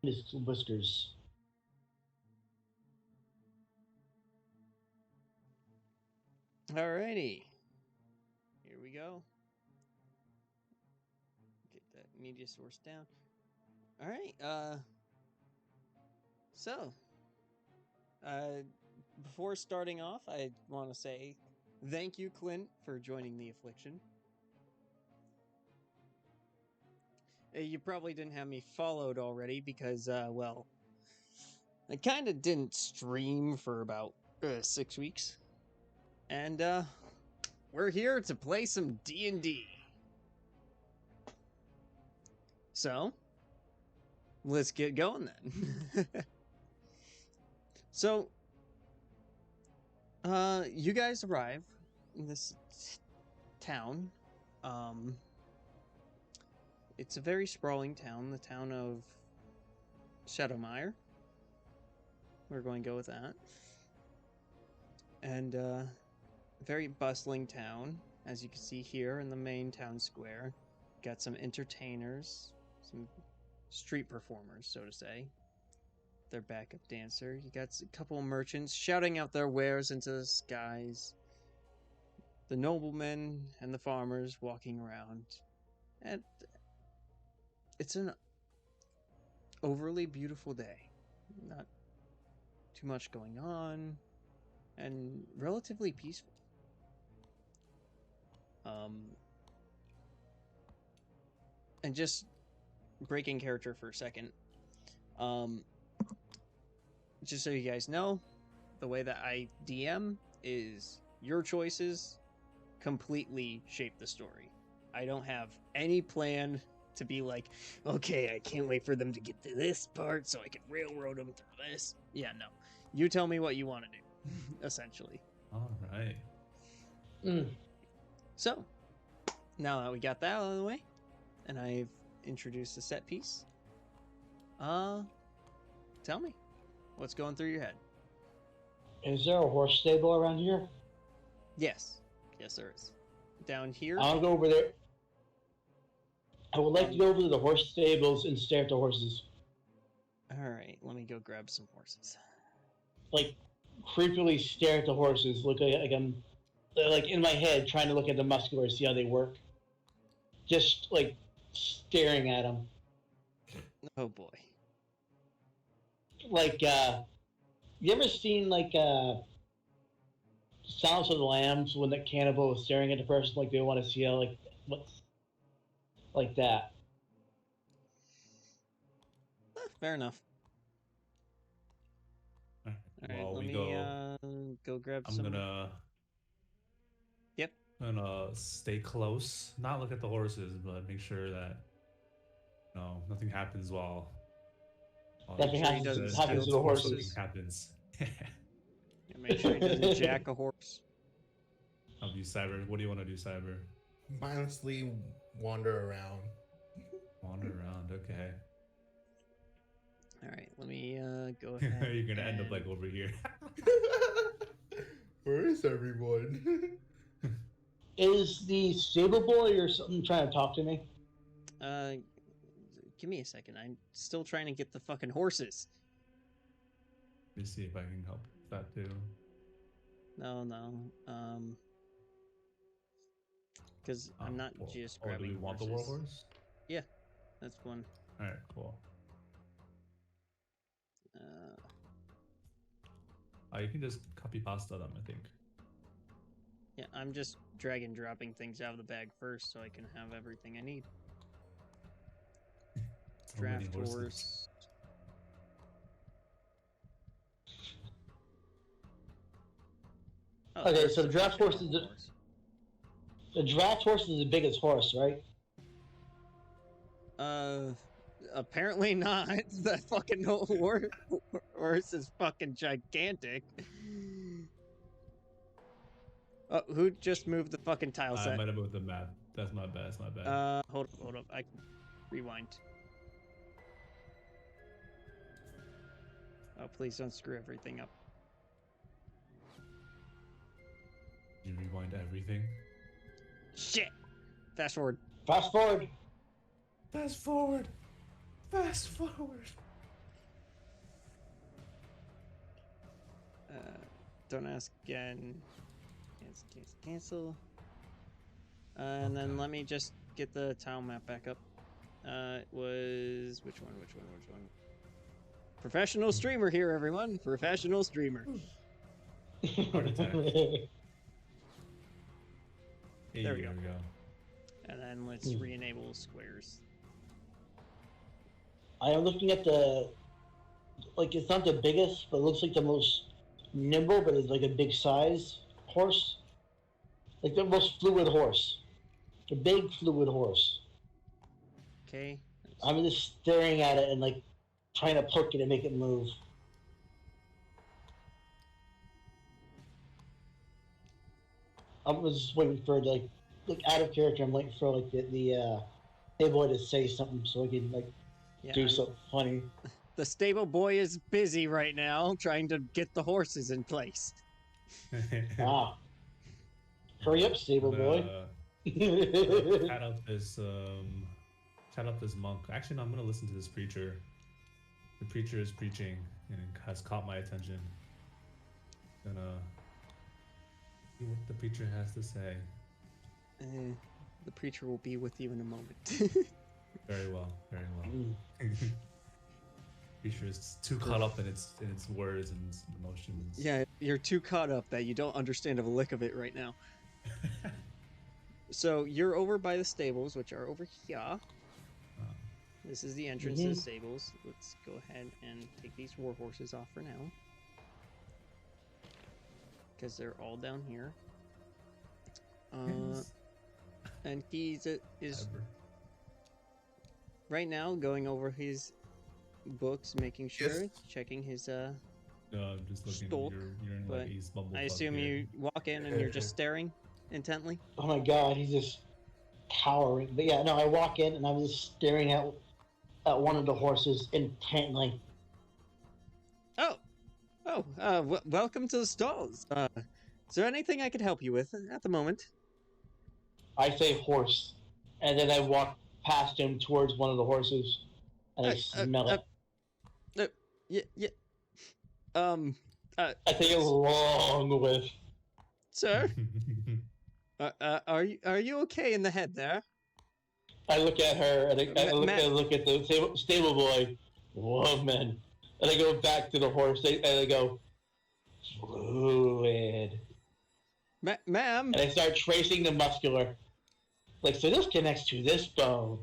his whiskers. Alrighty. Here we go. Get that media source down. Alright, so, before starting off, I want to say thank you, Clint, for joining the Affliction. You probably didn't have me followed already because, well, I kind of didn't stream for about 6 weeks. And, we're here to play some D&D. So, let's get going then. So, you guys arrive in this town. It's a very sprawling town, the town of Shadowmire. We're going to go with that. And, very bustling town, as you can see here in the main town square. Got some entertainers, some street performers, so to say. Their backup dancer. You got a couple of merchants shouting out their wares into the skies. The noblemen and the farmers walking around. And it's an overly beautiful day. Not too much going on. And relatively peaceful. And just breaking character for a second. Just so you guys know, the way that I DM is your choices completely shape the story. I don't have any plan to be like, okay, I can't wait for them to get to this part so I can railroad them through this. Yeah, no. You tell me what you want to do, essentially. All right. So, now that we got that out of the way, and I've introduced the set piece, tell me, what's going through your head? Is there a horse stable around here? Yes. Yes, there is. Down here? I'll go over there. I would like to go over to the horse stables and stare at the horses. Alright, let me go grab some horses. Like, creepily stare at the horses. Look like I'm, like, in my head, trying to look at the muscular, see how they work. Just, like, staring at them. Oh boy. Like, you ever seen, like, Silence of the Lambs when the cannibal is staring at the person like they want to see how, like, what's like that? Fair enough. Alright, Well, let we me go grab I'm some... gonna Yep. stay close, not look at the horses, but make sure that nothing happens while Nothing happens to the horses. Happens. Yeah, make sure he doesn't jack a horse. I'll do Cyber. What do you want to do, Cyber? Mindlessly wander around. Wander around, okay. Alright, let me go ahead. You're gonna end up like over here. Where is everyone? Is the stable boy or something trying to talk to me? Give me a second. I'm still trying to get the fucking horses. Let me see if I can help with that too. No. Because I'm not just grabbing do we want horses. the war horse? Yeah, that's one. Alright, cool. You can just copy pasta them, I think. Yeah, I'm just drag and dropping things out of the bag first so I can have everything I need. Draft horse. Oh, Okay, so the draft horse is the draft horse is the biggest horse, right? Apparently not. That fucking horse is fucking gigantic. Oh, who just moved the fucking tile set? I might have moved the map. That's my bad. That's my bad. Hold up. I can rewind. Oh, please don't screw everything up. Did you rewind everything? Shit! Fast forward. Fast forward. Fast forward. Fast forward. Don't ask again. Cancel. And then let me just get the town map back up. It was which one? Professional streamer here, everyone. Professional streamer. Heart attack. Hey, There we go. go. And then let's re-enable squares. I am looking at the, like, it's not the biggest, but it looks like the most nimble, but it's like a big size horse. Like the most fluid horse. The big fluid horse. Okay. I'm just staring at it and like trying to poke it and make it move. I'm just waiting for like out of character. I'm waiting for like the boy to say something so I can like do something funny. The stable boy is busy right now trying to get the horses in place. Hurry up, stable boy. Chat up this monk. Actually, no, I'm gonna listen to this preacher. The preacher is preaching and it has caught my attention. Gonna see what the preacher has to say. The preacher will be with you in a moment. Very well. Preacher is too caught up in its words and its emotions. Yeah, you're too caught up that you don't understand a lick of it right now. So you're over by the stables, which are over here. This is the entrance to the stables. Let's go ahead and take these war horses off for now, because they're all down here. And is right now going over his books, making sure, checking his No, I'm just looking. Stalk, You're in like East Bumblefuck I assume here. you walk in and you're just staring intently. Oh my god, he's just towering. But yeah, no, I walk in and I'm just staring at one of the horses intently. Welcome to the stalls. Is there anything I could help you with at the moment? I say horse, and then I walk past him towards one of the horses, and I smell it. Yeah. I take a long whiff. Sir, are you okay in the head there? I look at her, and I look at the stable boy, woman, and I go back to the horse, and I go, fluid. Ma'am. And I start tracing the muscular. Like, so this connects to this bone.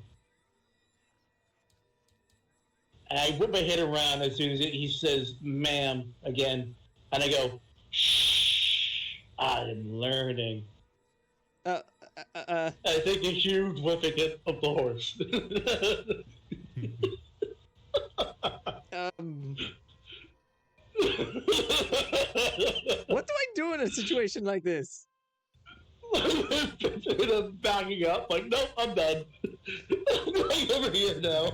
And I whip my head around as soon as he says, ma'am, again. And I go, shh, I'm learning. I take a huge whiff again of the horse. What do I do in a situation like this? I'm backing up, like, nope, I'm done. I'm going over here now.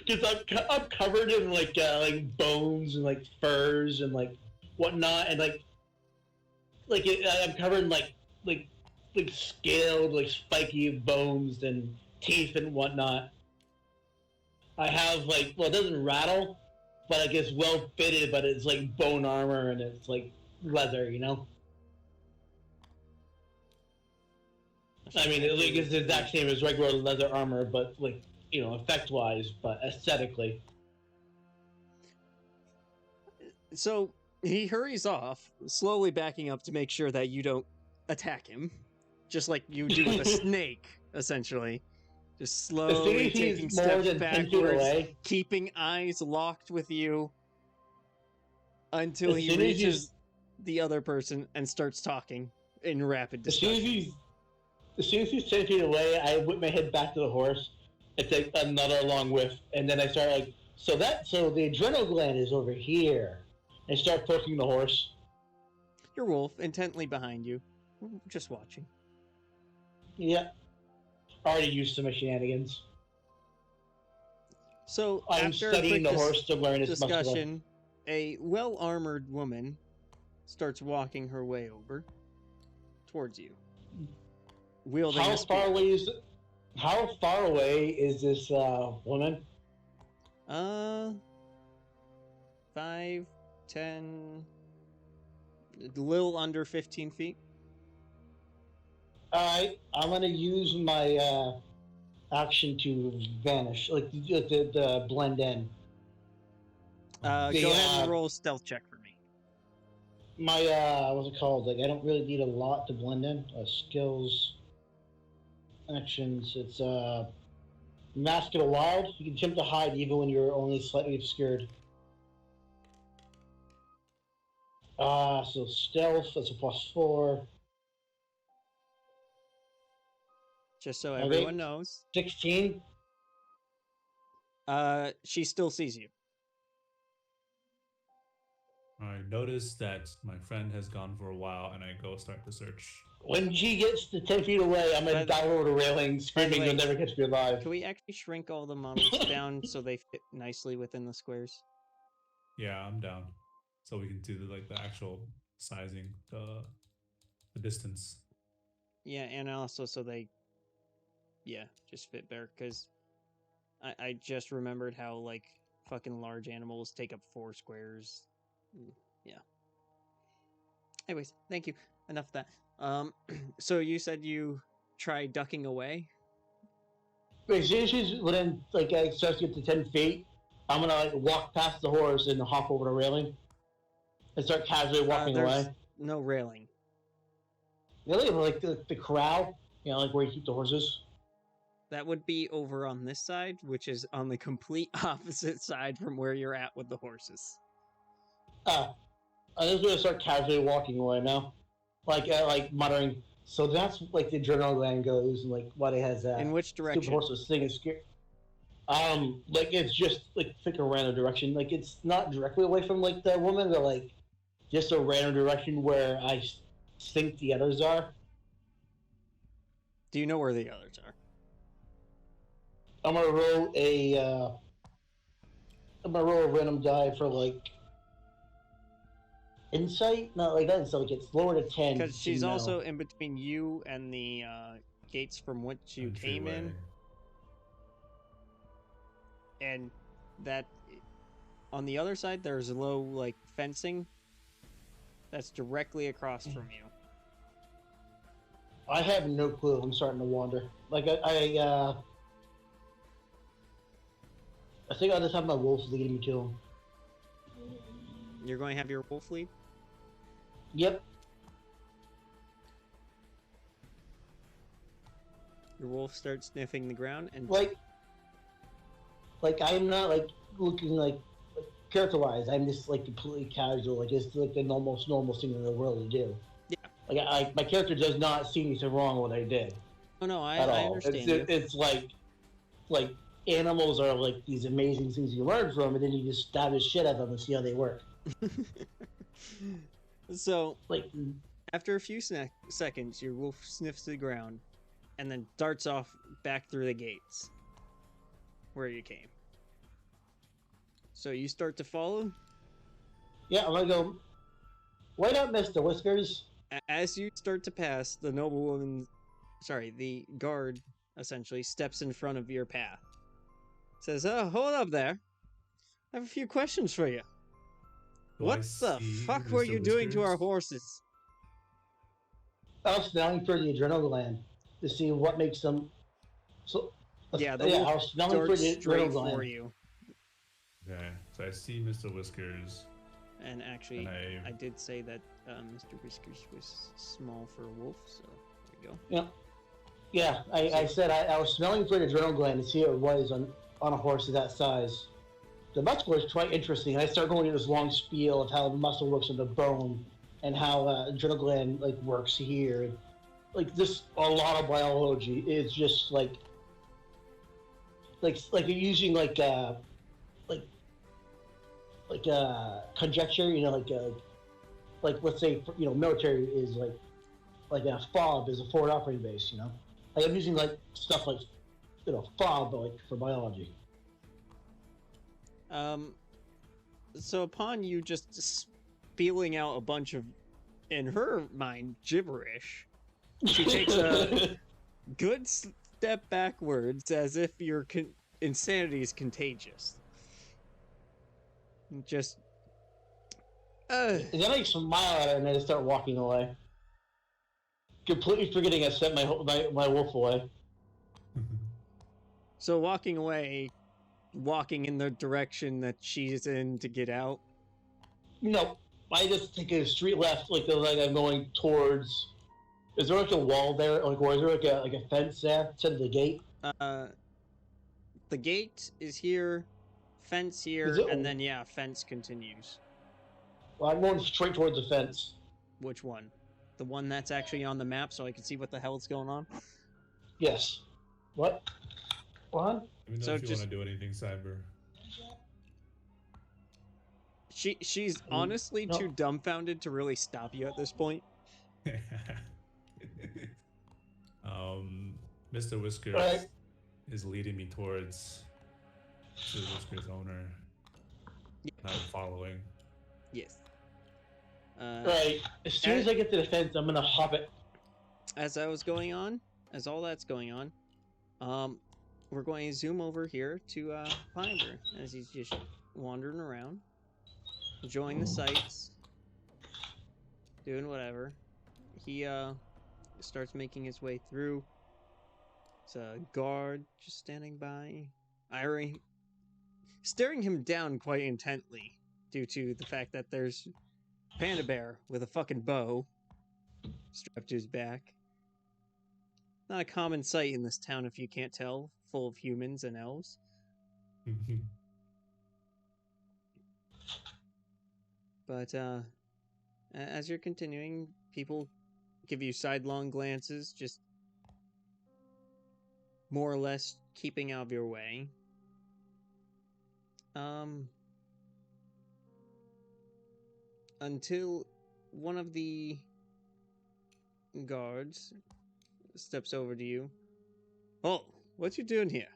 Because I'm covered in like bones and like furs and like whatnot, and I'm covered in like scaled, like spiky bones and teeth and whatnot. I have like, well, it doesn't rattle, but like it's well fitted, but it's like bone armor and it's like leather, you know. I mean, it's the exact same as regular leather armor, but like, you know, effect-wise, but aesthetically. So he hurries off, slowly backing up to make sure that you don't attack him, just like you do with a snake, essentially. Just slowly taking steps backwards, keeping eyes locked with you until he reaches the other person and starts talking in rapid discussion. As soon as he's 10 feet away, I whip my head back to the horse and take another long whiff, and then I start like, so the adrenal gland is over here, and start poking the horse. Your wolf, intently behind you, just watching. Yeah. Already used to my shenanigans. So I'm after studying the horse to learn its discussion, a well-armored woman starts walking her way over towards you. Wielding How far away is this woman? 5 10, a little under 15 feet. Alright, I'm gonna use my action to vanish, like the blend in. Go The, ahead and roll a stealth check for me. My what's it called? Like I don't really need a lot to blend in. Skills, actions. It's mask it a wild. You can attempt to hide even when you're only slightly obscured. So stealth, that's a +4. Just so Okay. everyone knows. 16. She still sees you. I notice that my friend has gone for a while, and I go start the search. When she gets to 10 feet away, I'm gonna dive over the railing, screaming, way, "You'll never catch me alive!" Can we actually shrink all the models down so they fit nicely within the squares? Yeah, I'm down. So we can do the actual sizing, the distance. Yeah, and also so they, just fit better. Because I just remembered how like fucking large animals take up 4 squares. Yeah. Anyways, thank you. Enough of that. So you said you tried ducking away? As soon as she's within, like, I start to get to 10 feet, I'm gonna like walk past the horse and hop over the railing and start casually walking There's away. no railing. Really, like the corral, like where you keep the horses. That would be over on this side, which is on the complete opposite side from where you're at with the horses. I'm just gonna start casually walking away now, like muttering. So that's like the adrenaline gland goes, and like why they has that. In which Stupid direction? horse was singing scared. Like it's just like pick a random direction. Like it's not directly away from like the woman, but like just a random direction where I think the others are. Do you know where the others are? I'm gonna roll a random die for like insight. Not like that insight. Like it's lower to 10. Because she's also in between you and the gates from which you came in. And that on the other side there's low like fencing that's directly across from you. I have no clue. I'm starting to wander. Like I think I just have my wolves leading me to him. You're going to have your wolf lead? Yep. Your wolf starts sniffing the ground and Like I'm not like looking like character-wise. I'm just like completely casual. Like it's like the normal thing in the world to do. Yeah. Like my character does not see anything wrong with what I did. Oh no, I at all. understand. It's like animals are like these amazing things you learn from, and then you just stab the shit out of them and see how they work. So, like after a few seconds, your wolf sniffs the ground and then darts off back through the gates where you came. So you start to follow? Yeah, I'm gonna go. Wait up, Mr. Whiskers. As you start to pass, the the guard essentially steps in front of your path. Says, "Oh, hold up there. I have a few questions for you. What the fuck were you doing to our horses?" I was smelling for the adrenal gland to see what makes them. So Yeah, I was smelling for the adrenal straight gland. for you. Okay, so I see Mr. Whiskers. And actually, And I did say that Mr. Whiskers was small for a wolf, so there you go. Yeah. Yeah, I said I was smelling for the adrenal gland to see what it was on a horse of that size. The muscle is quite interesting. I start going into this long spiel of how the muscle works in the bone and how adrenal gland like works here. And, like just a lot of biology is just like you're using like conjecture. Like let's say military is like a FOB is a forward operating base. Like I'm using like stuff like FOB but like for biology. So upon you just spieling out a bunch of, in her mind, gibberish, she takes a good step backwards as if your insanity is contagious. Just And then I smile at it and I just start walking away. Completely forgetting I sent my wolf away. So walking away, walking in the direction that she's in to get out. No, I just take a street left, like I'm going towards. Is there like a wall there, or is there like a fence there to the gate? The gate is here, fence here, and then fence continues. Well, I'm going straight towards the fence. Which one? The one that's actually on the map, so I can see what the hell's going on. Yes. What? What? Let me know if you want to do anything, Cyber. She's honestly too dumbfounded to really stop you at this point. Mr. Whiskers is leading me towards the Whiskers owner. Yeah. I'm following. Yes. Right. As soon as I get to the fence, I'm gonna hop it. As all that's going on, we're going to zoom over here to Finder as he's just wandering around, enjoying the sights, doing whatever. He starts making his way through. It's a guard just standing by, staring him down quite intently due to the fact that there's Panda Bear with a fucking bow strapped to his back. Not a common sight in this town, if you can't tell, full of humans and elves. But as you're continuing, people give you sidelong glances, just more or less keeping out of your way. Until one of the guards steps over to you. Oh, what you doing here?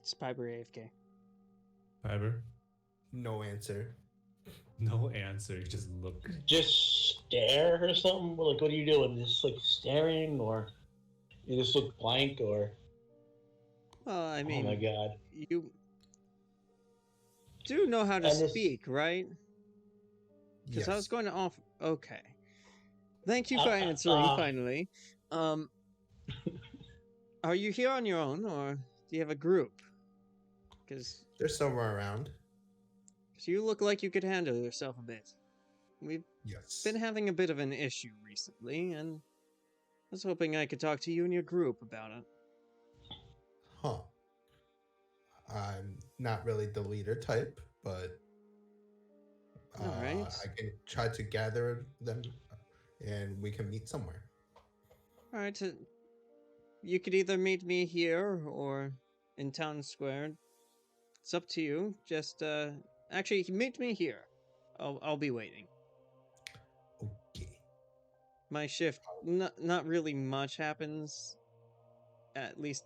It's Piper AFK. Piper? No answer. No answer. You just look. Just stare or something? Like, what are you doing? Just like staring, or you just look blank, or? Well, I mean, oh my god. You do know how to speak, right? Because Yes. I was going to offer. Okay. Thank you for answering, finally. Are you here on your own, or do you have a group? Because They're somewhere around. you look like you could handle yourself a bit. We've Yes. been having a bit of an issue recently, and I was hoping I could talk to you and your group about it. Huh. I'm not really the leader type, but All right. I can try to gather them and we can meet somewhere. All right. You could either meet me here or in town square. It's up to you. Just actually meet me here. I'll be waiting. Okay. My shift, not really much happens, at least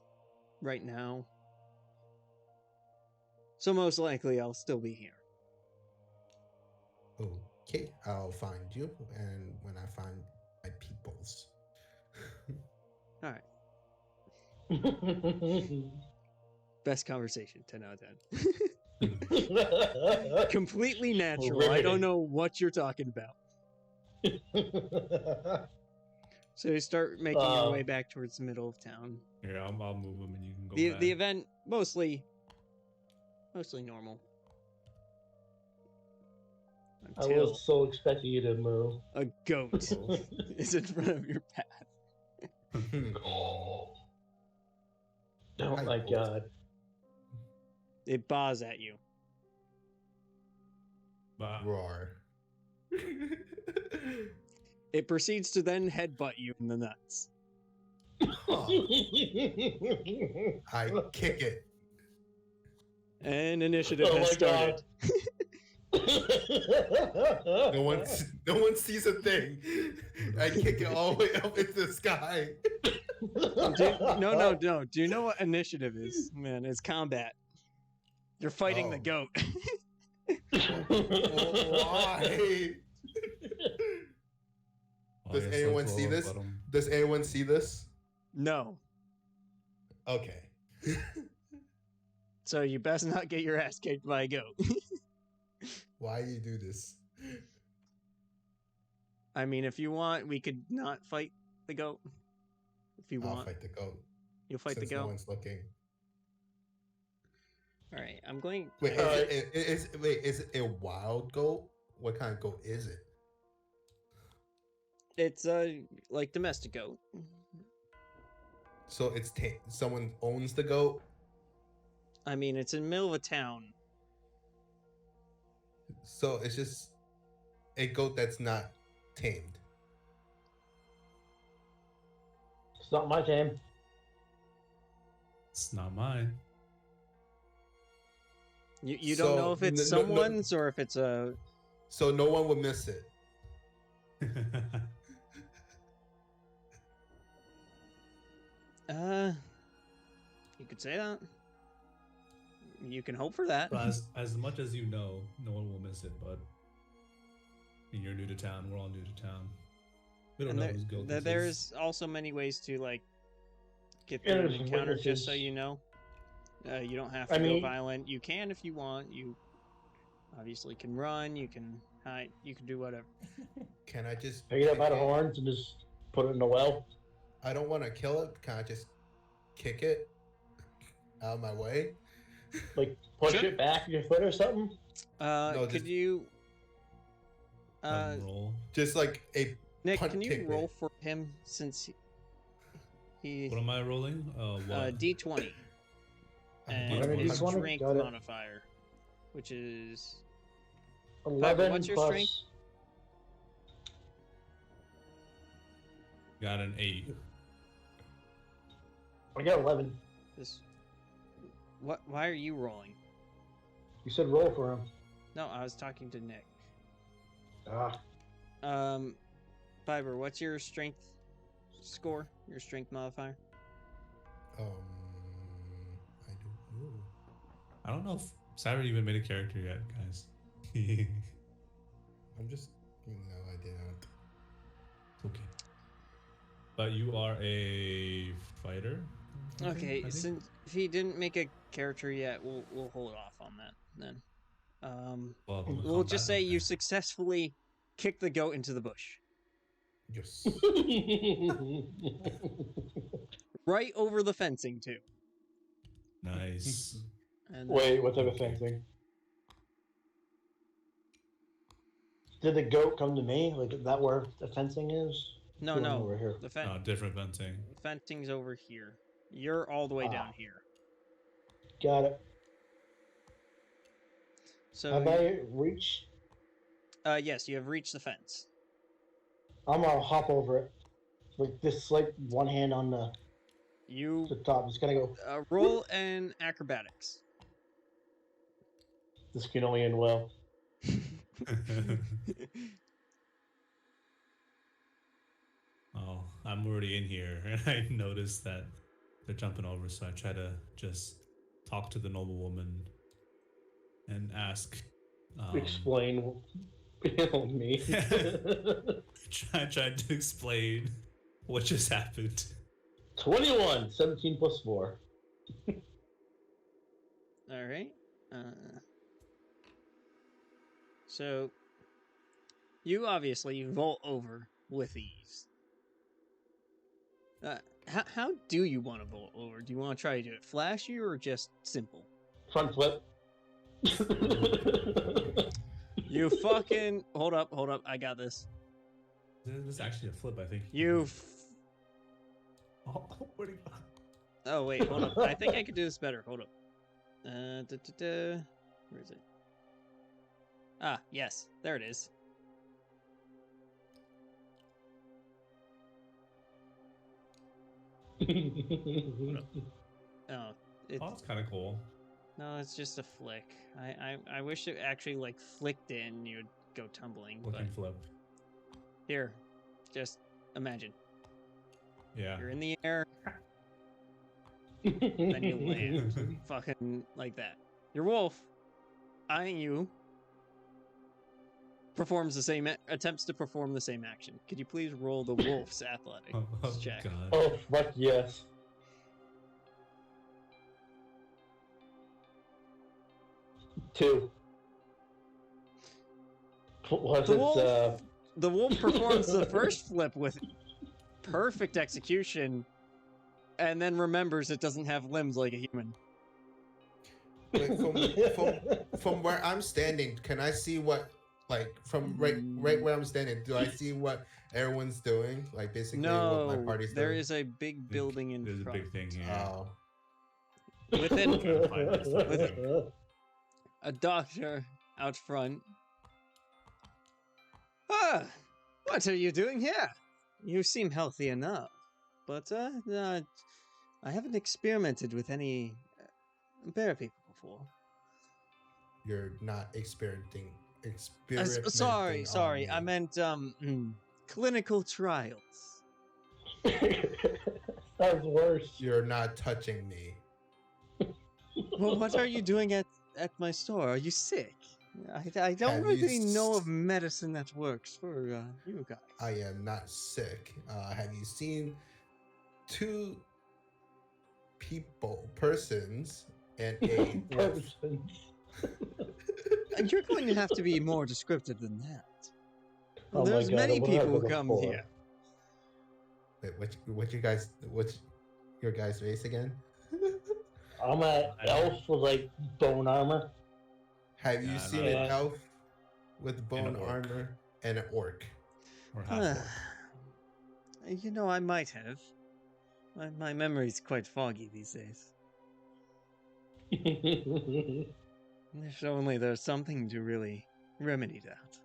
right now. So most likely I'll still be here. Okay, I'll find you, and when I find my peoples. All right. Best conversation, 10 out of 10. Completely natural. I don't know what you're talking about. So you start making your way back towards the middle of town. Yeah, I'll move them and you can go back. The event, mostly normal. I was so expecting you to move. A goat is in front of your path. Oh my god. It baws at you. Roar. It proceeds to then headbutt you in the nuts. I kick it. And initiative has started. No one sees a thing. I kick it all the way up into the sky. No. Do you know what initiative is? Man, it's combat. You're fighting the goat. Why? Does anyone see this? Does anyone see this? No. Okay. So you best not get your ass kicked by a goat. Why you do this? I mean, if you want, we could not fight the goat. If you I'll want, fight the goat. you'll fight Since the no goat. one's looking. All right, I'm going. Wait, I- is it a wild goat? What kind of goat is it? It's like domestic goat. So it's someone owns the goat. I mean, it's in the middle of a town. So it's just a goat that's not tamed. It's not my time. It's not mine. You don't know if it's someone's or if it's a. So no one would miss it. You could say that. You can hope for that. But as much as you know, no one will miss it. But you're new to town. We're all new to town. We don't And know who's guilt this is. there's also many ways to like get through an Innocent encounter. Just so witnesses. you know, you don't have to go violent. You can if you want. You obviously can run. You can hide. You can do whatever. Can I just Pick it up kick by the horns and just put it in the well. I don't want to kill it. Can I just kick it out of my way? Like push Sure. it back with your foot or something. No, Could just- you? Roll. Just like a Nick, punt can you kick roll it. for him since he What am I rolling? What? D20 and D20. his D20? strength Got it. modifier, which is 11 what's your plus. strength? Got an 8. I got 11. this. What? Why are you rolling? You said roll for him. No, I was talking to Nick. Ah, Fiber, what's your strength score? Your strength modifier? I don't know. I don't know if Cyber even made a character yet, guys. I'm just no, I didn't. Okay. But you are a fighter? Okay, I think? since if he didn't make a character yet, we'll hold off on that then. Well, We'll just say you okay. successfully kicked the goat into the bush, Yes. right over the fencing too. Nice. And Wait, what type of Okay. fencing? Did the goat come to me? Like, is that where the fencing is? no, Going no, over here. the Different fencing. fencing's over here. You're all the way down here. Got it. So, Have I reached? yes, you have reached the fence. I'm gonna hop over it. Like this, like one hand on the You top. Just gonna go. roll an acrobatics. This can only end well. Oh, I'm already in here, and I noticed that they're jumping over, so I try to just talk to the noble woman and ask. Explain. Me. Try to explain what just happened. 21. 17 plus 4. All right. So you obviously vault over with ease. How do you want to vault over? Do you want to try to do it flashy or just simple? Front flip. You fucking hold up. I got this. This is actually a flip, I think. Oh, where'd he go? Oh wait, hold up. I think I could do this better. Hold up. Where is it? Ah, yes, there it is. Oh, it's Oh, that's kind of cool. no, it's just a flick. I wish it actually like flicked in and you'd go tumbling. But Looking flip. here, just imagine Yeah. you're in the air, then you land, fucking like that. Your wolf, eyeing you, performs the same attempts to perform the same action. Could you please roll the wolf's athletics Oh, check? God. Oh, fuck yes. 2. Was The it? wolf, the wolf performs the first flip with perfect execution, and then remembers it doesn't have limbs like a human. Wait, from where I'm standing, can I see what, like, from right where I'm standing? Do I see what everyone's doing? Like, basically, what my No, party's there doing? is a big building in There's front. a big thing here. Oh, Within Trying to find this little with- thing. a doctor out front. Ah, what are you doing here? You seem healthy enough, but I haven't experimented with any bear people before. you're not experimenting. Sorry, I meant clinical trials. Sounds worse. You're not touching me. Well, what are you doing at my store? Are you sick? I don't Have you really know of medicine that works for you guys. I am not sick. Have you seen 2 persons, and a wolf? You're going to have to be more descriptive than that. Oh my There's God, many what people who happened come before? here. Wait, what's your guys' race again? I'm an elf with like bone armor. Have you Nah, seen not an yet. elf with bone orc. armor and an orc? Or half orc. You know, I might have. My memory's quite foggy these days. If only there's something to really remedy that.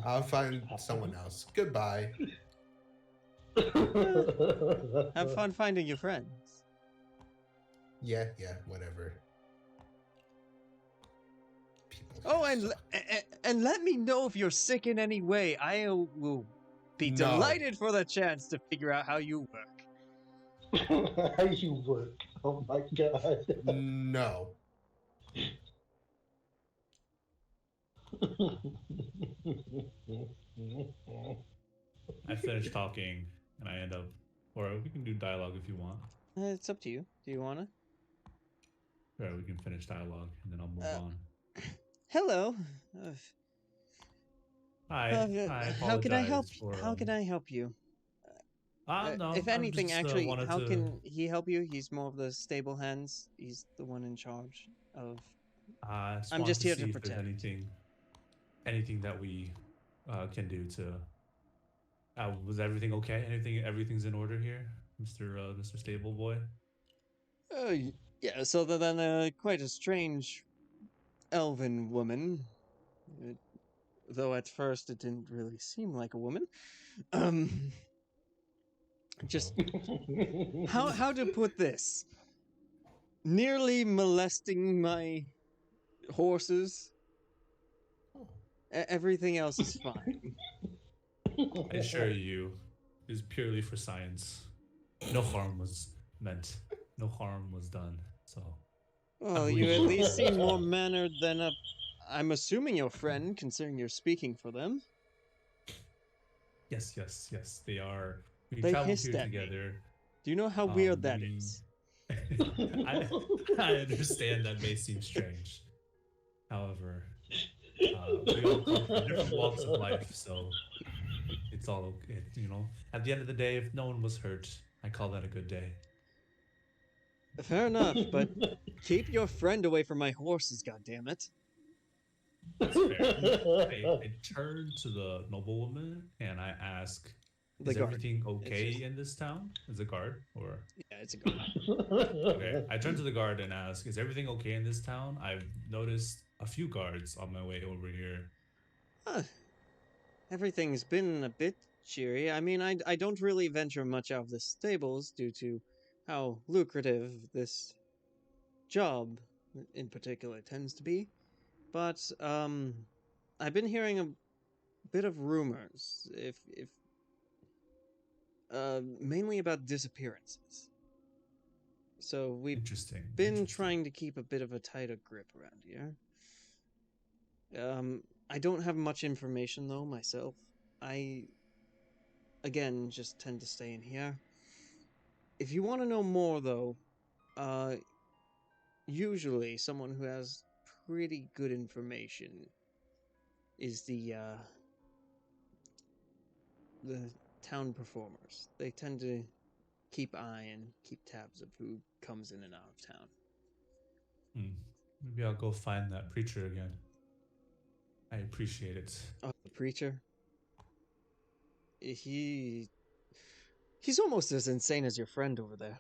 I'll find someone else. Goodbye. Have fun finding your friends. Yeah, whatever. People Oh, suck. and let me know if you're sick in any way. I will be No. delighted for the chance to figure out how you work. How you work? Oh my God. No. I finish talking and I end up, or we can do dialogue if you want. It's up to you. Do you want to? Or we can finish dialogue and then I'll move on. Hello. Hi. I How can I help? apologize for, How can I help you? No, If I'm anything, just, actually, wanted how to- can he help you? He's more of the stable hands. He's the one in charge of. I'm I'm just here to see if there's protect. anything that we can do to. Was everything okay? Everything's in order here, Mr. Stable Boy. Yeah. So then, quite a strange, elven woman. Though at first it didn't really seem like a woman. Just how to put this? Nearly molesting my horses. Everything else is fine. I assure you, is purely for science. No harm was meant. No harm was done. So. Well, you at least seem more mannered than a. I'm assuming your friend, considering you're speaking for them. Yes. They are. We They traveled hissed here at me. together. Do you know how weird that is? I understand that may seem strange. However, we all come from different walks of life, so it's all okay. At the end of the day, if no one was hurt, I call that a good day. Fair enough, but keep your friend away from my horses, goddammit. That's fair. I turn to the noblewoman and I ask, The is guard. everything okay just- in this town? Is a guard or? Yeah, it's a guard. Okay. I turn to the guard and ask, is everything okay in this town? I've noticed a few guards on my way over here. Everything's been a bit cheery. I mean, I don't really venture much out of the stables due to how lucrative this job in particular tends to be. But I've been hearing a bit of rumors, if mainly about disappearances. So we've Interesting. been trying to keep a bit of a tighter grip around here. I don't have much information though myself. I again just tend to stay in here. If you want to know more though, usually someone who has pretty good information is the town performers. They tend to keep eye and keep tabs of who comes in and out of town. Maybe I'll go find that preacher again. I appreciate it. Oh, the preacher? He's almost as insane as your friend over there.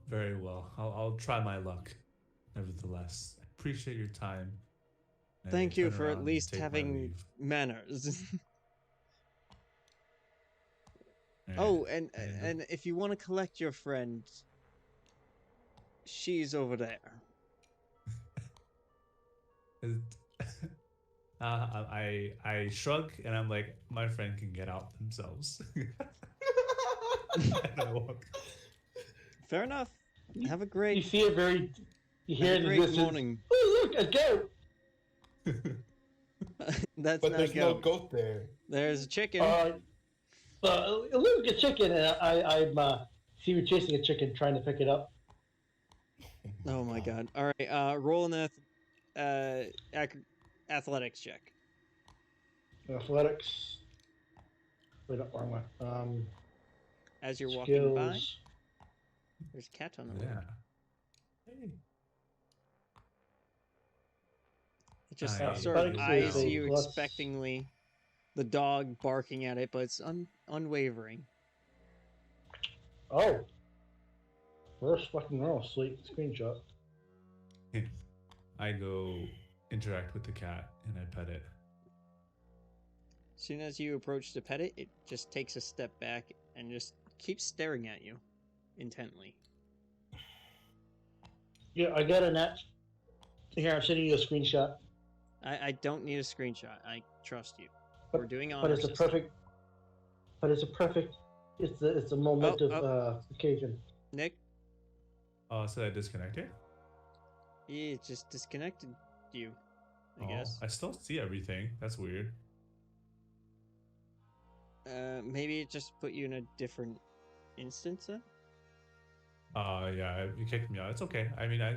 Very well. I'll try my luck. Nevertheless, I appreciate your time. And I Thank you turn for around at and least take my having leave. manners. Alright, Oh, and- and if you want to collect your friend, she's over there. I shrug and I'm like, my friend can get out themselves. And I walk. Fair enough. Have a You great, see a very. You hear have in a the great distance. morning. Oh, look, a goat! That's But not there's no goat. goat there. There's a chicken. It looks like a chicken, and I'm see you chasing a chicken, trying to pick it up. Oh my god. All right. Roll an athletics check. Athletics. Wait, not wrong one. As you're walking by, Skills. there's a cat on the road. Yeah. Hey. It just I- sort of Athletics eyes is you a plus- expectingly. The dog barking at it, but it's unwavering. Oh. First fucking roll. Sweet screenshot. I go interact with the cat and I pet it. As soon as you approach to pet it, it just takes a step back and just keeps staring at you intently. Yeah, I got a net. Here, I'm sending you a screenshot. I don't need a screenshot. I trust you. But- We're doing But honor it's a system. perfect. But it's a perfect. It's a moment Oh, of occasion. Nick, So I disconnected? yeah, it just disconnected you, I Oh, guess. I still see everything. That's weird. Maybe it just put you in a different instance then? Yeah, you kicked me out. It's okay. I mean, I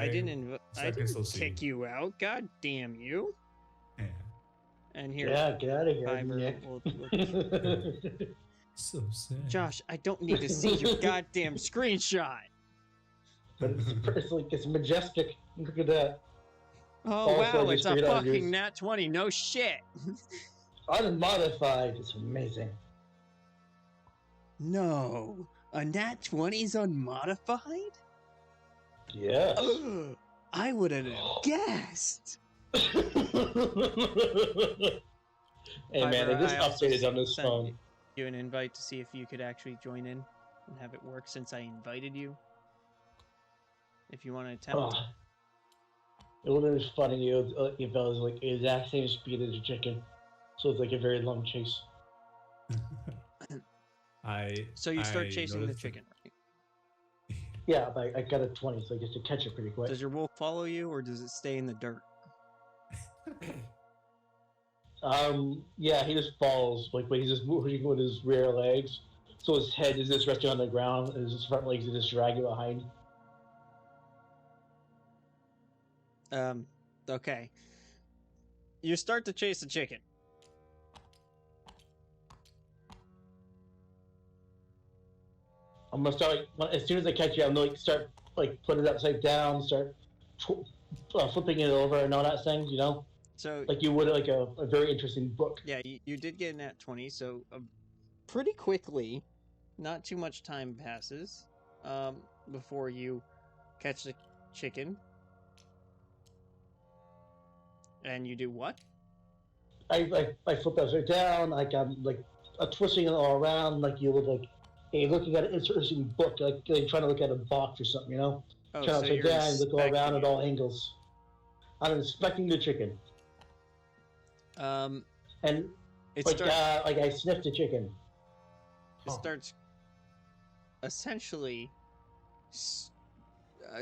didn't so I I can still didn't see. kick you out. God damn you. Yeah. And here, Yeah, get out of here, Fiverr Nick. will So sad. Josh, I don't need to see your goddamn screenshot. But it's like it's majestic. Look at that. Oh Also, wow, I it's just a figured out fucking yours. nat 20. No shit. Unmodified. It's amazing. No. A nat 20's unmodified? Yes. Ugh, I wouldn't have guessed. Hey man, Fiverr, I just also updated on this sent phone. you an invite to see if you could actually join in and have it work since I invited you. If you want to attempt. Oh. It would have been funny if I was like the exact same speed as a chicken. So it's like a very long chase. So you start I chasing the noticed chicken, right? Yeah, but I got a 20, so I get to catch it pretty quick. Does your wolf follow you or does it stay in the dirt? Yeah, he just falls, like, but he's just moving with his rear legs. So his head is just resting on the ground, and his front legs are just dragging behind. Okay. You start to chase the chicken. I'm gonna start, like, as soon as I catch you, I'm gonna, like, start, like, put it upside down, start flipping it over and all that thing, you know? So Like you would, like, a very interesting book. yeah, you did get an at 20, so pretty quickly, not too much time passes before you catch the chicken. And you do what? I flip it upside down, like, I'm, like, twisting it all around, like you would, like, hey, looking at an interesting book, like trying to look at a box or something, you know? Oh, Turn so upside you're down, look all around inspecting at it. all angles. I'm inspecting the chicken. And It it starts. like I sniffed the chicken. It starts essentially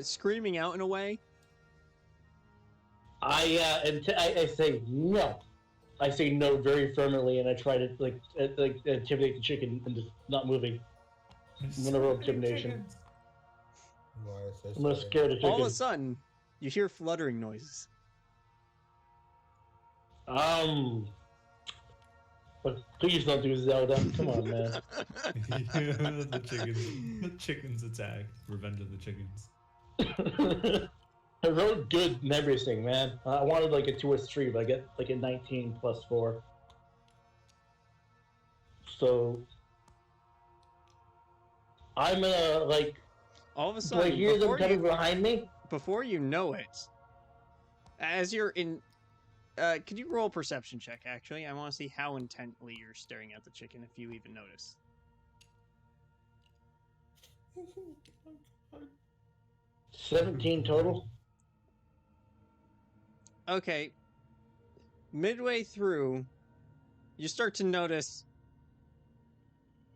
screaming out in a way. I say no. I say no very firmly, and I try to like intimidate the chicken into not moving. I'm gonna roll intimidation. Why is this I'm gonna starting? scare the chicken. All of a sudden, you hear fluttering noises. But please don't do Zelda. Come on, man. the chickens attack. Revenge of the chickens. I wrote good and everything, man. I wanted like a 2 or 3, but I get like a 19 plus 4. So I'm gonna like. All of a Do I sudden, hear them coming behind me? before you know it, as you're in, could you roll a perception check? Actually, I want to see how intently you're staring at the chicken, if you even notice. 17 total. Okay. Midway through, you start to notice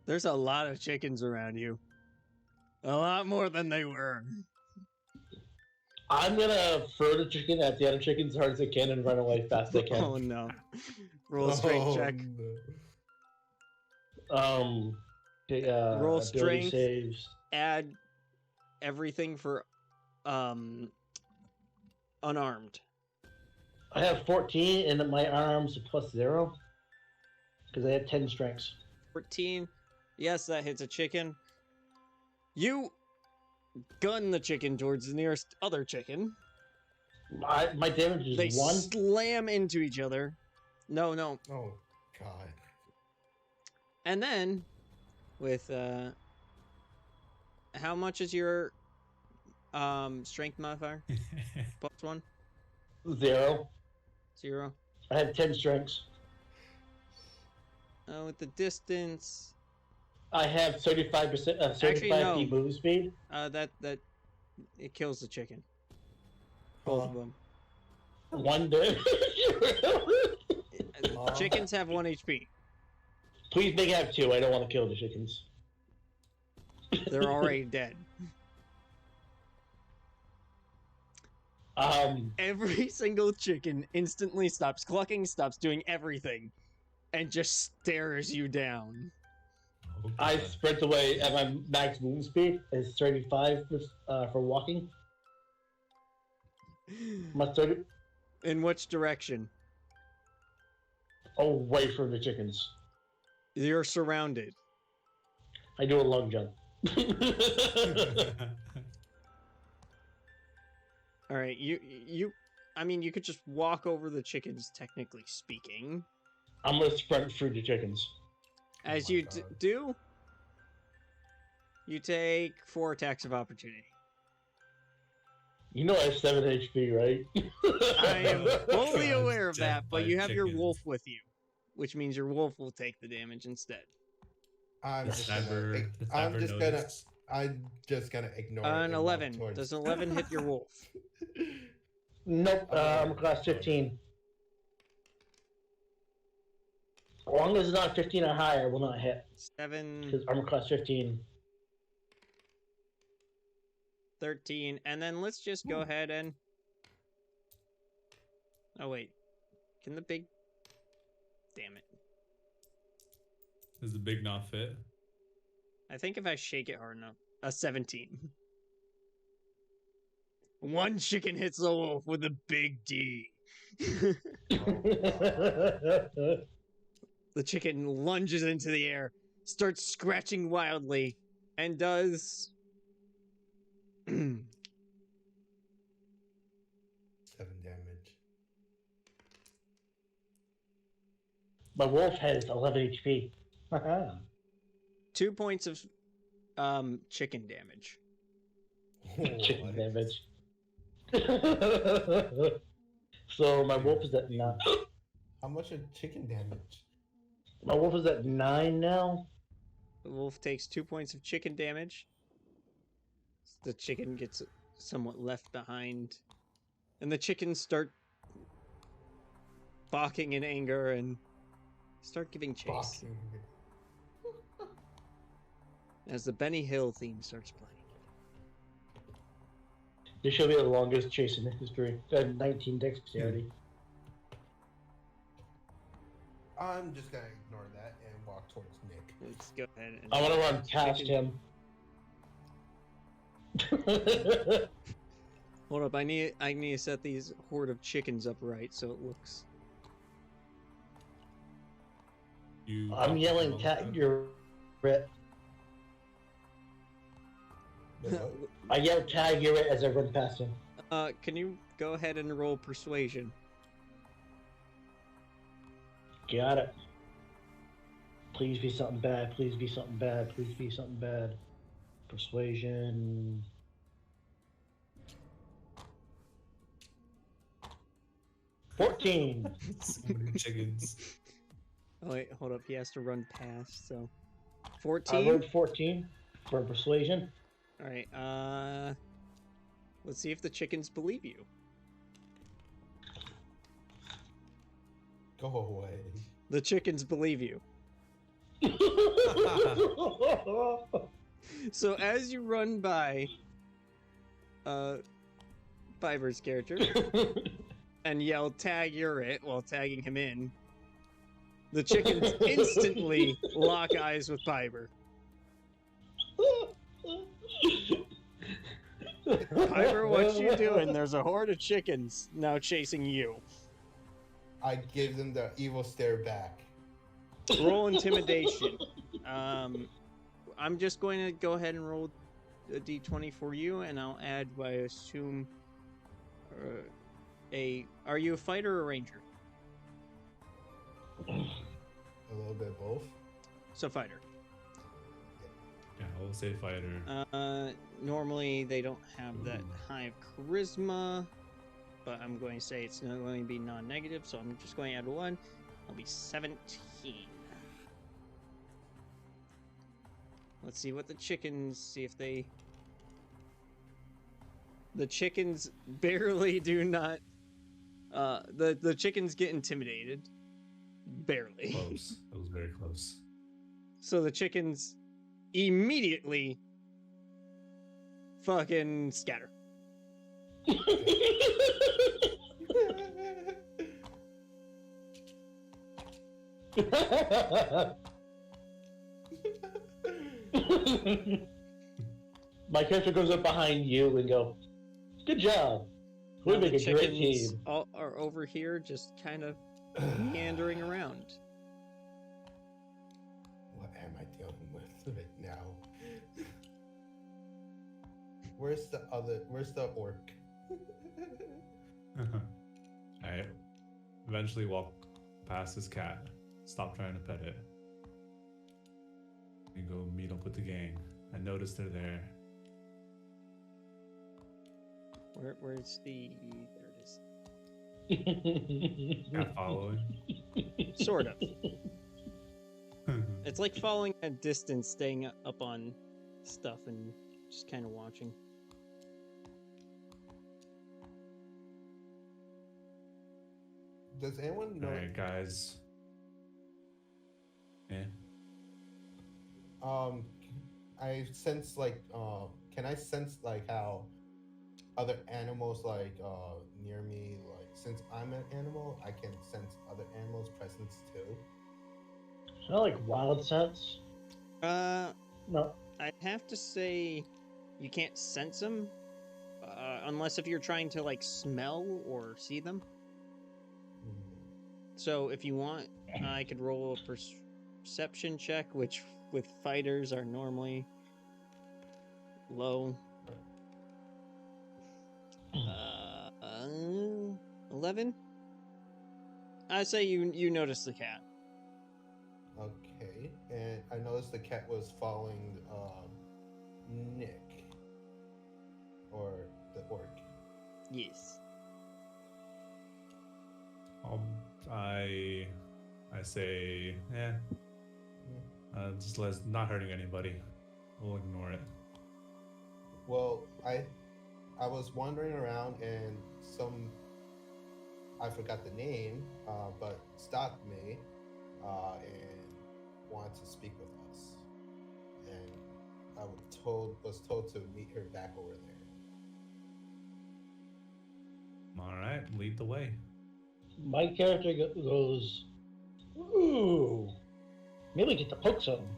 there's a lot of chickens around you. A lot more than they were. I'm gonna throw the chicken at the other chicken as hard as I can and run away fast as I can. Oh no. Roll a strength check. No. Roll ability strength. saves. Add everything for unarmed. I have 14 and my arms plus 0 because I have 10 strengths. 14. Yes, that hits a chicken. You gun the chicken towards the nearest other chicken. My damage is They 1. slam into each other. No. Oh God. And then, with how much is your strength modifier? Plus 1? 0. 0. I have 10 strengths. With the distance, I have 35%. 35 Actually, no. feet move speed. that it kills the chicken. Both of them. 1 damage. Chickens have 1 HP. Please make it have 2. I don't want to kill the chickens. They're already dead. Every single chicken instantly stops clucking, stops doing everything, and just stares you down. Oh, I God. sprint away at my max move speed. Is 35 for walking. My 30 In which direction? away from the chickens. You're surrounded. I do a long jump. All right, I mean, you could just walk over the chickens, technically speaking. I'm gonna sprint through the chickens. As my you God. do, you take 4 attacks of opportunity. You know I have 7 HP, right? I am fully God's aware of death that, but by you have your chickens. wolf with you, which means your wolf will take the damage instead. I'm The just sniper- gonna. the I'm sniper just noticed. I'm just gonna ignore it. An and walk 11. towards- Does an 11 hit your wolf? Nope, I'm class 15. As long as it's not 15 or higher, will not hit. 7, Because armor class 15. 13, and then let's just go ahead and... Oh, wait. Can the big... Damn it. Does the big not fit? I think if I shake it hard enough... A 17. One chicken hits the wolf with a big D. The chicken lunges into the air, starts scratching wildly, and does... 7 damage. My wolf has 11 HP. 2 points of chicken damage. Chicken What? damage. So my wolf is at 9. How much of chicken damage? My wolf is at 9 now. The wolf takes 2 points of chicken damage. The chicken gets somewhat left behind. And the chickens start barking in anger and start giving chase. Barking. As the Benny Hill theme starts playing. This should be the longest chase in history. 19 dexterity. I'm just gonna ignore that and walk towards Nick. Let's go ahead and... I want to run past Chicken- him. Hold up, I need to set these horde of chickens up right so it looks. You I'm got yelling the monk tag then? your it. The what? I yell tag your it as I run past him. Can you go ahead and roll persuasion? Got it. Please be something bad. Please be something bad. Please be something bad. Persuasion. $14. So many chickens. Oh wait, hold up. He has to run past. So, I 14. rolled 14 for persuasion. All right. Let's see if the chickens believe you. Go away. The chickens believe you. So as you run by, Fiver's character and yell "tag, you're it" while tagging him in, the chickens instantly lock eyes with Fiver. Piper, what you doing? There's a horde of chickens now chasing you. I give them the evil stare back. Roll intimidation. I'm just going to go ahead and roll a d20 for you, and I'll add, I assume, Are you a fighter or a ranger? A little bit of both. So fighter. Yeah, we'll say fighter. Normally they don't have that high of charisma, but I'm going to say it's going to be non-negative, so I'm just going to add 1. I'll be 17. Let's see what the chickens, see if they... The chickens barely do not... The chickens get intimidated. Barely. Close. That was very close. So the chickens immediately fucking scatter. My character goes up behind you and go, "Good job. We Now make the a great chickens team." are over here just kind of meandering around. What am I dealing with right now? Where's the orc? I eventually walk past this cat. Stop trying to pet it. And go meet up with the gang. I notice they're there. Where's the... There it is. Cat following. Sort of. It's like following a distance, staying up on stuff and just kind of watching. Does anyone know? Alright, guys. Yeah. I sense like can I sense like how other animals like near me, like since I'm an animal, I can sense other animals' presence too. Not like wild sense. No. I'd have to say you can't sense them, unless if you're trying to like smell or see them. So if you want, I could roll a perception check, which with fighters are normally low. 11? I say you notice the cat. Okay, and I noticed the cat was following Nick or the orc. Yes. I say, just not hurting anybody. We'll ignore it. Well, I was wandering around and I forgot the name, but stopped me and wanted to speak with us, and I was told to meet her back over there. All right, lead the way. My character goes, "Ooh, maybe we get to poke something,"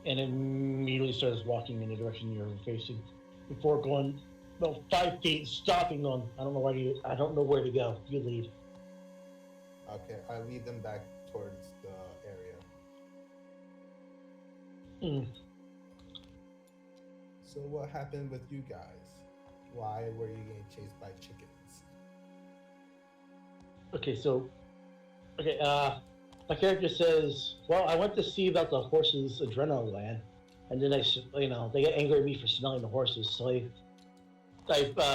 and immediately starts walking in the direction you're facing. before going about 5 feet, stopping on. I don't know I don't know where to go. You lead. Okay, I lead them back towards the area. Mm. So what happened with you guys? Why were you getting chased by chickens? Okay, so my character says, "Well, I went to see about the horses' adrenaline gland, and then they get angry at me for smelling the horses. So I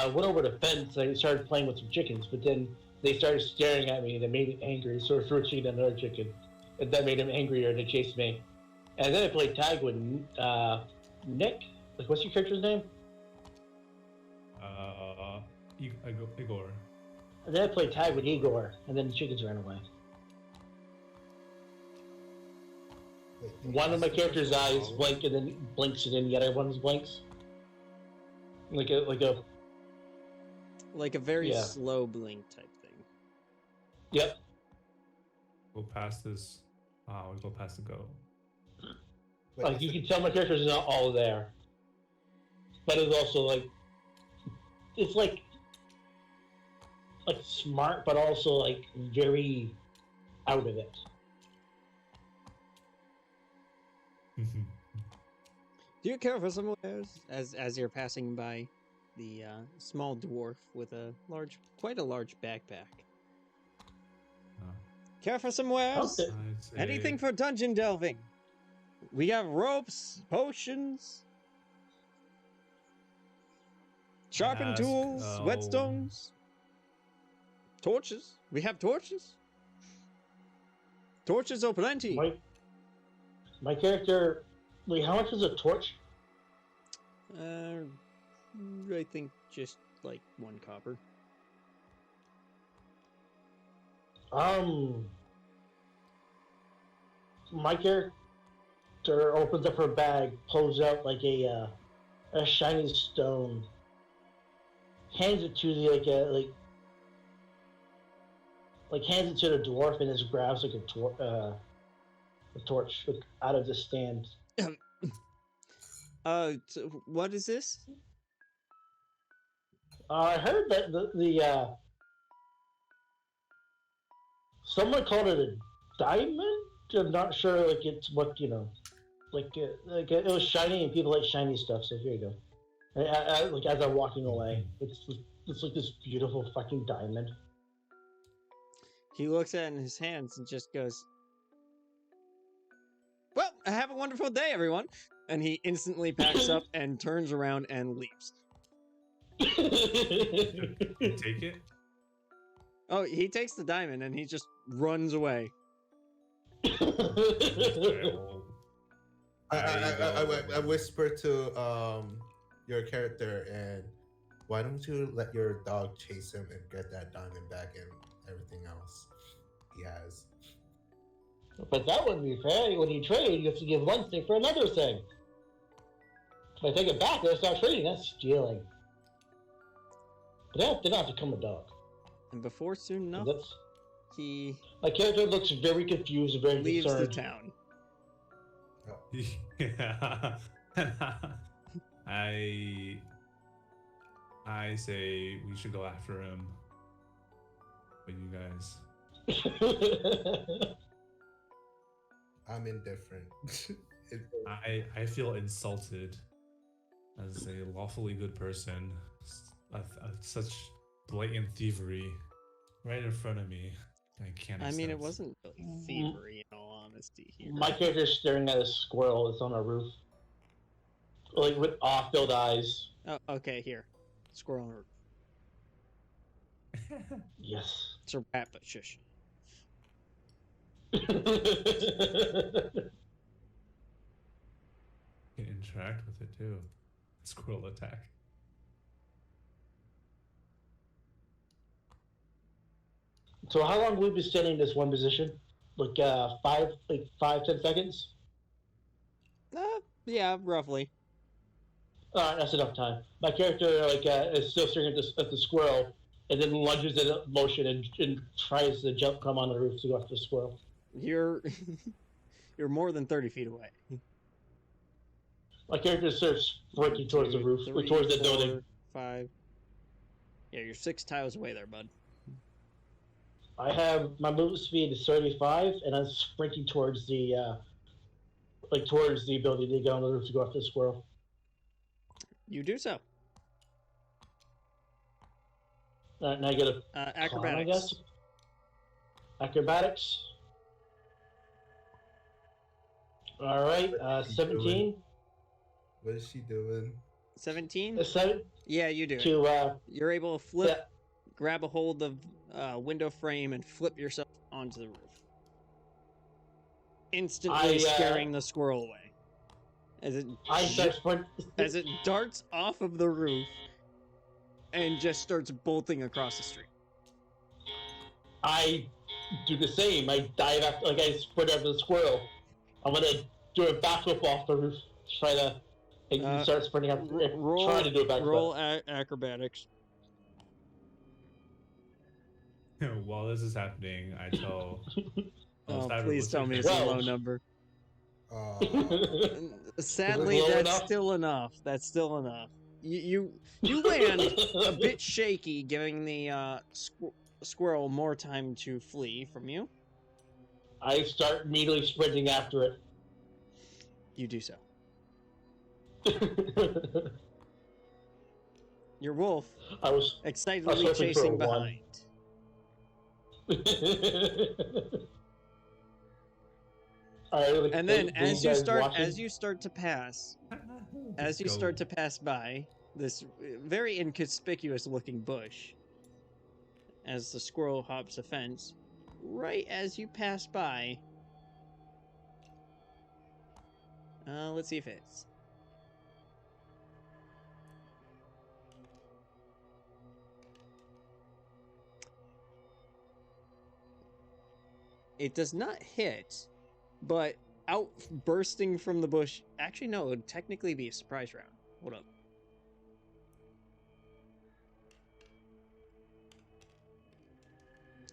went over the fence and I started playing with some chickens, but then they started staring at me and it made me angry. So I threw a chicken at another chicken, and that made him angrier and they chased me. And then I played tag with Nick. Like, what's your character's name? Igor. And then I played tag with Igor, and then the chickens ran away. One of my character's eyes blink and then blinks, and then the other one's blinks. Like a very slow blink type thing. Yep. Go past this. We go past the goat. Like you can tell my character's not all there, but it's also it's like smart, but also like very out of it. Do you care for some wares? As you're passing by the small dwarf with quite a large backpack. Care for some wares? Okay. Anything for dungeon delving? We got ropes, potions, sharpened tools, whetstones, torches. We have torches. Torches are plenty. My character, how much is a torch? I think just like 1 copper. My character opens up her bag, pulls out like a shiny stone, hands it to hands it to the dwarf, and just grabs like a torch out of the stand. So what is this? I heard that the someone called it a diamond. I'm not sure. Like it's what it was shiny, and people like shiny stuff. So here you go. As I'm walking away, it's like this beautiful fucking diamond. He looks at it in his hands and just goes, "Well, have a wonderful day, everyone." And he instantly packs up and turns around and leaves. You take it? Oh, he takes the diamond and he just runs away. I whisper to your character, and why don't you let your dog chase him and get that diamond back and everything else he has? But that wouldn't be fair. When you trade, you have to give one thing for another thing. If I take it back, that's not trading. That's stealing. But they don't have to come a dog. And before soon enough, he my character looks very confused and very leaves concerned. the town. Yeah. I say we should go after him. But you guys. I'm indifferent. I feel insulted as a lawfully good person. Such blatant thievery right in front of me. I can't. I mean, it wasn't really thievery, in all honesty. Here. My character's staring at a squirrel that's on a roof, like with off-filled eyes. Oh, okay. Here, squirrel on the roof. Yes. It's a rat, but shush. Can interact with it too. Squirrel attack. So how long will we be standing in this one position? Like 5-10 seconds? Yeah, roughly. Alright, that's enough time. My character is still staring at the squirrel, and then lunges in motion and tries to come on the roof to go after the squirrel. You're you're more than 30 feet away. My character starts working towards the roof, or towards the building. 5. Yeah, you're 6 tiles away there, bud. I have my movement speed is 35, and I'm sprinting towards the towards the ability to get on the roof to go after the squirrel. You do so. Now I get a Acrobatics. climb, I guess. Acrobatics. All right, 17. What is she doing? 17? 7 Yeah, you do it. to You're able to flip, grab a hold of window frame, and flip yourself onto the roof. Instantly scaring the squirrel away. As it darts off of the roof and just starts bolting across the street. I do the same. I dive after, like I sprint after the squirrel. I'm gonna do a backflip off the roof. Try to start sprinting up. Trying to do a backflip. Roll acrobatics. While this is happening, I tell. Please tell me it's a low number. Sadly, that's still enough. That's still enough. You land a bit shaky, giving the squirrel more time to flee from you. I start immediately sprinting after it. You do so. Your wolf, excitedly chasing behind. And then, as you start to pass by this very inconspicuous-looking bush, as the squirrel hops a fence, right as you pass by, let's see if it's. It does not hit, but out bursting from the bush. Actually, no, it would technically be a surprise round. Hold up.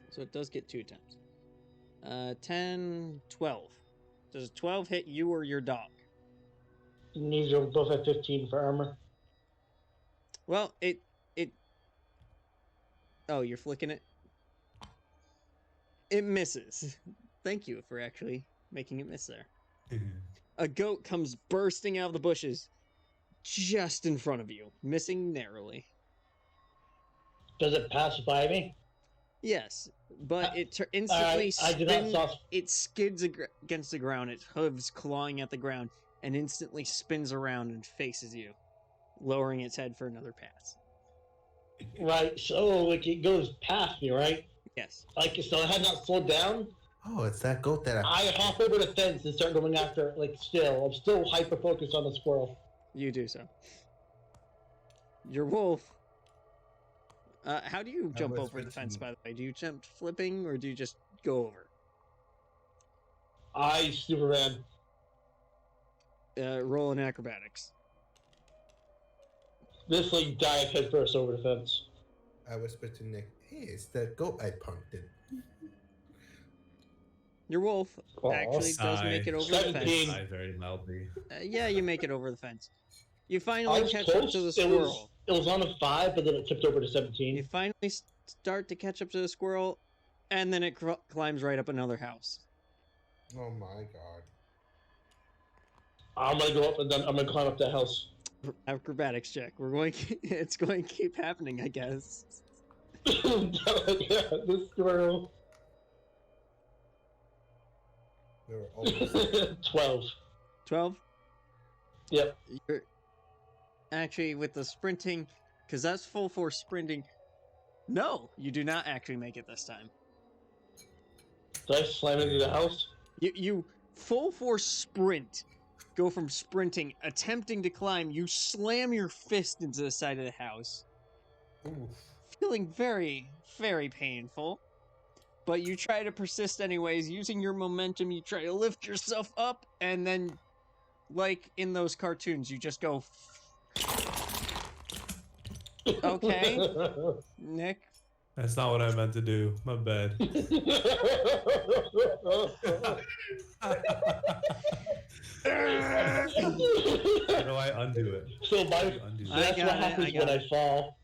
So it does get 2 attempts. 10, 12. Does a 12 hit you or your dog? These are both at 15 for armor. Well, it. Oh, you're flicking it? It misses. Thank you for actually making it miss there. A goat comes bursting out of the bushes just in front of you, missing narrowly. Does it pass by me? Yes, but it instantly it skids against the ground, its hooves clawing at the ground, and instantly spins around and faces you, lowering its head for another pass. Right, so like it goes past me, right? Yes. Like, so I had not slowed down. Oh, it's that goat that I hop over the fence and start going after it. Like, I'm still hyper focused on the squirrel. You do so. Your wolf. How do you jump over the fence, by the way? Do you jump flipping, or do you just go over? I super ran. Roll in acrobatics. This like dive head first over the fence. I whispered to Nick, "Hey, it's that goat I punked it." Your wolf actually does make it over the fence. Sigh very loudly. Yeah, you make it over the fence. You finally catch up to the squirrel. It was on a 5, but then it tipped over to 17. You finally start to catch up to the squirrel, and then it climbs right up another house. Oh my god! I'm gonna go up and then I'm gonna climb up that house. Acrobatics check. It's going to keep happening, I guess. Yeah, the squirrel. We were almost 12. 12? Yep. You're actually with the sprinting, because that's full force sprinting. No, you do not actually make it this time. Did I slam into the house? You full force sprint. Go from sprinting, attempting to climb, you slam your fist into the side of the house. Oof. Feeling very, very painful. But you try to persist anyways, using your momentum, you try to lift yourself up, and then, like in those cartoons, you just go... Okay, Nick? That's not what I meant to do. My bad. undo it. So How do you my undo so I that's got what it, happens I when got I it. fall.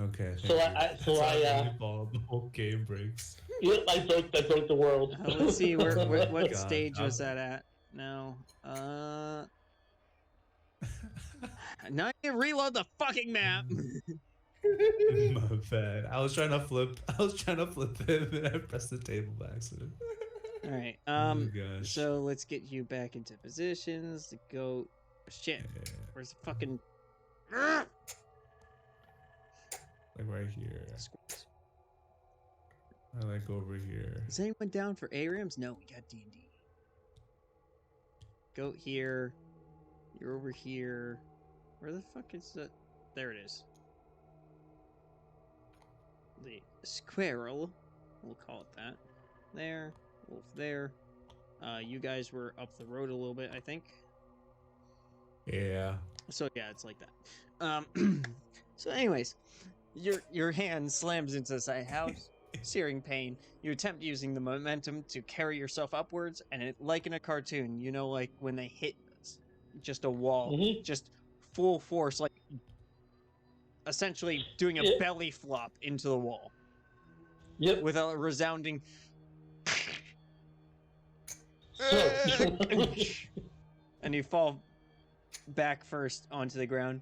Okay, thank So you. I That's I how you fall. The whole game breaks. yep, I broke the world. Let's see what God, stage was that at? No. Now you reload the fucking map. My bad. I was trying to flip. I was trying to flip it, and I pressed the table by accident. All right. Oh gosh. So let's get you back into positions. The goat. Shit. Yeah, Where's the fucking? like right here. Squirrels. I like over here. Is anyone down for ARAMs? No, we got D&D. Goat here. You're over here. Where the fuck is the? There it is. The squirrel. We'll call it that. There. Wolf there. You guys were up the road a little bit, I think. Yeah. So yeah, it's like that. So anyways, your hand slams into the side house, searing pain. You attempt using the momentum to carry yourself upwards, and like in a cartoon, you know, like when they hit just a wall, Mhm. just full force, like essentially doing a Yeah. belly flop into the wall Yep. with a resounding. So, And you fall back first onto the ground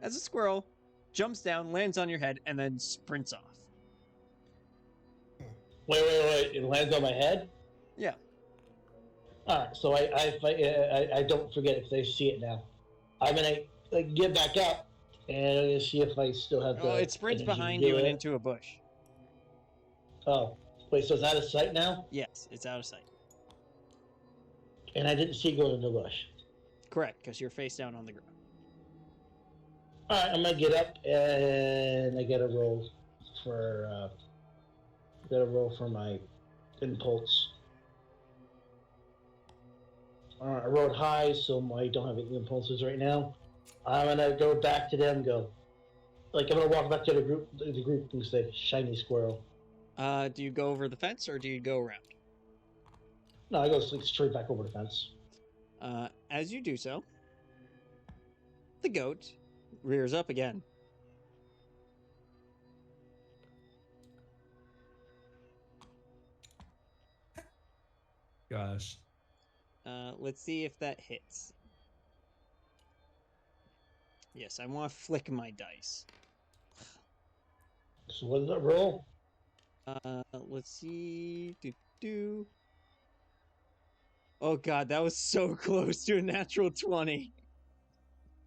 as a squirrel jumps down, lands on your head, and then sprints off. wait! It lands on my head. Yeah. All right, so I don't forget if they see it now. I'm gonna like get back up and see if I still have the. Oh, it sprints energy to behind do you and it. into a bush. Oh, wait, so it's out of sight now, Yes, it's out of sight. and I didn't see it go in the bush. Correct, because you're face down on the ground. All right, I'm gonna get up and I get a roll for my impulse. All right, I rolled high, so I don't have any impulses right now. I'm gonna go back to them. Go, like I'm gonna walk back to the group. The group and say, "Shiny squirrel." Do you go over the fence or do you go around? No, I go straight back over the fence. As you do so, the goat rears up again. Gosh. Let's see if that hits. Yes, I want to flick my dice. So what does that roll? Let's see. Do. Oh god, that was so close to a natural 20.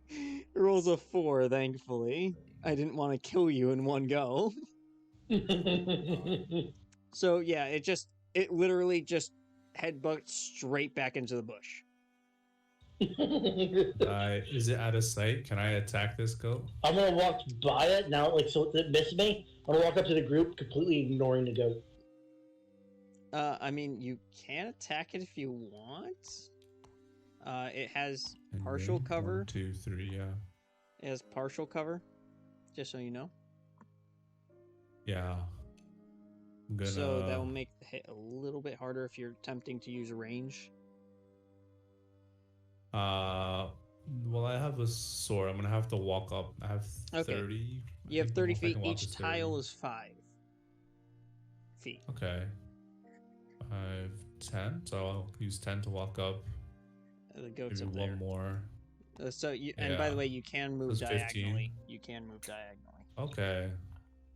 It rolls a 4, thankfully. I didn't want to kill you in one go. So yeah, it literally just headbutts straight back into the bush. Is it out of sight? Can I attack this goat? I'm gonna walk by it now, like so it missed me. I'm gonna walk up to the group, completely ignoring the goat. I mean, you can attack it if you want. It has And partial then cover. 1, 2, 3, yeah. It has partial cover, just so you know. Yeah. I'm gonna... So that will make the hit a little bit harder if you're attempting to use a range. Well, I have a sword. I'm gonna have to walk up. I have 30. Okay. I You have think 30 the most I feet. can walk Each is 30. tile is 5 feet. Okay. 5, 10. So I'll use 10 to walk up. The goat's Maybe up there. one more. So you, and by the Yeah. way, you can move That's 15. diagonally. You can move diagonally. Okay.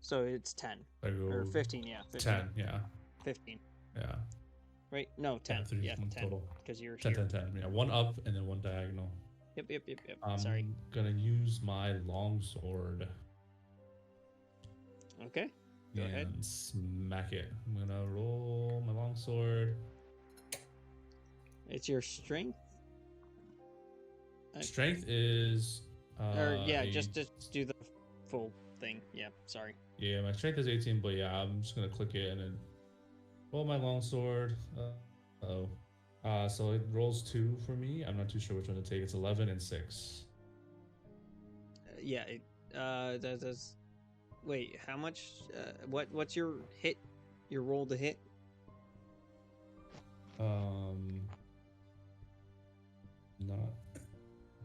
So it's 10 I go or 15. Yeah, 15. 10. Yeah. 15. Yeah. Right? No, 10. three, Yeah, one 10. total. Because you're 10, here. 10, 10. Yeah. One up and then one diagonal. Yep. I'm Sorry. gonna use my longsword Okay. Go and ahead. smack it. I'm gonna roll my longsword. It's your strength. Strength is Or yeah, a- just do the full thing. Yeah, sorry. Yeah, my strength is 18, but yeah, I'm just gonna click it and then roll my longsword. So it rolls 2 for me. I'm not too sure which one to take. It's 11 and 6. Yeah. That does. Wait, how much? What's your hit? Your roll to hit? Not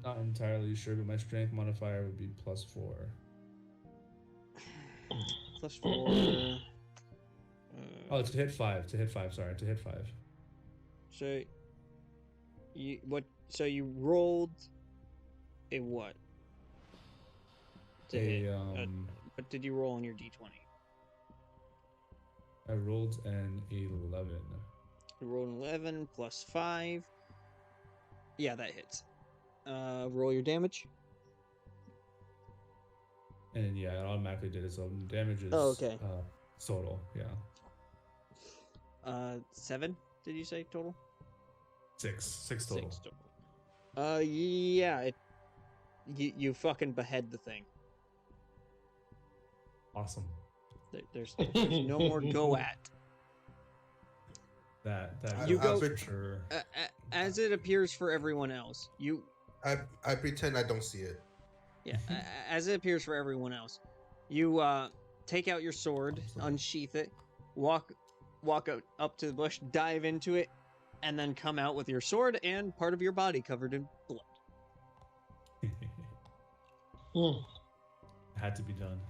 Not entirely sure, but my strength modifier would be +4. +4. Oh, to hit 5. To hit 5. Sorry, to hit 5. So you what? So you rolled a what? To hit. What did you roll on your d20? I rolled an 11. You rolled an 11 +5. Yeah, that hits. Roll your damage. And yeah, it automatically did it. So damage is okay. total. Yeah. 7. Did you say total? 6 total. 6 total. Yeah. You fucking behead the thing. Awesome. There's no more go at. That You goes go- for sure. As it appears for everyone else. I pretend I don't see it. Yeah, as it appears for everyone else. You take out your sword, unsheath it, walk up to the bush, dive into it, and then come out with your sword and part of your body covered in blood. Had to be done.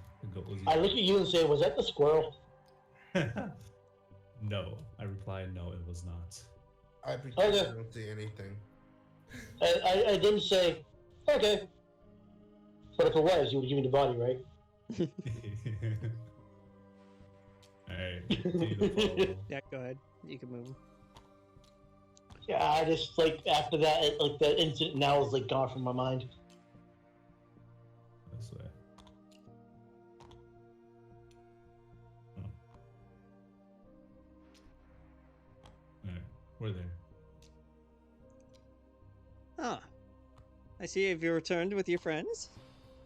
I look at you and say, "Was that the squirrel?" No, I replied, no, it was not. I pretend Okay. I don't see anything. I didn't say, "Okay." But if it was, you would give me the body, right? Alright, continue to follow. Yeah, go ahead. You can move. Yeah, I just like after that, like that incident now is like gone from my mind. This way. Oh. Alright, we're there. Ah, I see you've returned with your friends.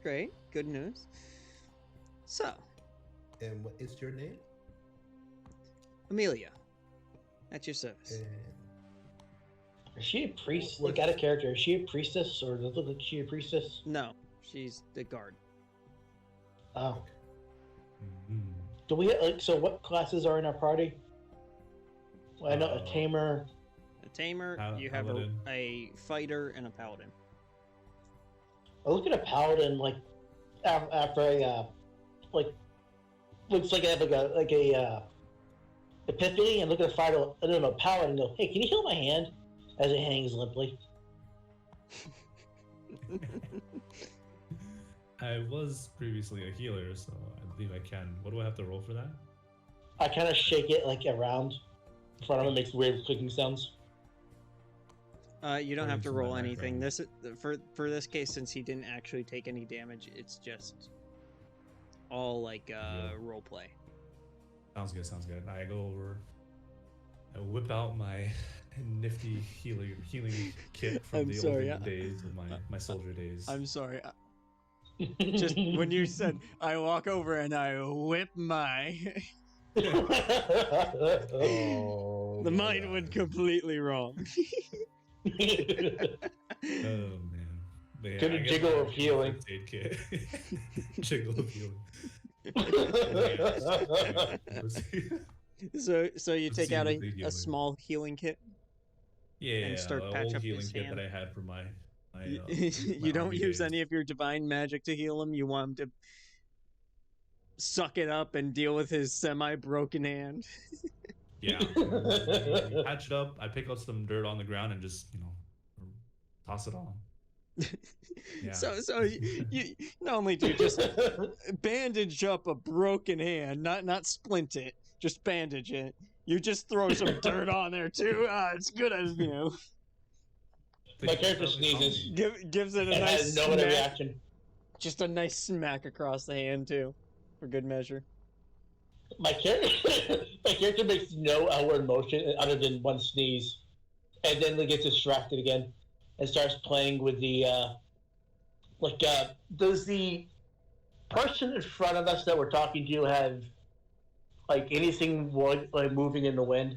Great, good news. So, And what is your name? Amelia, at your service. And Is she a priest? Like out of character, is she a priestess or does it look like she a priestess? No, she's the guard. Oh. Mhm. Do we like so what classes are in our party? Well, I know a Uh, tamer. A tamer, you have Paladin. a fighter, and a paladin. I look at a paladin like after a like looks like I have like a epiphany and look at a fighter and then a paladin and go, "Hey, can you heal my hand?" As it hangs limply. I was previously a healer, so I believe I can. What do I have to roll for that? I kind of shake it like around in front of him, makes weird clicking sounds. You don't have to Into my roll anything. background. This for this case, since he didn't actually take any damage, it's just all like role play. Sounds good, sounds good. I go over, I whip out my nifty healing kit from I'm the sorry, olden days of my soldier days. I'm sorry. Just when you said I walk over and I whip my, oh, the my mind God. went completely wrong. Oh man. But yeah, Couldn't I get jiggle my of healing. first aid kit. Jiggle of healing. So you take out Presumably a healing. small healing kit. Yeah, And start the patch old up healing his kit hand. that I had for my You don't army use days. any of your divine magic to heal him. You want him to suck it up and deal with his semi-broken hand. Yeah. We patch it up. I pick up some dirt on the ground and just, toss it on. Yeah. So you not only do you just bandage up a broken hand, not splint it, just bandage it. You just throw some dirt on there too. It's good as My character sneezes. gives it a And nice has no other smack, reaction. just a nice smack across the hand too, for good measure. My character makes no outward motion other than one sneeze, and then gets distracted again, and starts playing with the does the person in front of us that we're talking to have like anything like moving in the wind?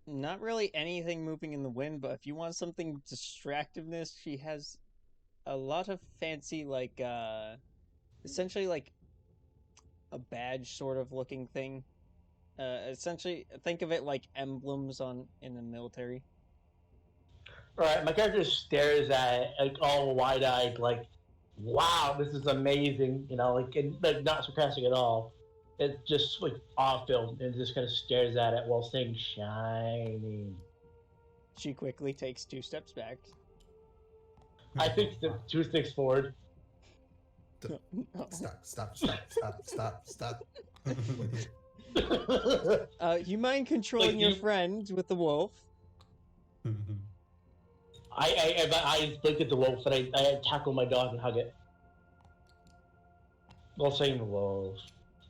Not really anything moving in the wind, but if you want something distractiveness, she has a lot of fancy essentially like a badge sort of looking thing. Essentially think of it like emblems in the military. Right, my character stares at it, like all wide-eyed, like, "Wow, this is amazing!" You know, like not sarcastic at all. It's just like awe-filled, and just kind of stares at it while saying "shiny." She quickly takes 2 steps back. I think the 2 sticks forward. No. Stop. You mind controlling your friend with the wolf? I look at the wolf and I tackle my dog and hug it. While saying wolf.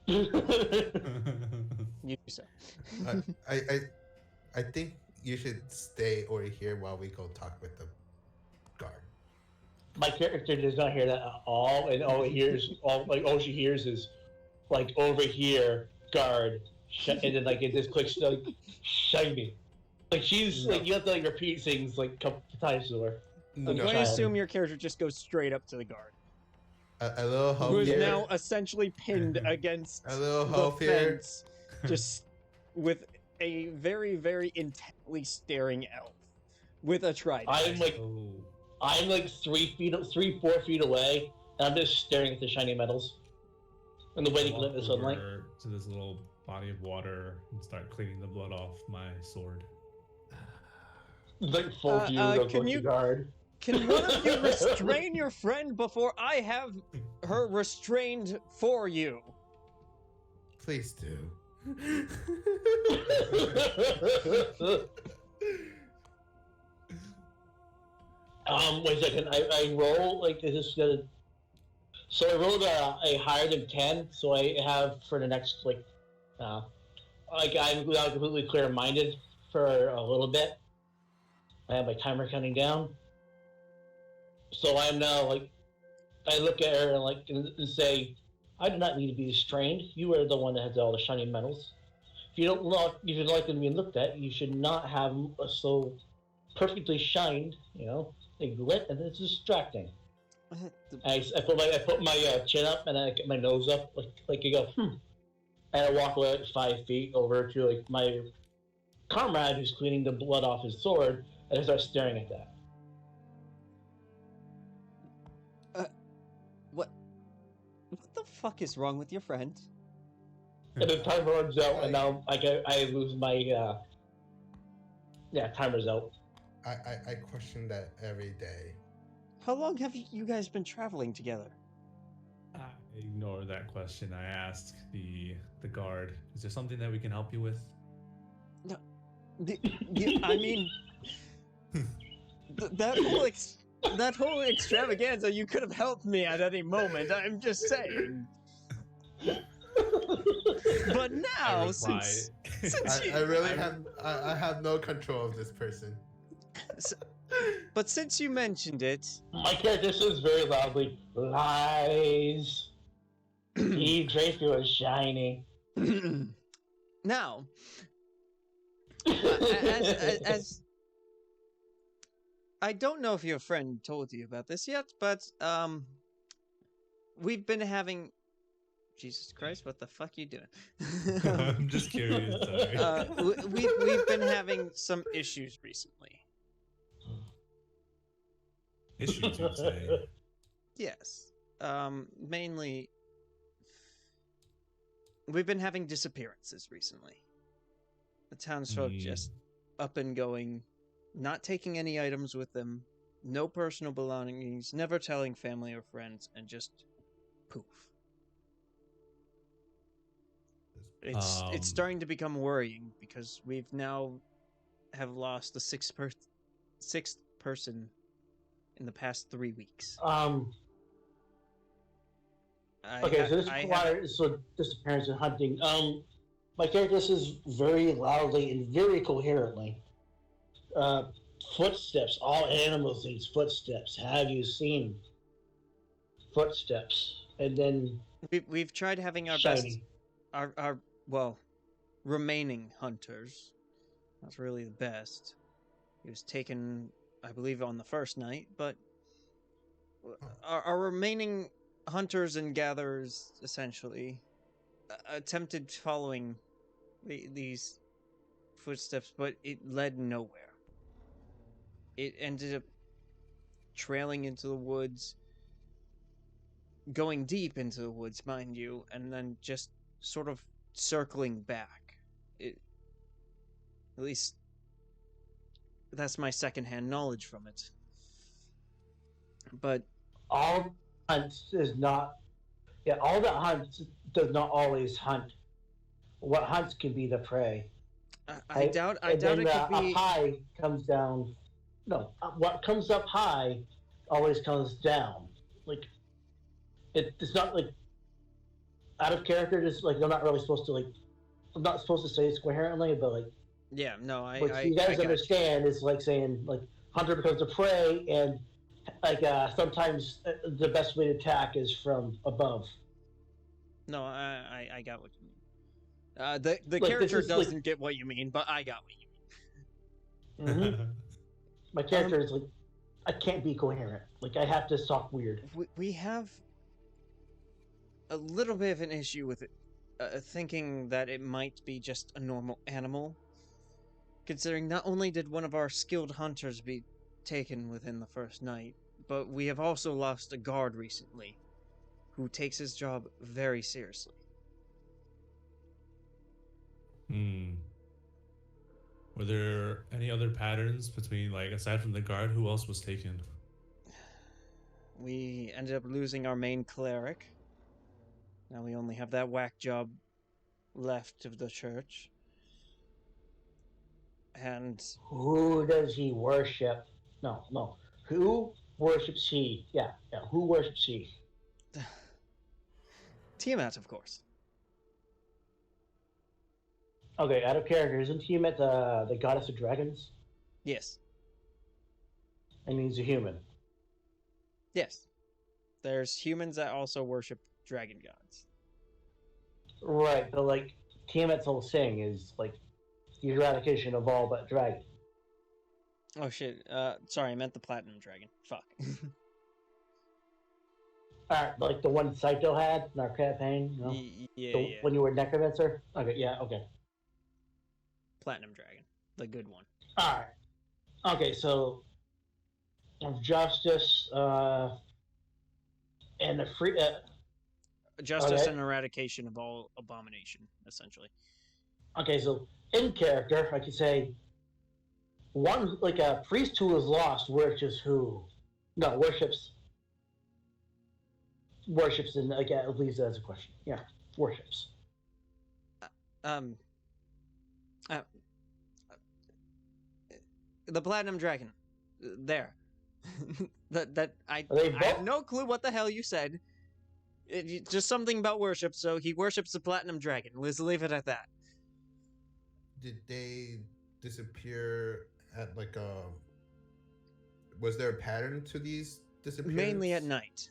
You do so. I think you should stay over here while we go talk with the guard. My character does not hear that at all, and all she hears is like over here, guard, and then like it just clicks like shiny. Like she's like you have to like repeat things like a couple times to her. I'm Like a going to child. assume your character just goes straight up to the guard, A little hope who is here. now essentially pinned against A little the hope here. fence, just with a very, very intently staring elf with a trident. I'm like 4 feet away, and I'm just staring at the shiny metals and the way they glint in the sunlight. To this little body of water and start cleaning the blood off my sword. Like full view of the guard. Can one of you restrain your friend before I have her restrained for you? Please do. Wait a second. I roll like is this gonna? So I rolled a higher than 10, so I have for the next like I'm now completely clear-minded for a little bit. I have my timer counting down. So I'm now like, I look at her and like and say, I do not need to be restrained. You are the one that has all the shiny metals. If you don't like them being looked at, you should not have so perfectly shined. You know, they glint and it's distracting. I put my chin up and I get my nose up like you go and I walk away like 5 feet over to like my comrade who's cleaning the blood off his sword, and I start staring at that. What the fuck is wrong with your friend? And the timer runs out, and now I lose my timer's out. I question that every day. How long have you guys been traveling together? I ignore that question. I asked the guard, is there something that we can help you with? No, I mean, that whole extravaganza, you could have helped me at any moment. I'm just saying. But now, since I really have no control of this person. But since you mentioned it, my character says very loudly, "Lies." He Draco is shiny. Now, as I don't know if your friend told you about this yet, but we've been having. Jesus Christ, what the fuck are you doing? I'm just curious. Sorry. We've been having some issues recently. Issues, you say? Yes. Mainly, we've been having disappearances recently. The townsfolk just up and going, not taking any items with them, no personal belongings, never telling family or friends, and just poof. It's starting to become worrying because we've now have lost the sixth person in the past 3 weeks. Okay, so disappearance and hunting. My character says very loudly and very coherently. Footsteps. All animals need footsteps. Have you seen footsteps? And then we've tried having our shiny. best, our remaining hunters. That's really the best. He was taken, I believe, on the first night, but our remaining hunters and gatherers essentially attempted following these footsteps, but it led nowhere. it ended up trailing into the woods, going deep into the woods, mind you, and then just sort of circling back. It, at least that's my secondhand knowledge from it. But All hunts is not. Yeah, all that hunts does not always hunt. What hunts can be the prey. I Right? doubt And then it could up be. high comes down. No, what comes up high always comes down. Like it's not like out of character. Just like I'm not really supposed to like. I'm not supposed to say it coherently, but like Yeah, no, what you I guys got understand is like saying like hunter becomes a prey, and like sometimes the best way to attack is from above. you. No, I got what you mean. The Like, character this is, doesn't get what you mean, but I got what you mean. Mm-hmm. My character is like, I can't be coherent. Like I have to talk weird. We have a little bit of an issue with it, thinking that it might be just a normal animal. Considering not only did one of our skilled hunters be taken within the first night, but we have also lost a guard recently, who takes his job very seriously. Hmm. Were there any other patterns between, like, aside from the guard, who else was taken? We ended up losing our main cleric. Now we only have that whack job left of the church. And Who does he worship? No. Who worships he? Yeah. Who worships he? Tiamat, of course. Okay, out of character, isn't Tiamat the goddess of dragons? Yes. And he's a human. Yes. There's humans that also worship dragon gods. Right, but like Tiamat's whole thing is like the eradication of all but dragon. Oh shit. Sorry, I meant the platinum dragon. Fuck. Alright, like the one Saito had in our campaign, you know? Yeah. When you were Necromancer? Okay. Platinum dragon. The good one. Alright. Okay, so justice, and the free Justice okay. and eradication of all abomination, essentially. Okay, so in character, I could say one like a priest who is lost worships who? No, worships and again it leaves that as a question. Yeah, worships. The platinum dragon. There. I Are they have both? no clue what the hell you said. Just something about worship, so he worships the platinum dragon. Let's leave it at that. Did they disappear at like a? Was there a pattern to these disappearances? Mainly at night.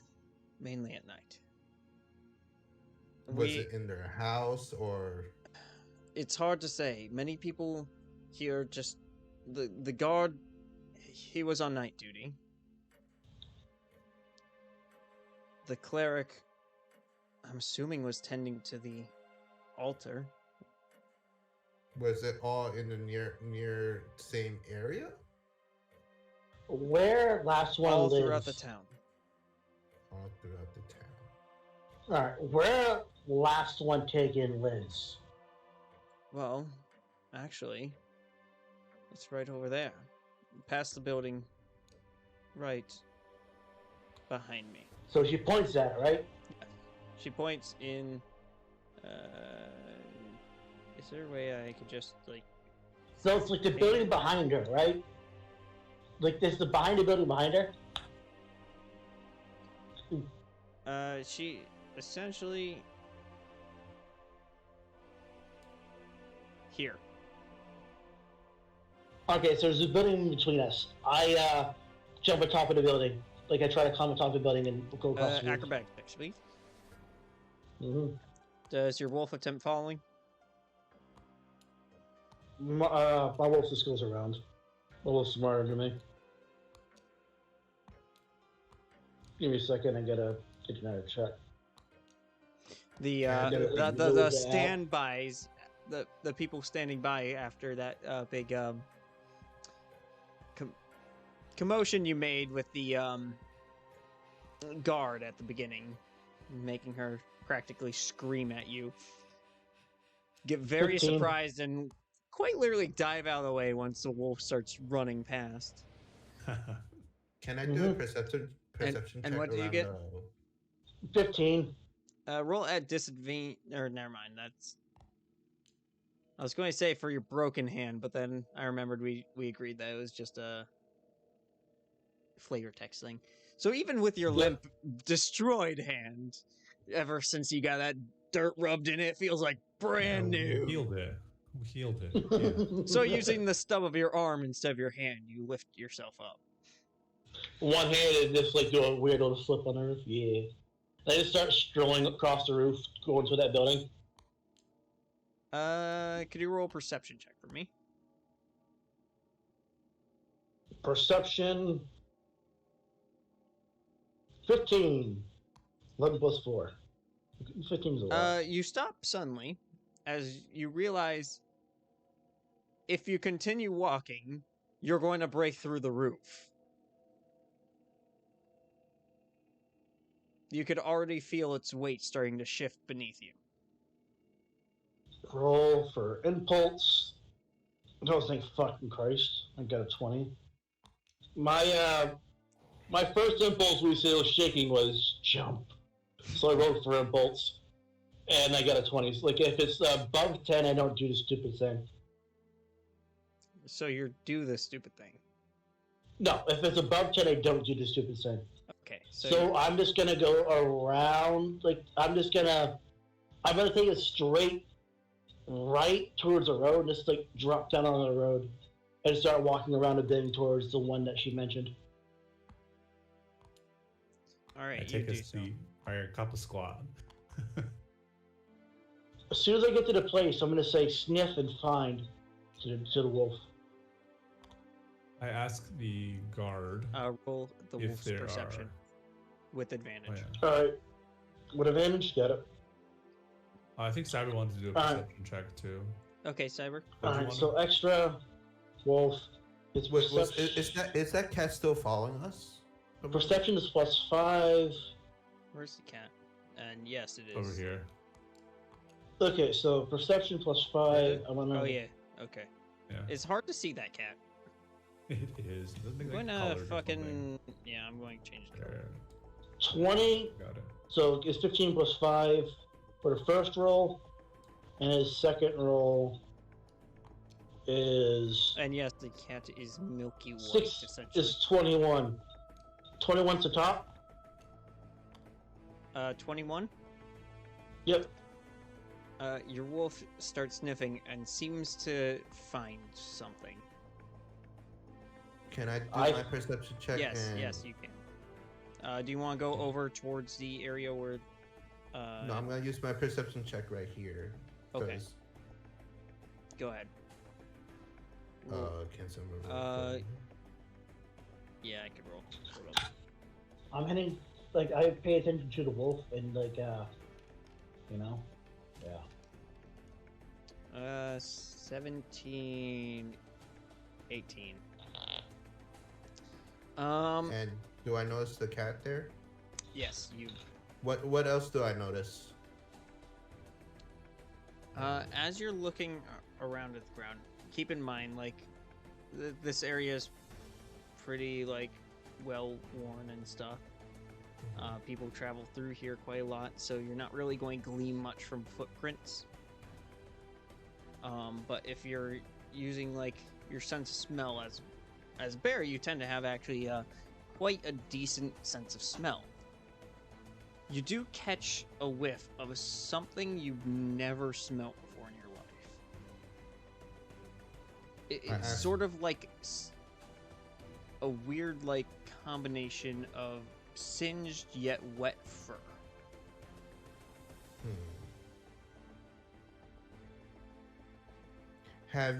Was it in their house or? It's hard to say. Many people here just the guard. He was on night duty. The cleric, I'm assuming, was tending to the altar. Was it all in the near same area? Where last one All lives? throughout the town. All throughout the town. Alright, where last one taken lives? Well, actually, it's right over there. Past the building, right behind me. So she points at it, right? She points in. Is there a way I could just, like. So it's like the building behind her, right? Like there's the behind the building behind her? She essentially. Here. Okay, so there's a building in between us. I jump on top of the building. Like I try to climb on top of the building and go across the roof. Acrobatics, please. Mm-hmm. Does your wolf attempt following? My wolf just goes around. A little smarter than me. Give me a second, I gotta get another check. The standbys, the people standing by after that big commotion you made with the guard at the beginning, making her practically scream at you, get very 15. surprised and quite literally dive out of the way once the wolf starts running past. Can I do a perception And check what do you around get? 15. Roll at disadvantage. Or never mind. That's. I was going to say for your broken hand, but then I remembered we agreed that it was just a flavor text thing. So even with your Yep. limp, destroyed hand, ever since you got that dirt rubbed in it, it feels like brand We new. healed it. We healed it. Yeah. So using the stub of your arm instead of your hand, you lift yourself up. One-handed, just like do a weird little flip on the roof. Yeah. They just start strolling across the roof, going to that building. Could you roll a perception check for me? Perception. 15. 11 plus 4. 15 is a lot. You stop suddenly as you realize if you continue walking, you're going to break through the roof. You could already feel its weight starting to shift beneath you. Roll for impulse. Oh, thank fucking Christ. I got a 20. My first impulse we see was shaking was jump. So I rolled for impulse. And I got a 20. Like, if it's above 10, I don't do the stupid thing. So you do this stupid thing. No, if it's above 10, I don't do the stupid thing. Okay, So I'm just gonna go around, like, I'm gonna take it straight right towards the road, and just, like, drop down on the road, and start walking around a bend towards the one that she mentioned. Alright, I you take do a so. seat. Fire Kappa squat. As soon as I get to the place, I'm gonna say sniff and find to the wolf. I ask the guard Roll the if wolf's there perception are. with advantage. Oh, yeah. Alright. With advantage, got it. I think Cyber wanted to do a perception check too. Okay, Cyber. What do you Alright, want so extra wolf. It's Wait, perception. is that cat still following us? Perception is plus 5. Where's the cat? And yes, it is. over here? Okay, so perception plus 5. I wanna. Oh yeah. Okay. Yeah, It's hard to see that cat. it is. Doesn't make, I'm like, going to colored or fucking. something. Yeah, I'm going to change the color. There, 20. got it. So it's 15 plus 5 for the first roll, and his second roll is And yes, the cat is milky white, 6 essentially. is 21. 21's the top. 21. Yep. Your wolf starts sniffing and seems to find something. Can I do I- my perception check? Yes, and... yes, you can. Do you want to go over towards the area where? No, I'm gonna use my perception check right here. Okay. 'cause, Go ahead. Can someone roll Uh, for me? Yeah, I could roll. Hold up. I'm hitting. Like, I pay attention to the wolf, and, like, you know? Yeah. 17, 18. And do I notice the cat there? Yes, you. What else do I notice? As you're looking around at the ground, keep in mind, like, this area is pretty, like, well worn and stuff. People travel through here quite a lot, so you're not really going to glean much from footprints. But if you're using, like, your sense of smell as a bear, you tend to have actually quite a decent sense of smell. You do catch a whiff of something you've never smelt before in your life. It's Uh-huh. sort of like a weird, like, combination of singed yet wet fur. Have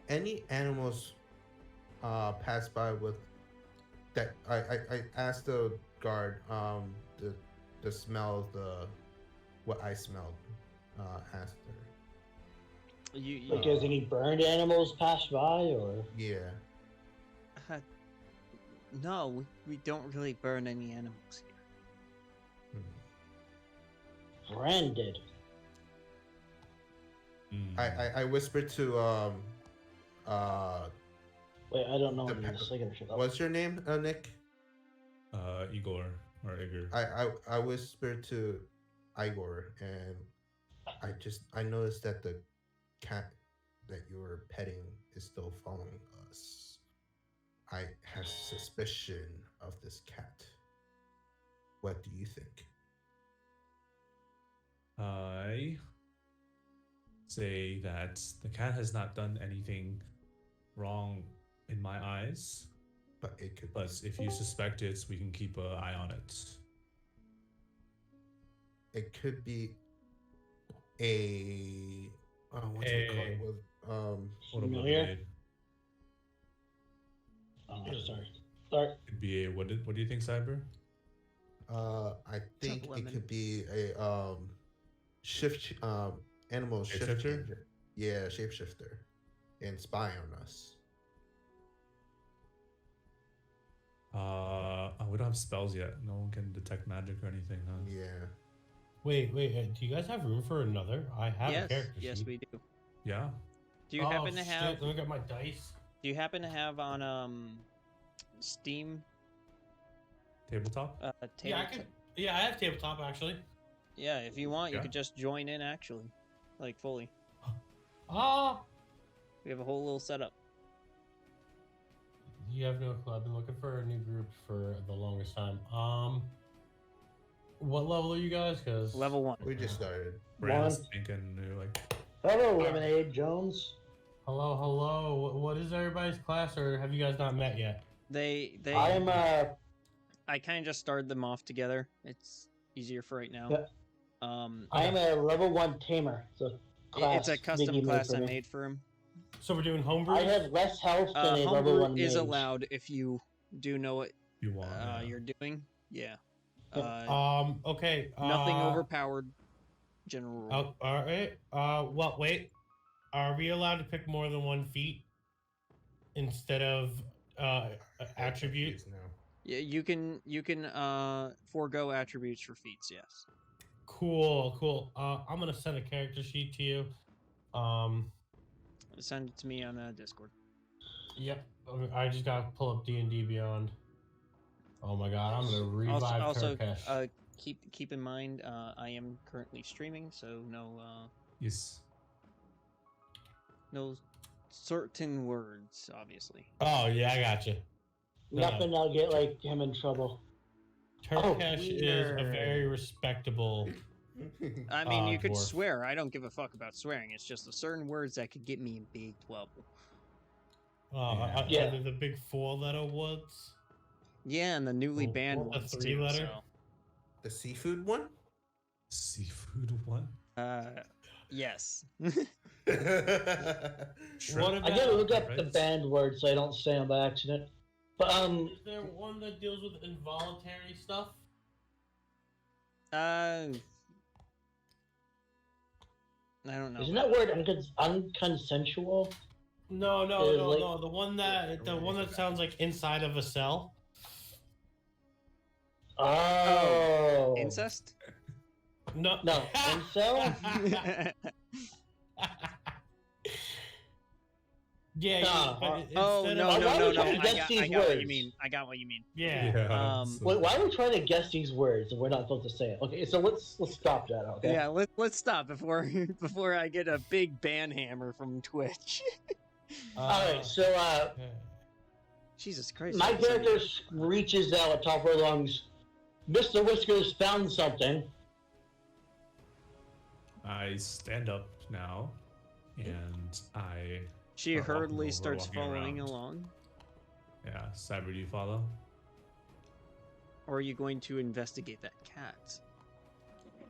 any animals passed by with that? I asked the guard the smell of what I smelled. Asked her. You Like, has any burned animals passed by, or? Yeah. uh, No, we don't really burn any animals here. Branded. I whispered to Wait, I don't know The what it is. I gotta shut up. what's your name, Nick? Igor or Igor. I whispered to Igor, and I noticed that the cat that you were petting is still following us. I have suspicion of this cat. What do you think? I say that the cat has not done anything wrong in my eyes. But it could. But if you suspect it, we can keep an eye on it. It could be a. What's it called? What a Familiar? blade. Oh, sorry. Sorry. Could be a what do you think, Cyber? I think it lemon. could be a animal shift Shapeshifter? changer. Yeah, shapeshifter, and spy on us. We don't have spells yet. No one can detect magic or anything, huh? Yeah. Wait, do you guys have room for another? I have a Yes, character yes, sheet. we do. Yeah. Do you happen to have? Let me get my dice. Do you happen to have on Steam? Tabletop? Yeah, I can. Yeah, I have tabletop actually. Yeah, if you want, you Yeah. could just join in actually, like fully. Ah, We have a whole little setup. you have no clue. I've been looking for a new group for the longest time. What level are you guys? Cause Level 1. We just started. Brand's One. thinking you're like, Hello, Lemonade Jones. Hello. What is everybody's class, or have you guys not met yet? They. I'm I kind of just started them off together. It's easier for right now. Yeah. Um, I'm a level 1 tamer. So it's a custom class I made for him. So we're doing homebrew. I have less health than a level Homebrew 1 is mage. allowed if you do know what you want. yeah. you're doing. Yeah. Yeah. Okay. Nothing overpowered. General rule. Oh, all right. Well, wait. Are we allowed to pick more than 1 feat instead of attributes? now. Yeah, you can forego attributes for feats. Yes. Cool. I'm gonna send a character sheet to you. Send it to me on Discord. Yep. I just gotta pull up D&D Beyond. Oh my god, I'm gonna revive Also, Turkesh. keep in mind, I am currently streaming, so Yes. no certain words, obviously. Oh yeah, I got you. Nothing that'll get like him in trouble. Turkesh is a wiener. very respectable. I mean, you could dwarf. swear. I don't give a fuck about swearing. It's just the certain words that could get me in big trouble. Yeah. The big 4-letter words. Yeah, and the newly Well, banned what, the ones too. 3-letter? The seafood one? Seafood one? Yes. Shrimp? What I about? gotta look up the Right? banned word so I don't say them by accident. But Is there one that deals with involuntary stuff? I don't know. isn't that word unconsensual? No. Is like- No. The one that sounds like inside of a cell. Oh, Incest? No. No, incel? Yeah. Nah. But Oh instead no of- Why would you I guess got these what you words? mean. I got what you mean. Yeah. Wait, why are we trying to guess these words and we're not supposed to say it? Okay, so let's stop that. Okay. Yeah, let's stop before before I get a big ban hammer from Twitch. All right. So Jesus Christ. my I'm sending- character reaches out at top of her lungs. Mr. Whiskers found something. I stand up now, and I. She Or walking hurriedly over, starts walking following around. along. Yeah, Cyber, do you follow? Or are you going to investigate that cat?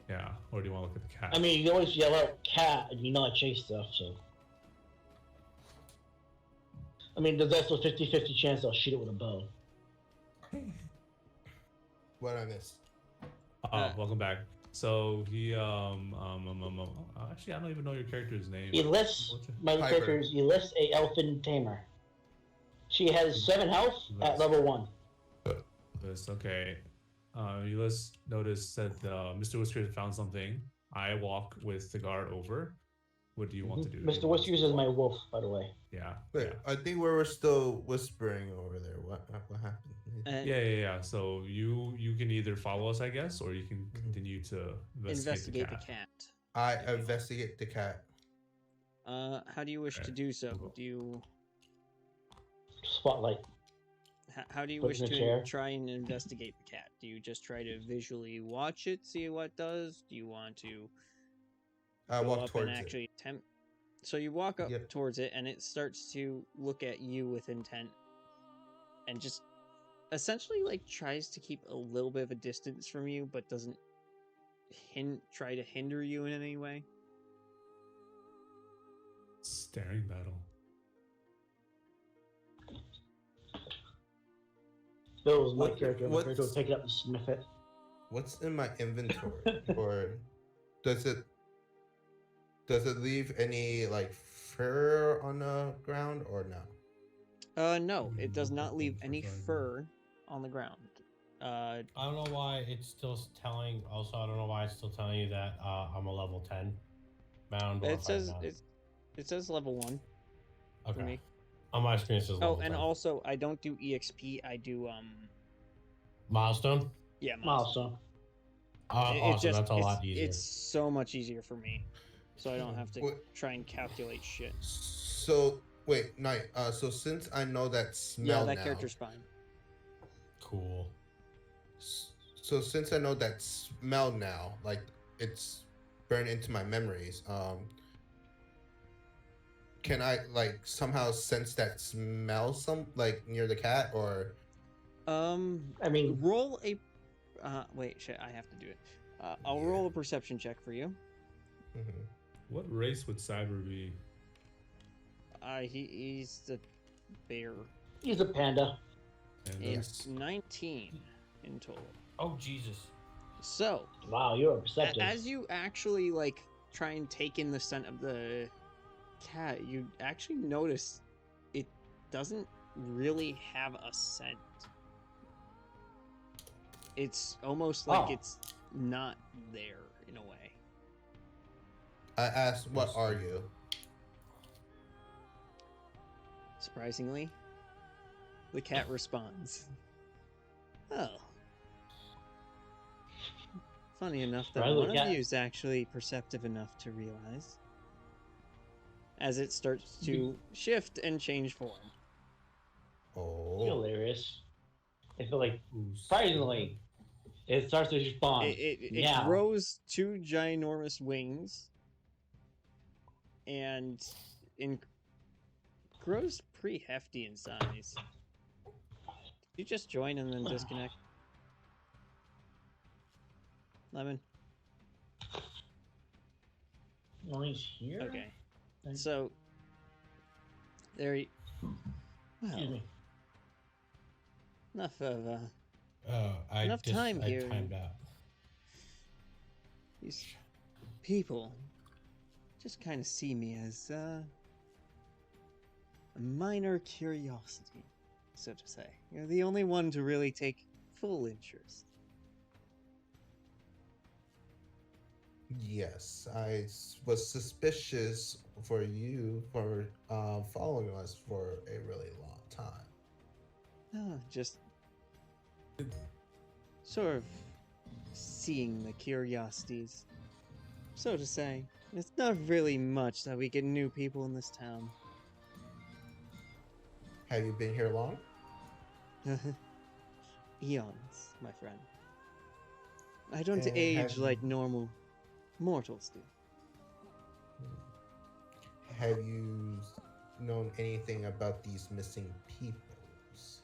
Yeah, or do you want to look at the cat? I mean, you always yell out "cat" and you know I chase stuff. So, I mean, there's also 50-50 chance I'll shoot it with a bow. What I missed? Welcome back. So he actually I don't even know your character's name. He lists my Piper. character. He lists a elfin tamer. She has 7 health at level 1. office. Okay. You just noticed that Mr. Whiskers found something. I walk with the guard over. What do you want to do? Do you Mr. want us Whiskers to is my walk? wolf, by the way. Yeah. Wait, Yeah. I think we were still whispering over there. What happened? And Yeah. So you can either follow us, I guess, or you can Mhm. continue to investigate the cat. I investigate the cat. How do you wish to Okay, do so? cool. Do you Spotlight. how do you Put wish in a to chair. try and investigate the cat? Do you just try to visually watch it, see what it does? Do you want to I go walk up and towards it. actually attempt? So you walk up Yep. towards it, and it starts to look at you with intent, and just essentially like tries to keep a little bit of a distance from you, but doesn't try to hinder you in any way. Staring battle. Bill's my What- character. My what's- character will pick it up and sniff it. What's in my inventory? Or does it leave any like fur on the ground or no? No, it does not leave For any fun. fur on the ground. I don't know why it's still telling. Also, I don't know why it's still telling you that I'm a level 10 bound. Or It says not. it says level 1 for Okay. me. On my screen, it says Oh, level and 10. also I don't do EXP. I do Milestone. yeah, milestone. Milestone. Awesome. That's a lot easier. It's so much easier for me, so I don't have to What- try and calculate shit. So wait, Night. So since I know that Yeah, smell that now, character's fine. Cool. so since I know that smell now, like it's burned into my memories, can I like somehow sense that smell like near the cat or I mean, Roll a. Wait, shit. I have to do it. I'll Yeah. roll a perception check for you. Mhm. What race would Cyber be? He's the bear. he's a panda. And It's 19 in total. Oh Jesus. So, Wow, you're perceptive. as you actually like try and take in the scent of the cat, you actually notice it doesn't really have a scent. It's almost like Oh. it's not there in a way. I asked, "What are you?" Surprisingly, the cat responds. Oh. Funny enough that Right, the one of cat- you is actually perceptive enough to realize as it starts to shift and change form. Oh, Hilarious. I feel like, Who's- surprisingly, it starts to respond. It Yeah. grows 2 ginormous wings and grows pretty hefty in size. You just join and then disconnect. Lemon. Well, he's here. Okay. Thank- So there you Excuse well, me. enough of I Enough time I here. timed out. these people just kind of see me as a minor curiosity, so to say. You're the only one to really take full interest. yes. Was suspicious for you for following us for a really long time. Just sort of seeing the curiosities, so to say. It's not really much that we get new people in this town. Have you been here long? Eons, my friend. I don't And age have like you- normal mortals do. Have you known anything about these missing peoples?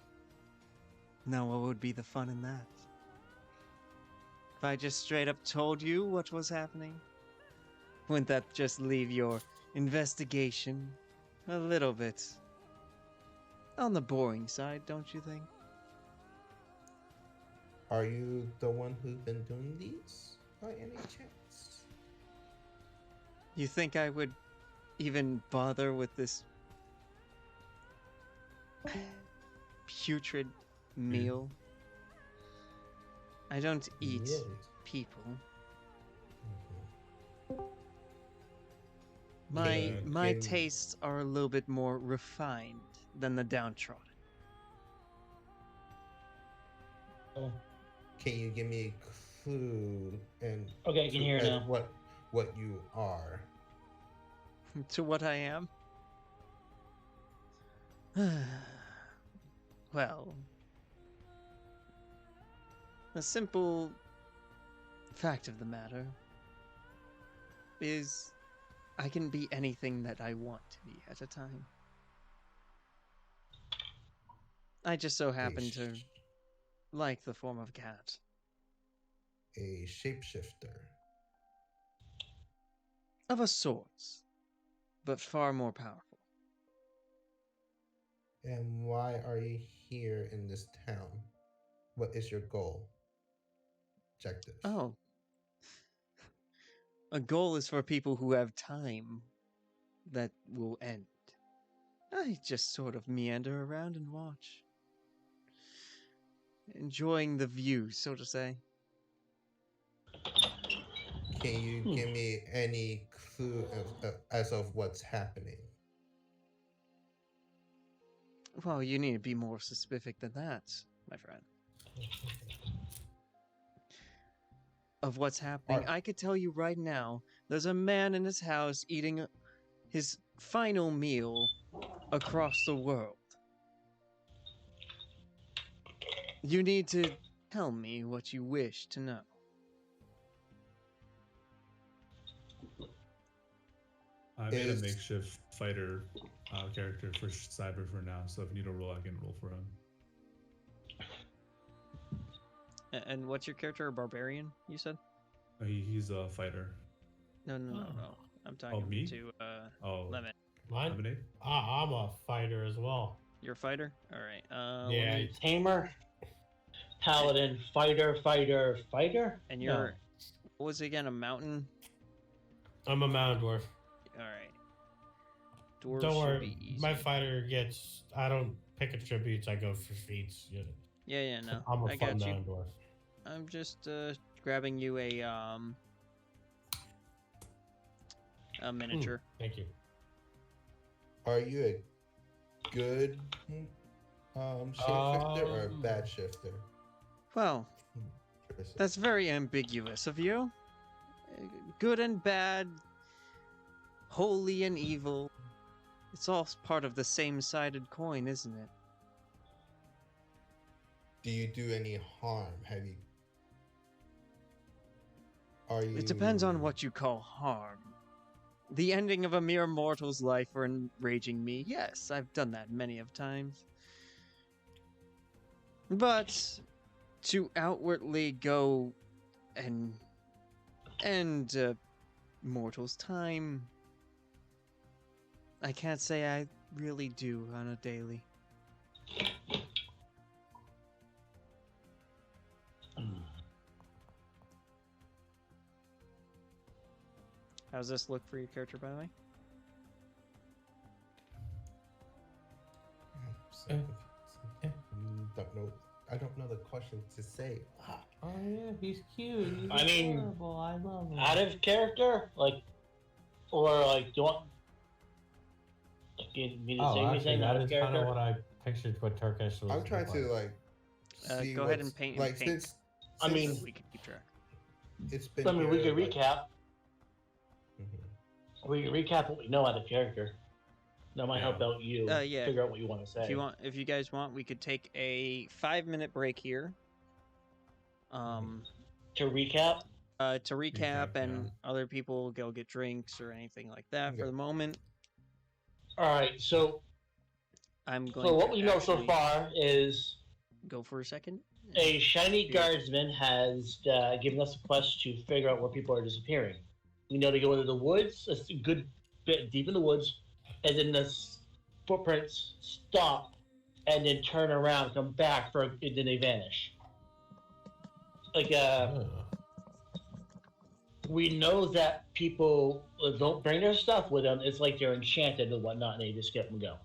Now, what would be the fun in that? If I just straight up told you what was happening? Wouldn't that just leave your investigation a little bit on the boring side, don't you think? Are you the one who's been doing these by any chance? You think I would even bother with this putrid meal? I don't eat Yes. people. Mhm. My Can- tastes are a little bit more refined than the downtrodden. Can you give me a clue and Okay, I can hear as now. what you are? To what I am? Well, the simple fact of the matter is I can be anything that I want to be at a time. I just so happen to like the form of cat. A shapeshifter. Of a sort, but far more powerful. And why are you here in this town? What is your goal? Objective. Oh. A goal is for people who have time that will end. I just sort of meander around and watch. Enjoying the view, so to say. Can you give me any clue as of what's happening? Well, you need to be more specific than that, my friend. Of what's happening, I could tell you right now, there's a man in his house eating his final meal across the world. You need to tell me what you wish to know. I made a Is- makeshift fighter character for Cyber for now, so if you need a roll, I can roll for him. And what's your character? A barbarian, you said? He's a fighter. No. I'm talking me? to Oh, Lemon. Mine? Lemonade? I'm a fighter as well. You're a fighter? Alright. Yeah, Tamer, paladin, fighter. And you're what was it again? A mountain? I'm a mountain dwarf. Alright. Dwarves Don't should worry, be easy. my fighter gets. I don't pick attributes. I go for feats. Yeah, no. I'm a I fun got you. mountain dwarf. I'm just grabbing you a miniature. Thank you. Are you a good shapeshifter or a bad shifter? Well, Tristan? that's very ambiguous of you. Good and bad, holy and evil. It's all part of the same-sided coin, isn't it? Do you do any harm? Have you? Are you? It depends on what you call harm. The ending of a mere mortal's life for enraging me, yes, I've done that many of times. But to outwardly go and end a mortal's time, I can't say I really do on a daily. How's this look for your character, by the way? Don't know. I don't know the question to say. Oh yeah, he's cute. He's I mean, adorable. I love him. Out of character, or do you want me to say Actually, anything that out of is kind of character? what I pictured. What Turkish was. I'm trying to see Go ahead and what's- paint. Like paint. since I mean, we can keep track. it's been. I mean, we here, can recap. Mhm. We can recap what we know out of character. That might help out you Yeah. figure out what you want to say. If you guys want, we could take a 5-minute break here. To recap, To recap, Recap, and yeah. other people go get drinks or anything like that for Okay. the moment. all right. So, I'm going. so what to we know so actually far is Go for a second. a shiny guardsman has given us a quest to figure out where people are disappearing. We know to go into the woods, a good bit deep in the woods, and then the footprints stop, and then turn around, come back, and then they vanish. We know that people don't bring their stuff with them. It's like they're enchanted and whatnot, and they just get them and go.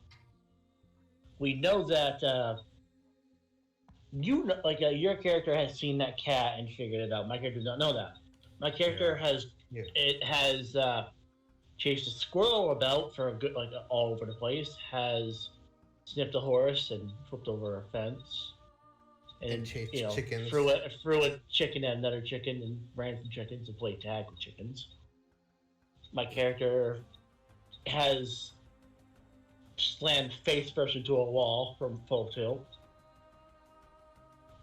We know that you know, like your character has seen that cat and figured it out. My character does not know that. My character Yeah. has chased a squirrel about for a good like all over the place. Has sniffed a horse and flipped over a fence. And chased chickens. threw a chicken at another chicken and ran some chickens and played tag with chickens. My character has slammed face first into a wall from full tilt.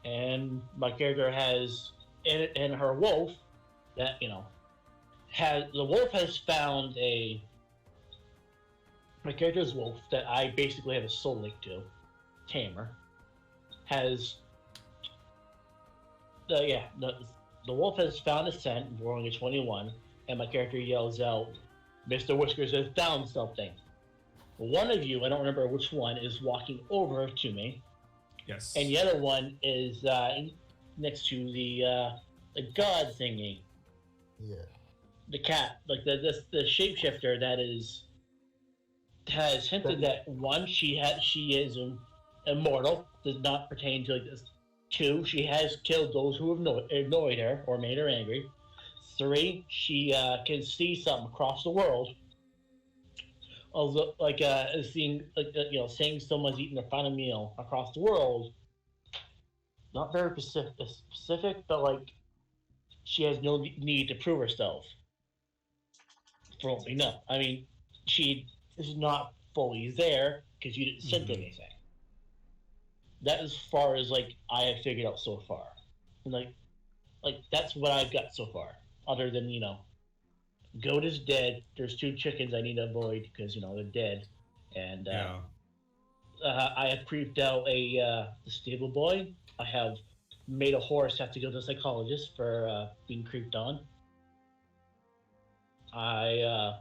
And my character has and her wolf that the wolf has found a my character's wolf that I basically have a soul link to, Tamer, has the wolf has found a scent, rolling a 21, and my character yells out, "Mr. Whiskers has found something." One of you, I don't remember which one, is walking over to me, Yes. and the other one is next to the god thingy, Yeah. the cat, like the shapeshifter that has hinted that one, she is immortal, does not pertain to like this. 2, she has killed those who have annoyed her or made her angry. 3, she can see something across the world. Although, like seeing, saying someone's eating their final meal across the world, not very specific, but like she has no need to prove herself. For all we know, I mean, she is not fully there because you didn't send anything. That as far as like I have figured out so far, and like that's what I've got so far. Other than goat is dead. There's 2 chickens I need to avoid because they're dead, and I have creeped out the stable boy. I have made a horse have to go to a psychologist for being creeped on. I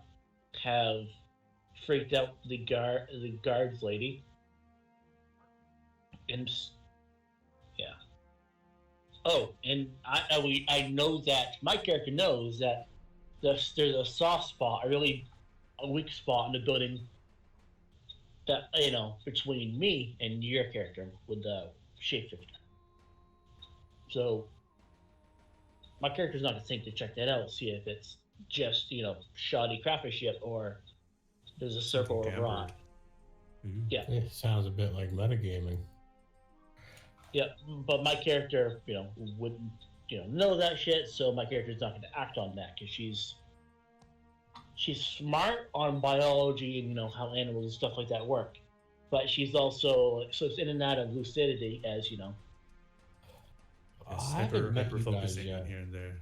have freaked out the guards lady, and yeah. Oh, and I know that my character knows that there's a soft spot, a weak spot in the building that between me and your character with the shapeshifter. So my character's not gonna think to check that out, see if it's just shoddy craftsmanship or there's a circle of rot. Yeah. It sounds a bit like metagaming. Yeah, but my character, wouldn't, know that shit. So my character's not going to act on that because she's smart on biology and how animals and stuff like that work. But she's also so it's in and out of lucidity as It's I haven't met hyper you guys focusing yet. on here and there.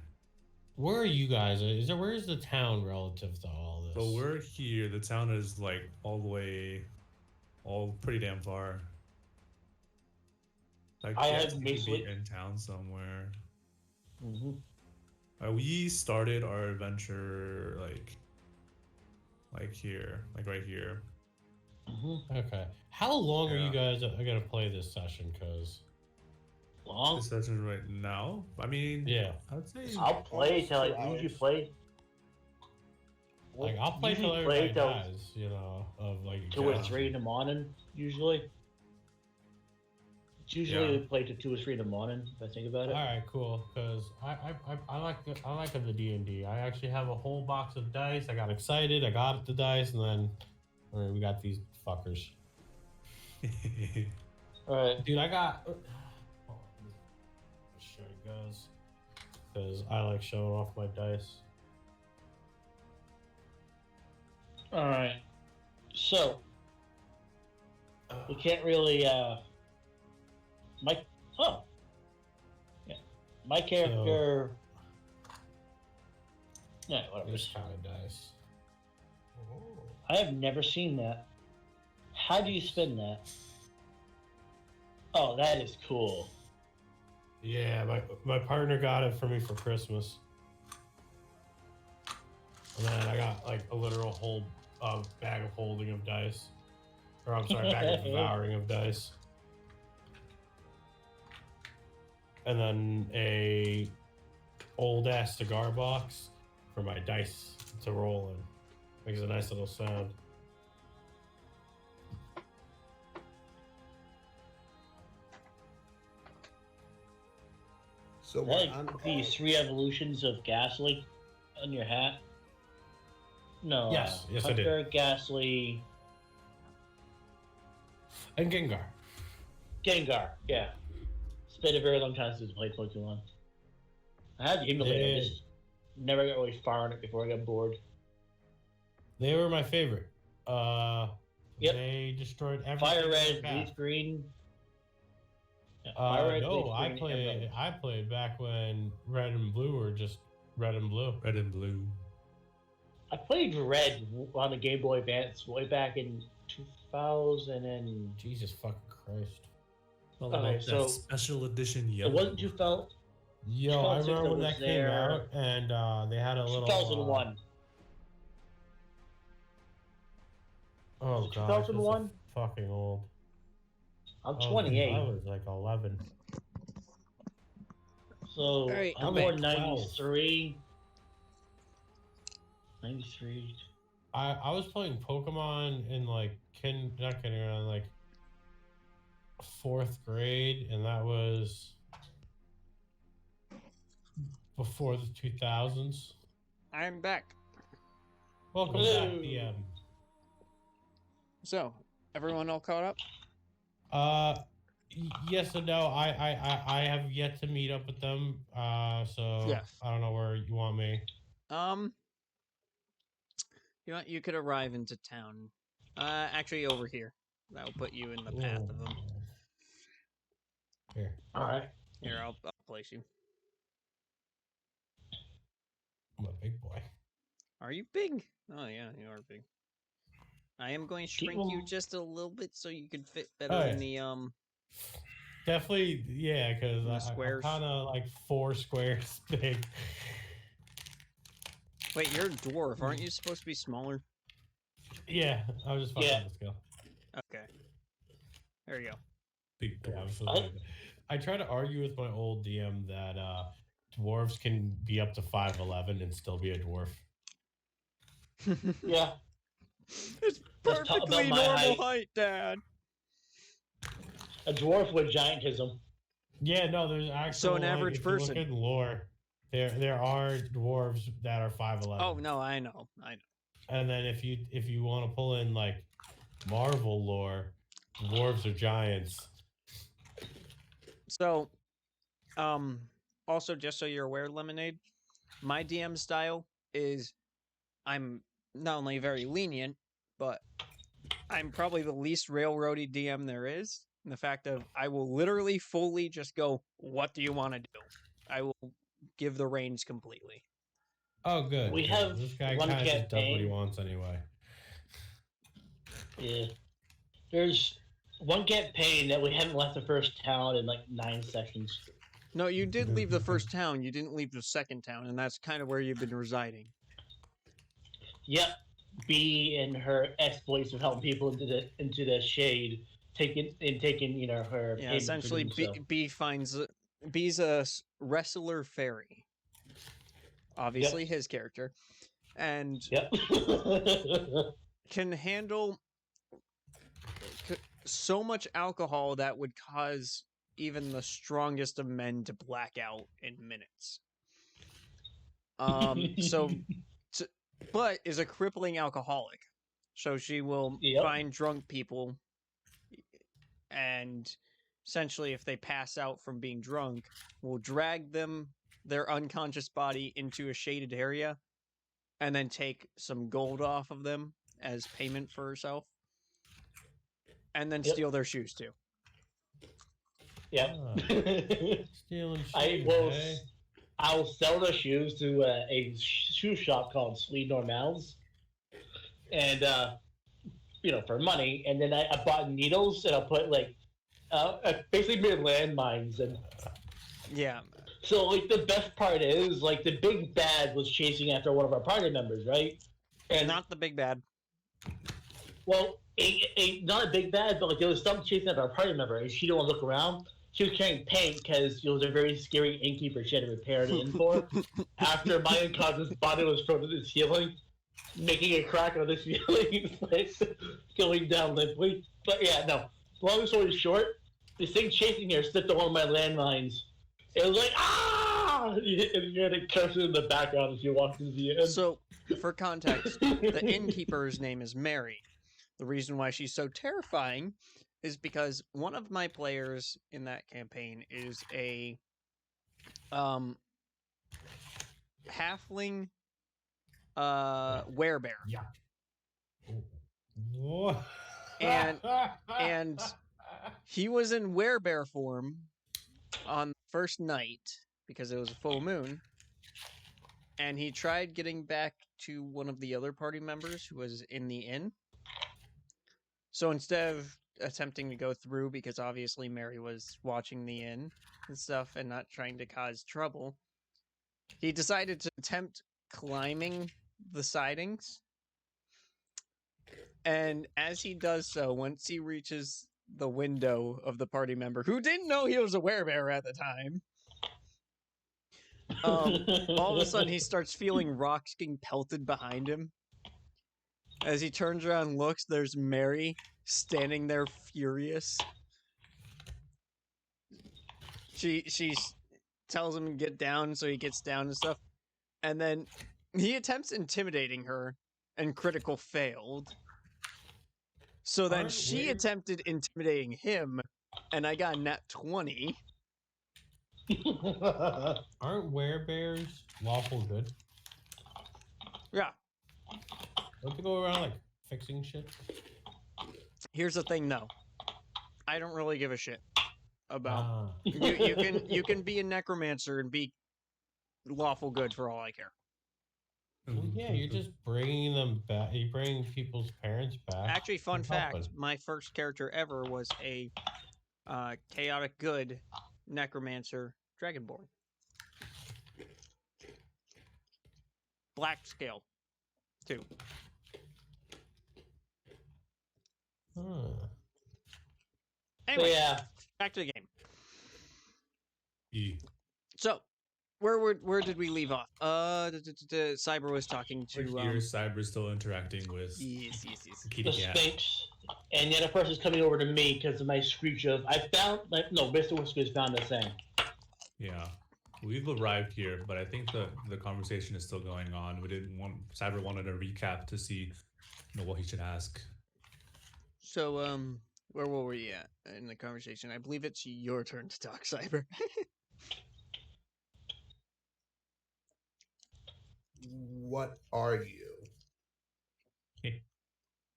Where are you guys? Where's the town relative to all this? So we're here. The town is like all pretty damn far. Like I yeah, have we could be in town somewhere. We started our adventure like here, like right here. Okay. How long are you guys gonna play this session? Cause long. This session right now. I mean, yeah, I would say I'll play till I usually play. like I'll play usually till everybody till dies. Of like 2 or 3 in the morning. Usually. It's usually we play to 2 or 3 in the morning. If I think about it. All right, cool. Cause I like the D&D. I actually have a whole box of dice. I got excited. I got the dice, and then we got these fuckers. All right, Dude, I got. Oh, sure it goes. Because I like showing off my dice. all right. So we can't really. My character. Yeah, whatever. This kind of dice. I have never seen that. How do you spin that? Oh, that is cool. Yeah, my partner got it for me for Christmas. And then I got like a literal whole bag of holding of dice. Or I'm sorry, bag of devouring of dice. And then a old ass cigar box for my dice to roll in. Makes a nice little sound. So Hey, I'm these 3 evolutions of Ghastly on your hat. No. Yes, yes, I did. Hunter, Ghastly, And Gengar. Gengar. Yeah. It's been a very long time since I played Pokemon. I had the emulator. I just never got really far on it before I got bored. They were my favorite. Yep. They destroyed everything. Fire in Red, their path. Bleach Green. Yeah, Fire Red, No, Bleach I Green, played. Emerald. I played back when Red and Blue were just Red and Blue. Red and blue. I played Red on the Game Boy Advance way back in 2000 and... Jesus fucking Christ! All Okay, about so that special edition yellow. It wasn't 2000. Yo, I 2006 remember when was that came there. out, and they had a little. 2001. Oh god, 2001? fucking old. I'm Oh, 28. I was like 11. So Alright, I'm I'm born at 93. 93. I was playing Pokemon in like not kindergarten, like 4th grade, and that was before the 2000s. I'm back. Welcome Hello. back, DM. So, everyone all caught up? Yes and no. I have yet to meet up with them. So Yes. I don't know where you want me. You could arrive into town. Actually over here. That'll put you in the path of them. Here. Alright. Here, I'll place you. I'm a big boy. Are you big? Oh yeah, you are big. I am going to shrink you People- just a little bit so you can fit better Oh, in yeah. the Definitely, yeah, because The I'm squares. kind of like 4 squares big. Wait, you're a dwarf. Aren't you supposed to be smaller? Yeah, I was just fucking Yeah. the scale. Okay. There you go. Big Yeah, I dwarf. was so big. I try to argue with my old DM that dwarves can be up to 5'11" and still be a dwarf. Yeah. It's Let's talk perfectly about my normal height. height, Dad. A dwarf with giantism. Yeah, no, there's actually So an average if you look person. in lore, there are dwarves that are 5'11". Oh no, I know. And then if you want to pull in like Marvel lore, dwarves are giants. So, also just so you're aware, Lemonade, my DM style is I'm not only very lenient, but I'm probably the least railroady DM there is. In the fact of I will literally fully just go, what do you want to do? I will give the reins completely. Oh, good. We good. have This guy one kind of just does what he campaign. wants anyway. Yeah. There's one campaign that we haven't left the first town in like 9 sessions. No, you did leave the first town. You didn't leave the second town, and that's kind of where you've been residing. Yep. B and her exploits of helping people into the shade, taking you know her. Yeah, payment for essentially, doing so. B finds B's a wrestler fairy. Obviously, his character, and Yep. can handle so much alcohol that would cause even the strongest of men to black out in minutes. But is a crippling alcoholic, so she will Yep. find drunk people, and essentially, if they pass out from being drunk, will drag their unconscious body into a shaded area, and then take some gold off of them as payment for herself, and then Yep. steal their shoes too. Yep. Stealing shoes, I will. eh? I'll sell the shoes to a shoe shop called Sweet Normals, and for money. And then I bought needles, and I'll put like basically made landmines. And Yeah, so like the best part is like the big bad was chasing after one of our party members, right? And not the big bad. well, not a big bad, but like there was something chasing after our party member, and she didn't want to look around. She was carrying paint because it was a very scary innkeeper she had to repair it in for. After my unconscious body was thrown to the ceiling, making a crack on the ceiling, like, going down limply. But yeah, no. Long story short, this thing chasing her slipped on one of my landmines. It was like, ah! You had a cursor in the background as you walked into the inn. So, for context, the innkeeper's name is Mary. The reason why she's so terrifying is because one of my players in that campaign is a halfling werebear. Yeah. What? And he was in werebear form on the first night because it was a full moon, and he tried getting back to one of the other party members who was in the inn. So instead of attempting to go through, because obviously Mary was watching the inn and stuff and not trying to cause trouble, he decided to attempt climbing the sidings. And as he does so, once he reaches the window of the party member, who didn't know he was a werebear at the time, all of a sudden he starts feeling rocks getting pelted behind him. As he turns around and looks, there's Mary standing there furious. She tells him to get down, so he gets down and stuff. And then he attempts intimidating her, and critical failed. So then she attempted intimidating him, and I got a nat 20. Aren't werebears lawful good? Yeah. Don't they go around like fixing shit? Here's the thing, though. I don't really give a shit about. You can be a necromancer and be lawful good for all I care. Well, yeah, you're just bringing them back. You bring people's parents back. Actually, fun and fact: helping. my first character ever was a chaotic good necromancer dragonborn. Black scale, too. Huh. Anyway, yeah. back to the game. E. So, where did we leave off? Cyber was talking to. Here, Cyber's still interacting with Yes. Kitty The Cat. Sphinx. And the other person's coming over to me because of my screech of I found Mr. Whiskers found the thing. Yeah. We've arrived here, but I think the conversation is still going on. Cyber wanted a recap to see what he should ask. So, where were we at in the conversation? I believe it's your turn to talk, Cyber. What are you?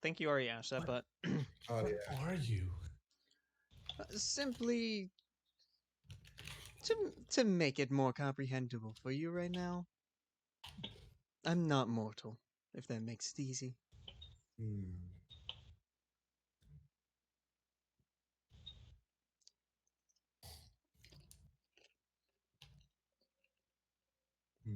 Think you already asked that, but Oh What yeah. are you? simply to make it more comprehensible for you right now, I'm not mortal, if that makes it easy. Hmm. Hmm.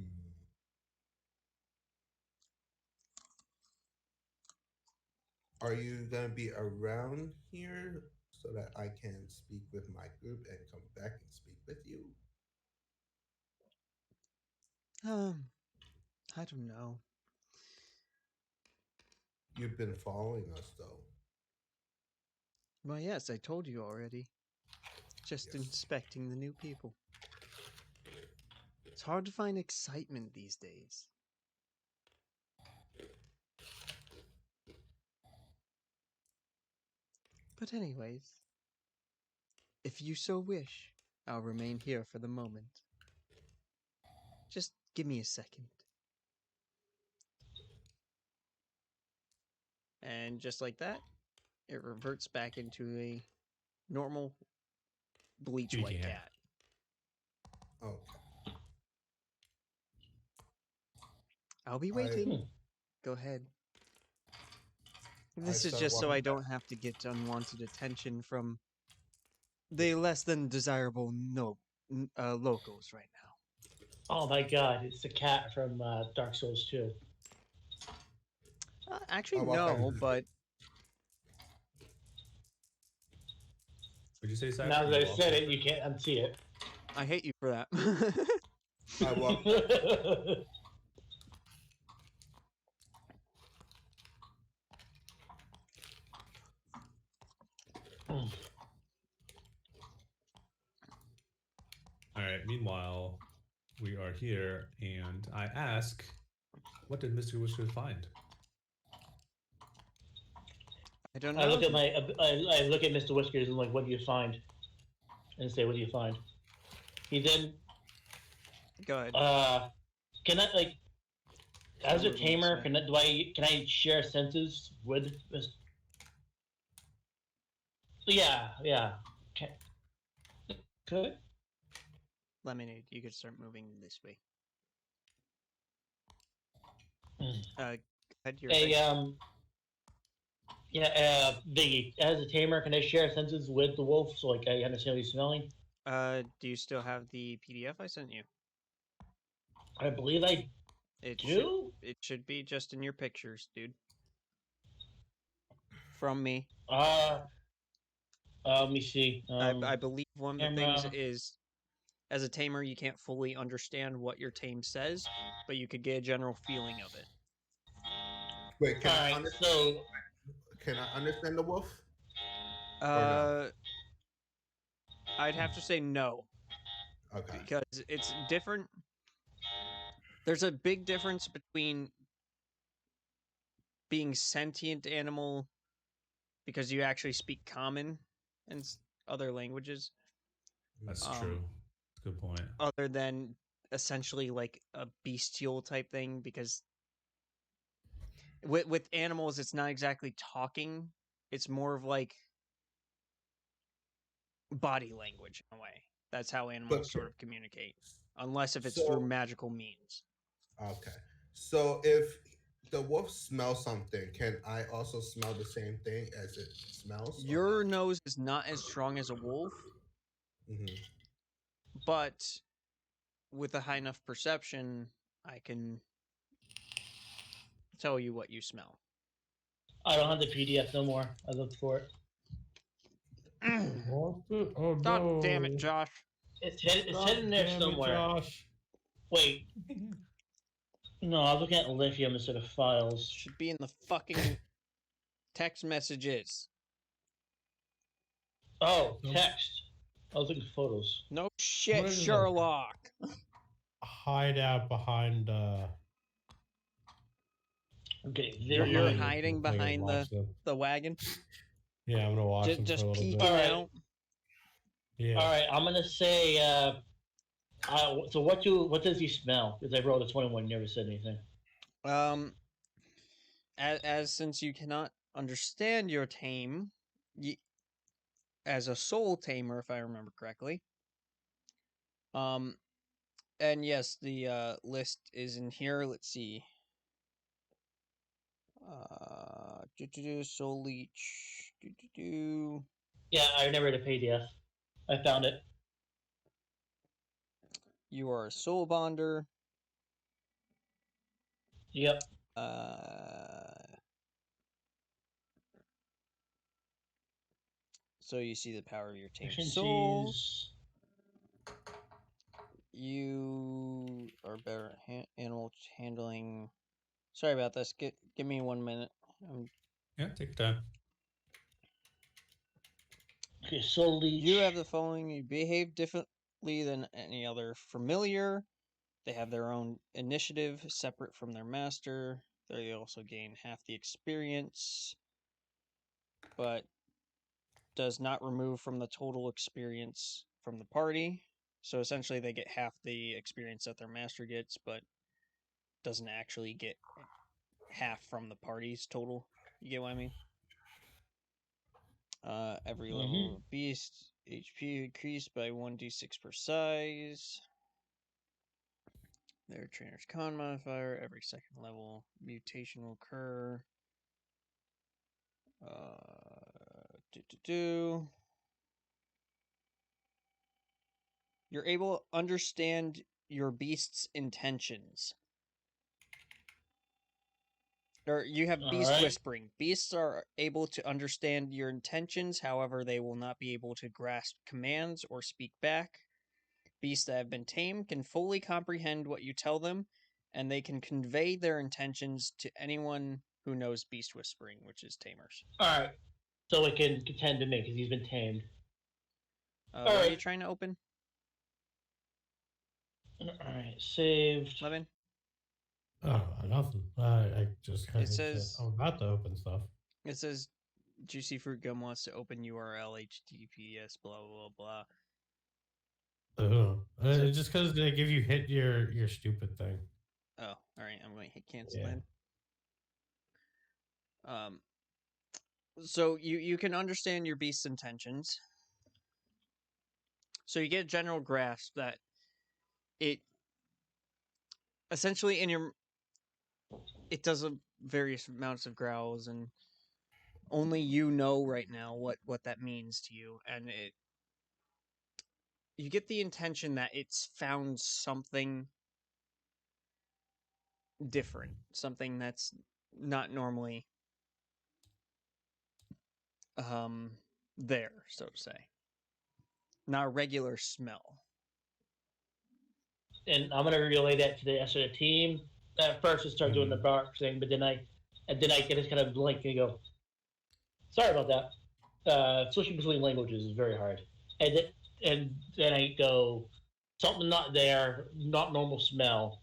Are you gonna be around here so that I can speak with my group and come back and speak with you? I don't know. You've been following us though. Well, yes, I told you already. Just Yes. inspecting the new people. It's hard to find excitement these days. But anyways, if you so wish, I'll remain here for the moment. Just give me a second. And just like that, it reverts back into a normal bleach Kitty white cat. cat. Oh, I'll be waiting. Go ahead. This is start just so walking I don't have to get unwanted attention from the less than desirable locals right now. Oh my god, it's the cat from Dark Souls 2. Actually, I'll walk no, back. but Would you say Cyber? Now that I said it, you can't unsee it. I hate you for that. I walk. All right. Meanwhile, we are here, and I ask, what did Mr. Whiskers find? I don't I know. look at I look at Mr. Whiskers and like, what do you find? And say, what do you find? He then, Go ahead. can I like, as a Moving this tamer, way. can I share senses with Mr. Yeah, yeah. Okay. Good. Lemonade, you could start moving this way. Mm. Head your Hey, right. yeah, Biggie, as a tamer, can I share senses with the wolf so like I understand what he's smelling? Do you still have the PDF I sent you? I believe I It do. should be just in your pictures, dude. From me. Let me see. I believe one of the things Camera. is, as a tamer, you can't fully understand what your tame says, but you could get a general feeling of it. Wait, can All I right, understand? so Can I understand the wolf? I'd have to say no, Okay. because it's different. There's a big difference between being sentient animal because you actually speak common and other languages. That's true. Good point. Other than essentially like a bestial type thing, because with animals, it's not exactly talking. It's more of like body language in a way. That's how animals sort Okay. of communicate, unless if it's through So magical means. okay. So if the wolf smells something, can I also smell the same thing as it smells? Your nose is not as strong as a wolf, Mm-hmm. but with a high enough perception, I can tell you what you smell. I don't have the PDF no more. I looked for it. Lost it? Oh God no! damn it, Josh. It's God hidden there damn it, somewhere. Josh. Wait. No, I was looking at lithium instead of files. Should be in the fucking text messages. Oh, text. I was looking at photos. No I'm shit, gonna just, like, Sherlock. hide out behind Okay, there You're you. behind hiding the thing and behind watch them. the wagon, Yeah, I'm gonna watch them for a just little peeking bit. Alright. out. Yeah. All right, I'm gonna say. So what does he smell? Because I rolled a 21, never said anything. As since you cannot understand your tame, as a soul tamer, if I remember correctly. And yes, the list is in here. Let's see. Soul leech. Yeah, I never had a PDF. I found it. You are a soul bonder. Yep. So you see the power of your tame soul. Efficiencies. You are better at animal handling. Sorry about this. Give me 1 minute. Yeah, take your time. Okay, soul leech. You have the following. You behave differently than any other familiar. They have their own initiative separate from their master. They also gain half the experience, but does not remove from the total experience from the party. So essentially, they get half the experience that their master gets, but doesn't actually get half from the party's total. You get what I mean? Every level of beast, HP increased by 1d6 per size. Their trainer's con modifier. Every second level, mutation will occur. You're able to understand your beast's intentions. Or you have beast whispering. Beasts are able to understand your intentions, however, they will not be able to grasp commands or speak back. Beasts that have been tamed can fully comprehend what you tell them, and they can convey their intentions to anyone who knows beast whispering, which is tamers. All right, so it can contend to me because he's been tamed. What are you trying to open? Alright, saved. 11. Oh, nothing. I just kind It of says- I'm about to open stuff. It says Juicy Fruit Gum wants to open URL HTTPS blah blah blah. Just because they give you hit your stupid thing. Oh, all right. I'm going to hit cancel Yeah. then. So you can understand your beast's intentions. So you get a general grasp that it essentially it does various amounts of growls, and only you know right now what that means to you, and you get the intention that it's found something different, something that's not normally there, so to say. Not a regular smell. And I'm gonna relay that to the rest of the team. At first, I start doing the bark thing, but then I just kind of blink and go, "Sorry about that." Switching between languages is very hard. And then I go, "Something not there, not normal smell,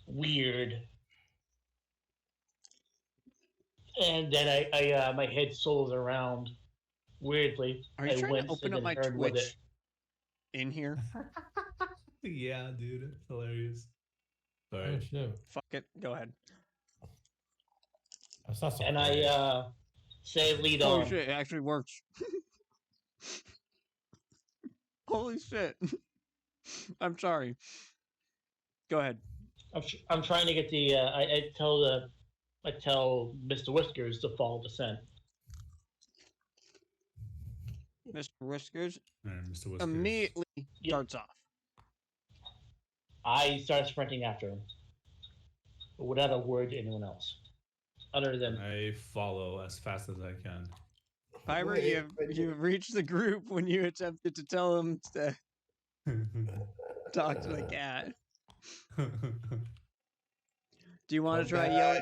weird." And then I my head swirls around weirdly. Are you I trying to wince open and up then my turn with Twitch in here? Yeah, dude, it's hilarious. Oh Sorry. shit! Fuck it. Go ahead. That's not so And bad. I say lead Holy on. shit, it actually works. Holy shit. I'm sorry. Go ahead. I'm trying to get the I tell Mr. Whiskers to follow the scent. Mr. Whiskers All right, Mr. Whiskers. immediately starts off. I start sprinting after him, but without a word to anyone else, other than I follow as fast as I can. Fiber, Wait, you've reached the group when you attempted to tell him to talk to the cat. Do you want to try yelling?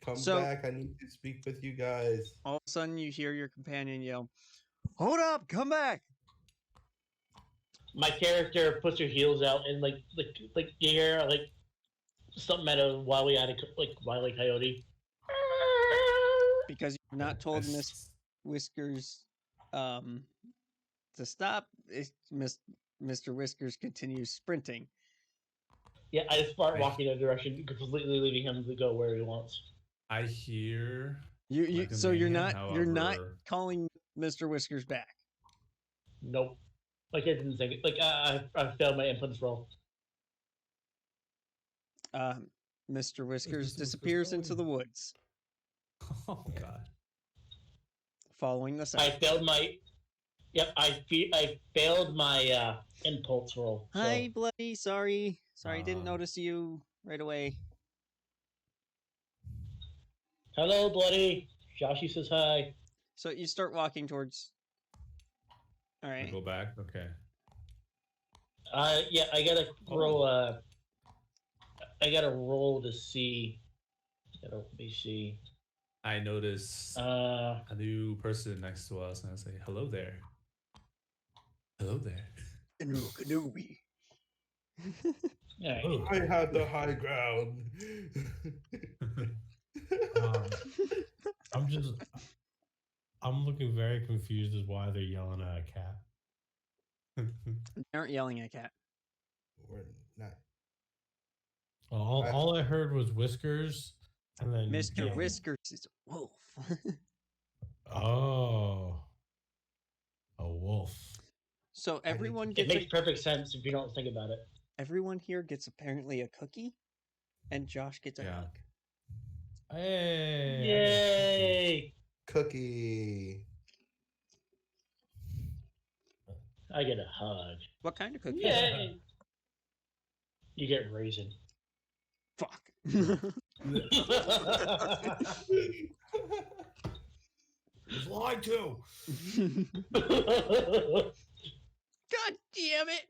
Come So- back. I need to speak with you guys. All of a sudden, you hear your companion yell, "Hold up! Come back!" my character puts her heels out and like you hear like something out of Wile E. Coyote. Because you've not told Miss Yes. Whiskers to stop. Mr. Whiskers continues sprinting. Yeah, I start Right. walking in a direction, completely leaving him to go where he wants. I hear. You Like a so you're man, you're not however- calling Mr. Whiskers back. Nope. Like I didn't think it. Like I failed my inputs roll. Mr. Whiskers Mr. disappears Whiskers into the going? woods, Oh god. following the I sound. failed my. Yep, I failed my impulse roll. So Hi, bloody. Sorry, didn't Ah. notice you right away. hello, bloody. Joshi says hi. So you start walking towards. All I right. go back. Okay. Yeah, I gotta roll. I gotta roll to see. Let me see. I notice a new person next to us, and I say, "Hello there." Hello there. Kenobi. Alright. Ugh. I had the high ground. I'm looking very confused as why they're yelling at a cat. They aren't yelling at a cat. We're not. Well, I- all I heard was Whiskers, and then Mr. yeah. Whiskers is a wolf. Oh, a wolf. So everyone It gets makes perfect sense if you don't think about it. everyone here gets apparently a cookie, and Josh gets a Yeah. hug. Hey. Yay! Cookie. I get a hug. What kind of cookie? Yay! You get raisin. Fuck. He's lied to. God damn it!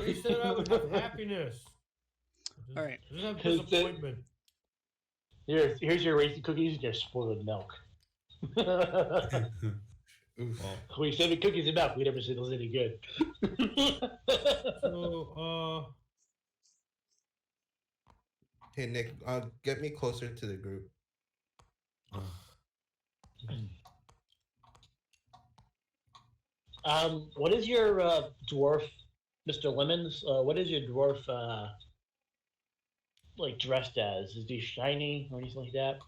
He said I would have happiness. All right. I just have disappointment. Here's your raisin cookies and your spoiled milk. Oof. Well, We said with cookies and milk, we never said it was any good. So, Hey Nick, get me closer to the group. What is your dwarf, Mr. Lemons? What is your dwarf like dressed as? Is he shiny or anything like that?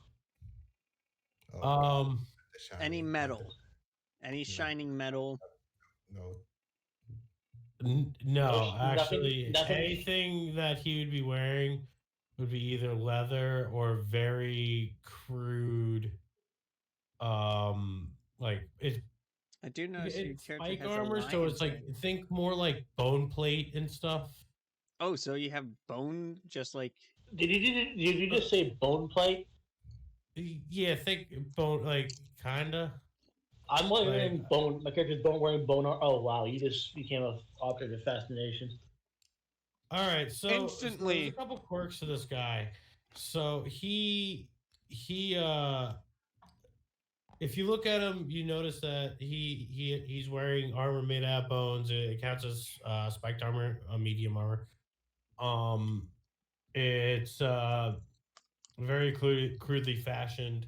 Oh, God, um, the shiny Any one. metal, any shining metal. No. no, Nothing- actually, nothing- anything that he would be wearing would be either leather or very crude. Like I do notice your it's character spike has armor, a so lion's it's like head. think more like bone plate and stuff. Oh, so you have bone, just like Did you just say bone plate? Yeah, think bone, like kinda. I'm wearing bone. My character's wearing bone. Oh wow, you just became a object of fascination. All right, so there's a instantly. couple quirks to this guy. So he if you look at him, you notice that he's wearing armor made out of bones. It counts as spiked armor, medium armor. It's very crudely fashioned.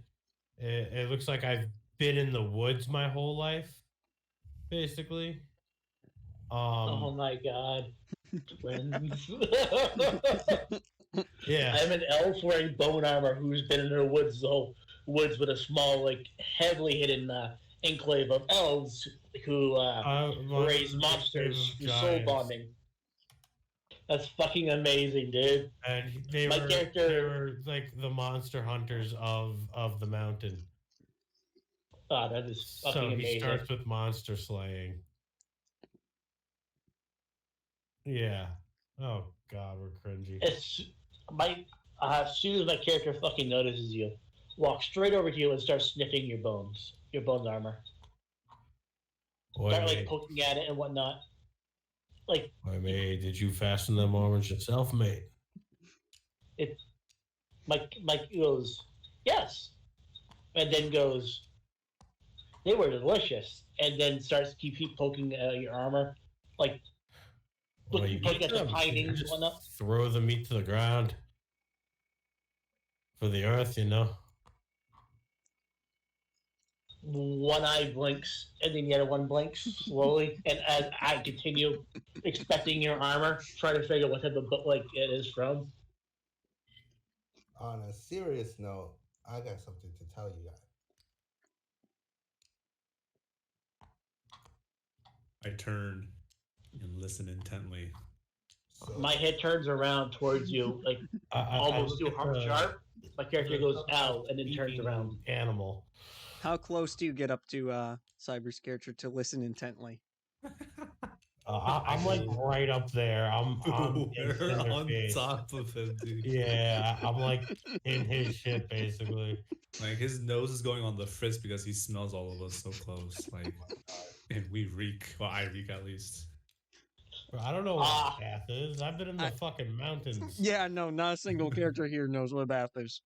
It looks like I've been in the woods my whole life, basically. Oh my god, twins! Yeah. I'm an elf wearing bone armor who's been in the woods, woods with a small, like heavily hidden enclave of elves who raise monsters through soul giants. bonding. That's fucking amazing, dude. And they were like the monster hunters of the mountain. Ah, that is fucking So he amazing. starts with monster slaying. Yeah. Oh god, we're cringy. As soon as my character fucking notices you, walk straight over to you and start sniffing your bones armor. Start like poking at it and whatnot. Like, Why, mate, did you fasten them armors yourself, mate? Mike goes, yes, and then goes, they were delicious, and then starts keep poking your armor, like poking at the pinings and whatnot. Throw the meat to the ground for the earth, you know. One eye blinks, and then the other one blinks slowly, and as I continue expecting your armor, trying to figure what type of book like it is from. On a serious note, I got something to tell you guys. I turn and listen intently. So, My head turns around towards you, like almost to hard sharp. My character goes ow, and then turns around. Animal. How close do you get up to Cyber's character to listen intently? I'm like right up there. I'm We're on top of him, dude. Yeah, I'm like in his shit basically. Like his nose is going on the fritz because he smells all of us so close. Like, and we reek. Well, I reek at least. Bro, I don't know what bath is. I've been in the fucking mountains. Yeah, no, not a single character here knows what a bath is.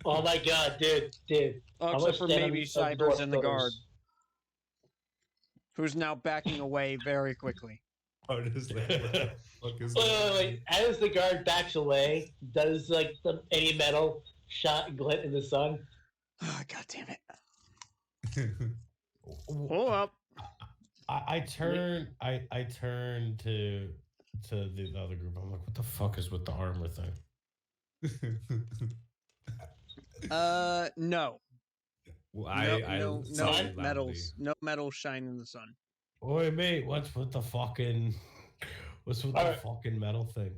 Oh my god, dude. Oh, except for maybe Cyber's in the guard, who's now backing away very quickly. Oh, just like, what the fuck is Wait. As the guard backs away, does like any metal shot glint in the sun? Oh, god damn it. Pull up. I turn to the other group. I'm like, what the fuck is with the armor thing? No. Well, no metals. No metal shine in the sun. Oi, mate, what's with the fucking metal thing?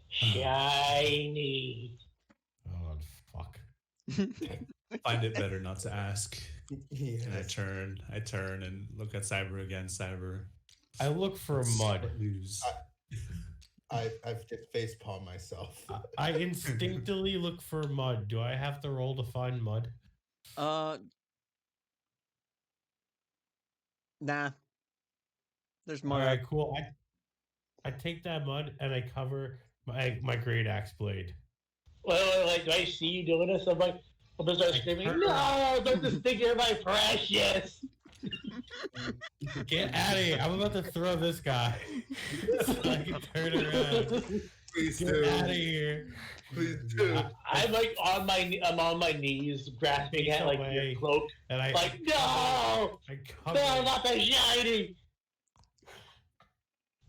Shiny. Oh fuck. Find it better not to ask. yes. And I turn and look at Cyber again. Cyber. I look for mud. What news? I've just facepalmed myself. I instinctively look for mud. Do I have to roll to find mud? Nah. There's mud. All right, cool. I take that mud and I cover my great axe blade. Well, like, do I see you doing this? I'm like, I'm gonna start screaming, no, don't disfigure my precious! Get out of here! I'm about to throw this guy. So I can turn around. Please Get do. out of here! Please do. I'm like I'm on my knees, grasping at like your cloak, And I like no, cover no, not the shiny.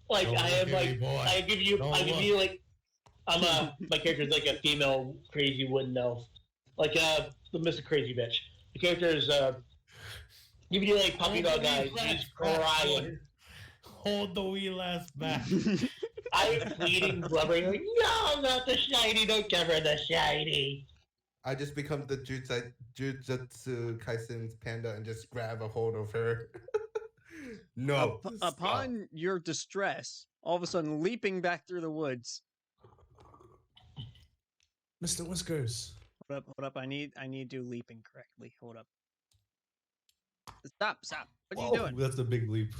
Like Don't I look am at like me, boy. I give you Don't I give look. you like my character's like a female crazy wooden elf, like the Mr. Crazy Bitch. The character is giving you like puppy dog eyes, he's crying. Hold the wee lass back. I'm pleading, blubbering, like, no, not the shiny, don't cover the shiny. I just become the Jujutsu Kaisen's panda and just grab a hold of her. No. Upon your distress, all of a sudden leaping back through the woods. Mr. Whiskers. Hold up! I need to do leaping correctly. Hold up. Stop! What are you doing? That's a big leap.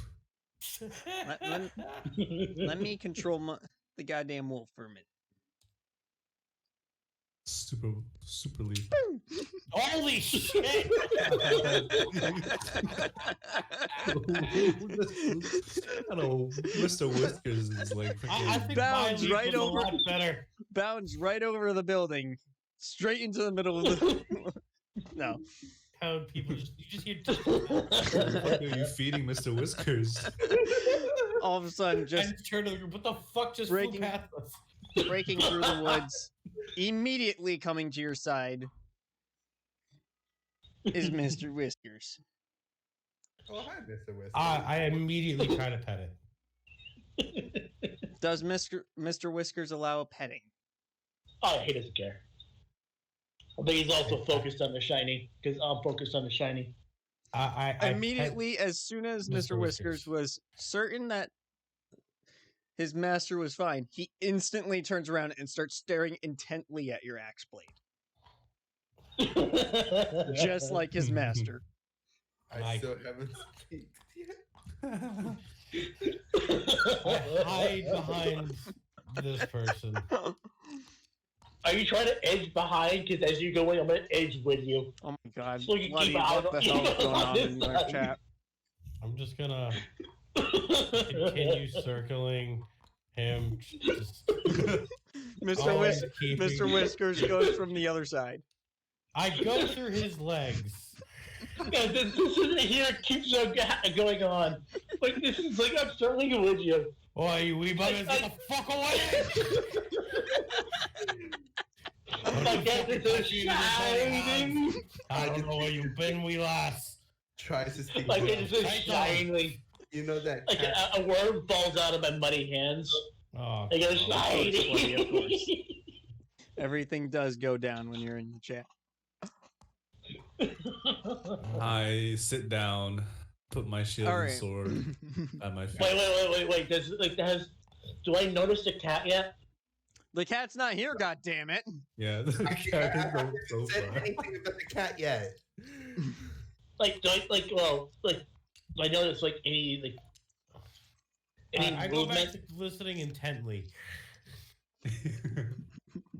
Let me control the goddamn wolf for a minute. Super leap. Holy shit! I know Mr. Whiskers is like I freaking. think Bounds my leap right was over- a lot better. Bounds right over the building, straight into the middle of the. No. How people you just hear. What the fuck are you feeding Mr. Whiskers? All of a sudden, just And turn to the group. What the fuck just Breaking- flew past us? breaking through the woods, immediately coming to your side is Mr. Whiskers. Oh, hi, Mr. Whiskers. I immediately try to pet it. Does Mr. Whiskers allow petting? Oh, he doesn't care. But he's also focused on the shiny, because I'm focused on the shiny. I Immediately, as soon as Mr. Mr. Whiskers Whiskers. was certain that his master was fine, he instantly turns around and starts staring intently at your axe blade, just like his master. I still haven't speak yet. I hide behind this person. Are you trying to edge behind? Because as you go in, I'm going to edge with you. Oh my god, So you bloody, keep out what the of- hell is going on in on your this chat? I'm just gonna continue circling him. Just Mr. always keeping- Mr. Whiskers goes from the other side. I go through his legs. Yeah, this is here keeps on going on. Like, this is like, I'm circling with you. Oi, you wee buggers, get the fuck away! My character is shining. I don't know where you've been, wee lass. Tries to speak. My well. character is shining. You know that Like cat. a worm falls out of my muddy hands. Oh, It goes Oh, shining. it's funny, of course. Everything does go down when you're in the chat. I sit down, put my shield Alright. and sword at my feet. Wait. Does like do I notice the cat yet? The cat's not here, goddammit. Yeah, the I cat is haven't so said far. anything about the cat yet. Like, do I notice like any I go back movement? to listening intently.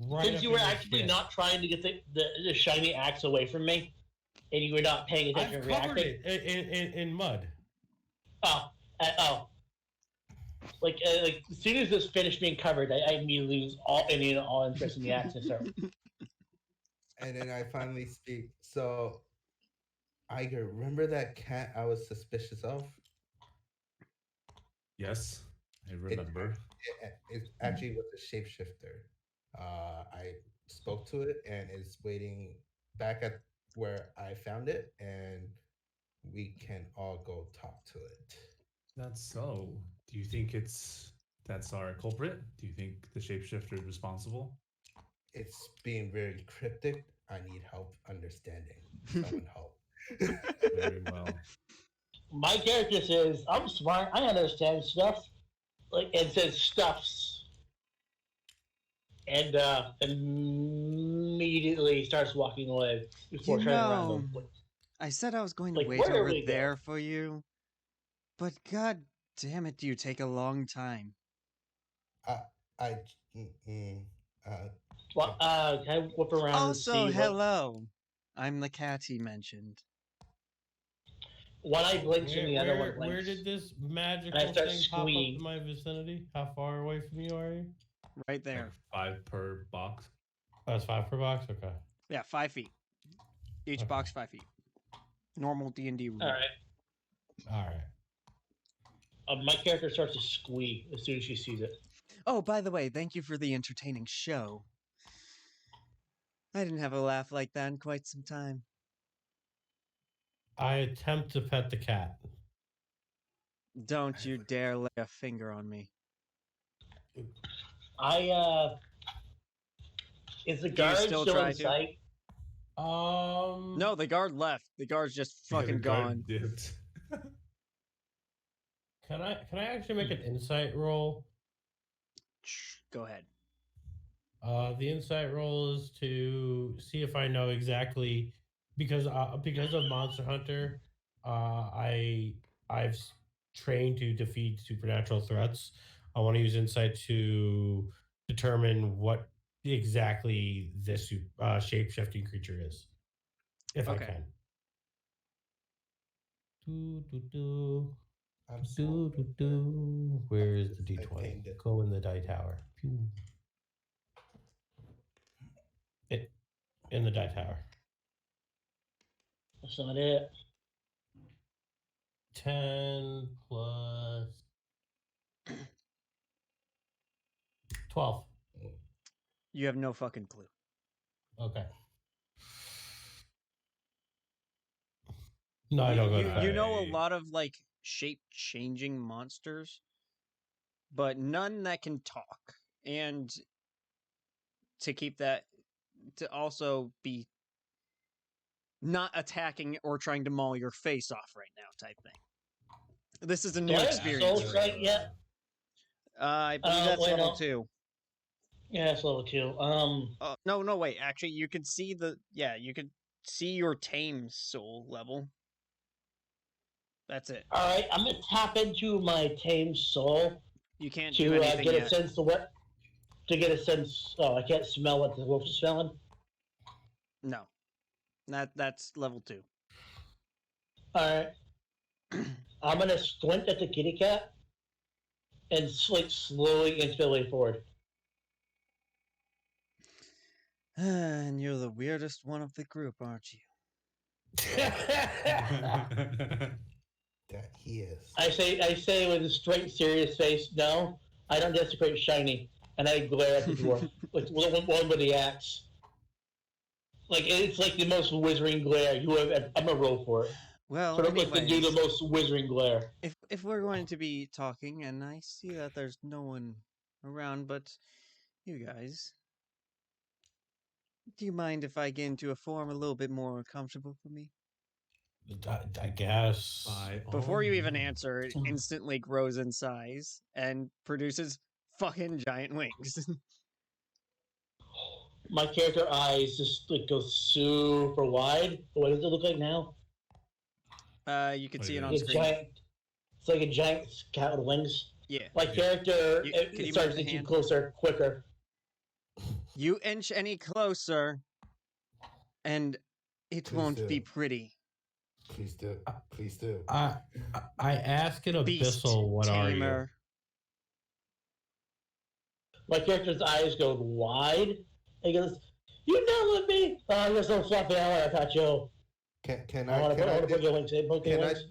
Right Since up you were in your actually shit. not trying to get the shiny axe away from me, and you were not paying attention, I've or covered reacting. it in mud. Like as soon as this finished being covered, I immediately lose all interest in the axe and start. And then I finally speak. So, Iger, remember that cat I was suspicious of? Yes, I remember. It actually was a shapeshifter. I spoke to it and it's waiting back at where I found it, and we can all go talk to it. That's so. Do you think that's our culprit? Do you think the shapeshifter is responsible? It's being very cryptic. I need help understanding. Someone help. Very well. My character says, "I'm smart. I understand stuff." Like and says stuffs, and immediately starts walking away before You turning around. know, The, I said I was going to Like, wait where are over we there for you, but god damn it, do you take a long time? I mm, mm, can I whip around? Also, and see what- hello. I'm the cat he mentioned. One eye blinks and the other one blinks. Where did this magical And I start thing pop up squeeing. in my vicinity? How far away from you are you? Right there. Like 5 per box. Oh, it's 5 per box? Okay. Yeah, 5 feet. Each Okay. box 5 feet. Normal D&D rule. All right. Alright. My character starts to squeak as soon as she sees it. Oh, by the way, thank you for the entertaining show. I didn't have a laugh like that in quite some time. I attempt to pet the cat. Don't you dare lay a finger on me. Is the Do you guard still still try in to? sight? No, the guard left. The guard's just Yeah, the fucking guard gone. dipped. Can I actually make an insight roll? Go ahead. The insight roll is to see if I know exactly because of Monster Hunter, I've trained to defeat supernatural threats. I want to use insight to determine what exactly this shape-shifting creature is, if I Okay. can. I'm so Where is the I D20? pinged it. Go in the die tower. Pew. In the die tower. That's not it. 10 plus 12. You have no fucking clue. Okay. No, I don't go to You know a die. lot of like shape-changing monsters, but none that can talk. And to keep that, to also be not attacking or trying to maul your face off right now type thing. This is a new Do I have experience. soul sight yet? I believe that's wait, level no. 2. Yeah, it's level 2. No, wait. Actually, you could see you could see your tame soul level. That's it. All right, I'm gonna tap into my tame soul You can't to do anything get yet. a sense of what. To get a sense. Oh, I can't smell what the wolf is smelling. No, that's level 2. All right, I'm gonna squint at the kitty cat and like slowly inch my way forward. And you're the weirdest one of the group, aren't you? That he is. I say with a straight, serious face, no, I don't desecrate shiny, and I glare at the dwarf, like one with the axe. Like it's like the most wizarding glare you have. I'm gonna roll for it. Well, Sort of like to do the anyways, most wizarding glare. if we're going to be talking, and I see that there's no one around but you guys, do you mind if I get into a form a little bit more comfortable for me? I guess. Before you even answer, it instantly grows in size and produces fucking giant wings. My character eyes just like go super wide. What does it look like now? You can see it on It's screen. giant. It's like a giant cat with wings. Yeah. My character Can you starts move the inching hand? closer, quicker. You inch any closer, and it Please won't do. be pretty. Please do. Please do. I ask in Beast Abyssal, what are you? tamer. My character's eyes go wide. He goes, "You done with me? Oh, you're so fluffy. I want to touch you. Can I I? want Can I to put do? your wings. Put your Can I? wings."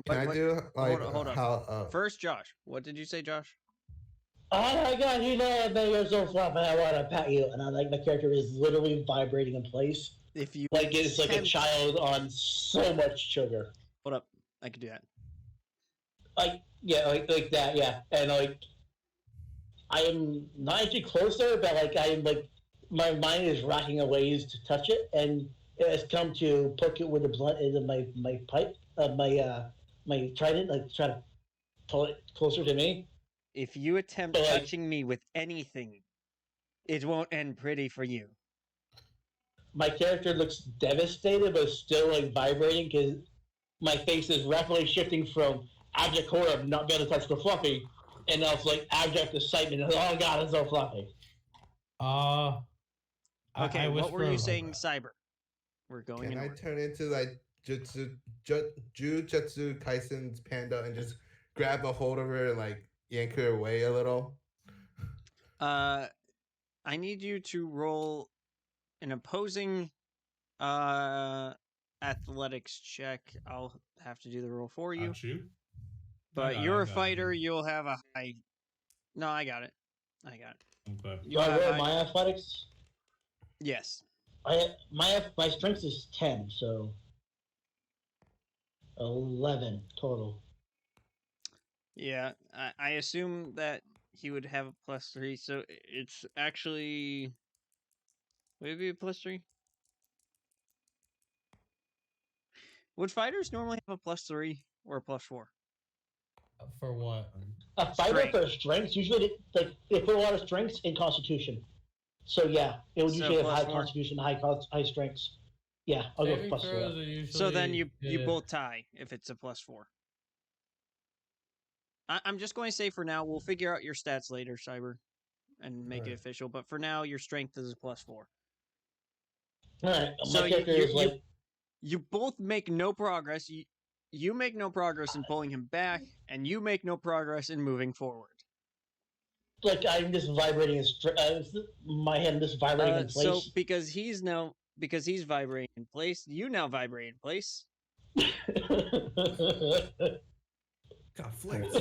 Can I What- do like hold on. how? First, Josh. What did you say, Josh? Oh my god, you know that you're so fluffy. I want to pat you. And I like my character is literally vibrating in place, If you like it's like a attempt- child on so much sugar. Hold up, I could do that. Like yeah, like that, yeah. And like I am not actually closer, but like I am like my mind is racking a ways to touch it, and it has come to poke it with the blunt into my pipe, my trident, like try to pull it closer to me. If you attempt But, like- touching me with anything, it won't end pretty for you. My character looks devastated, but still like vibrating because my face is rapidly shifting from abject horror of not being able to touch the fluffy, and now it's like abject excitement. Oh god, it's so fluffy. Okay, I what were whisper- you saying, Cyber? We're going Can in I order. turn into like Jujutsu Kaisen's panda and just grab a hold of her and like yank her away a little? I need you to roll an opposing athletics check. I'll have to do the roll for you. Got you. But you're a fighter, you'll have a high. No, I got it. I got it. Okay. Do You'll I have roll high. my athletics? Yes. My strength is 10, so 11 total. Yeah, I assume that he would have a +3, so it's actually. Would it be a +3? Would fighters normally have a +3 or a +4? For what? A fighter Strength. for strengths usually they put a lot of strengths in Constitution. So yeah, it would So usually have high +4? Constitution, high strengths. Yeah, I'll go Saving plus throws 4. are usually. So then you both tie if it's a +4. I'm just going to say for now we'll figure out your stats later, Cyber, and make it Alright. official. But for now, your strength is a +4. All right, So my character is like You both make no progress. You make no progress in pulling him back, and you make no progress in moving forward. I'm just vibrating my hand just vibrating in So place. because he's vibrating in place, you now vibrate in place. Got flicked.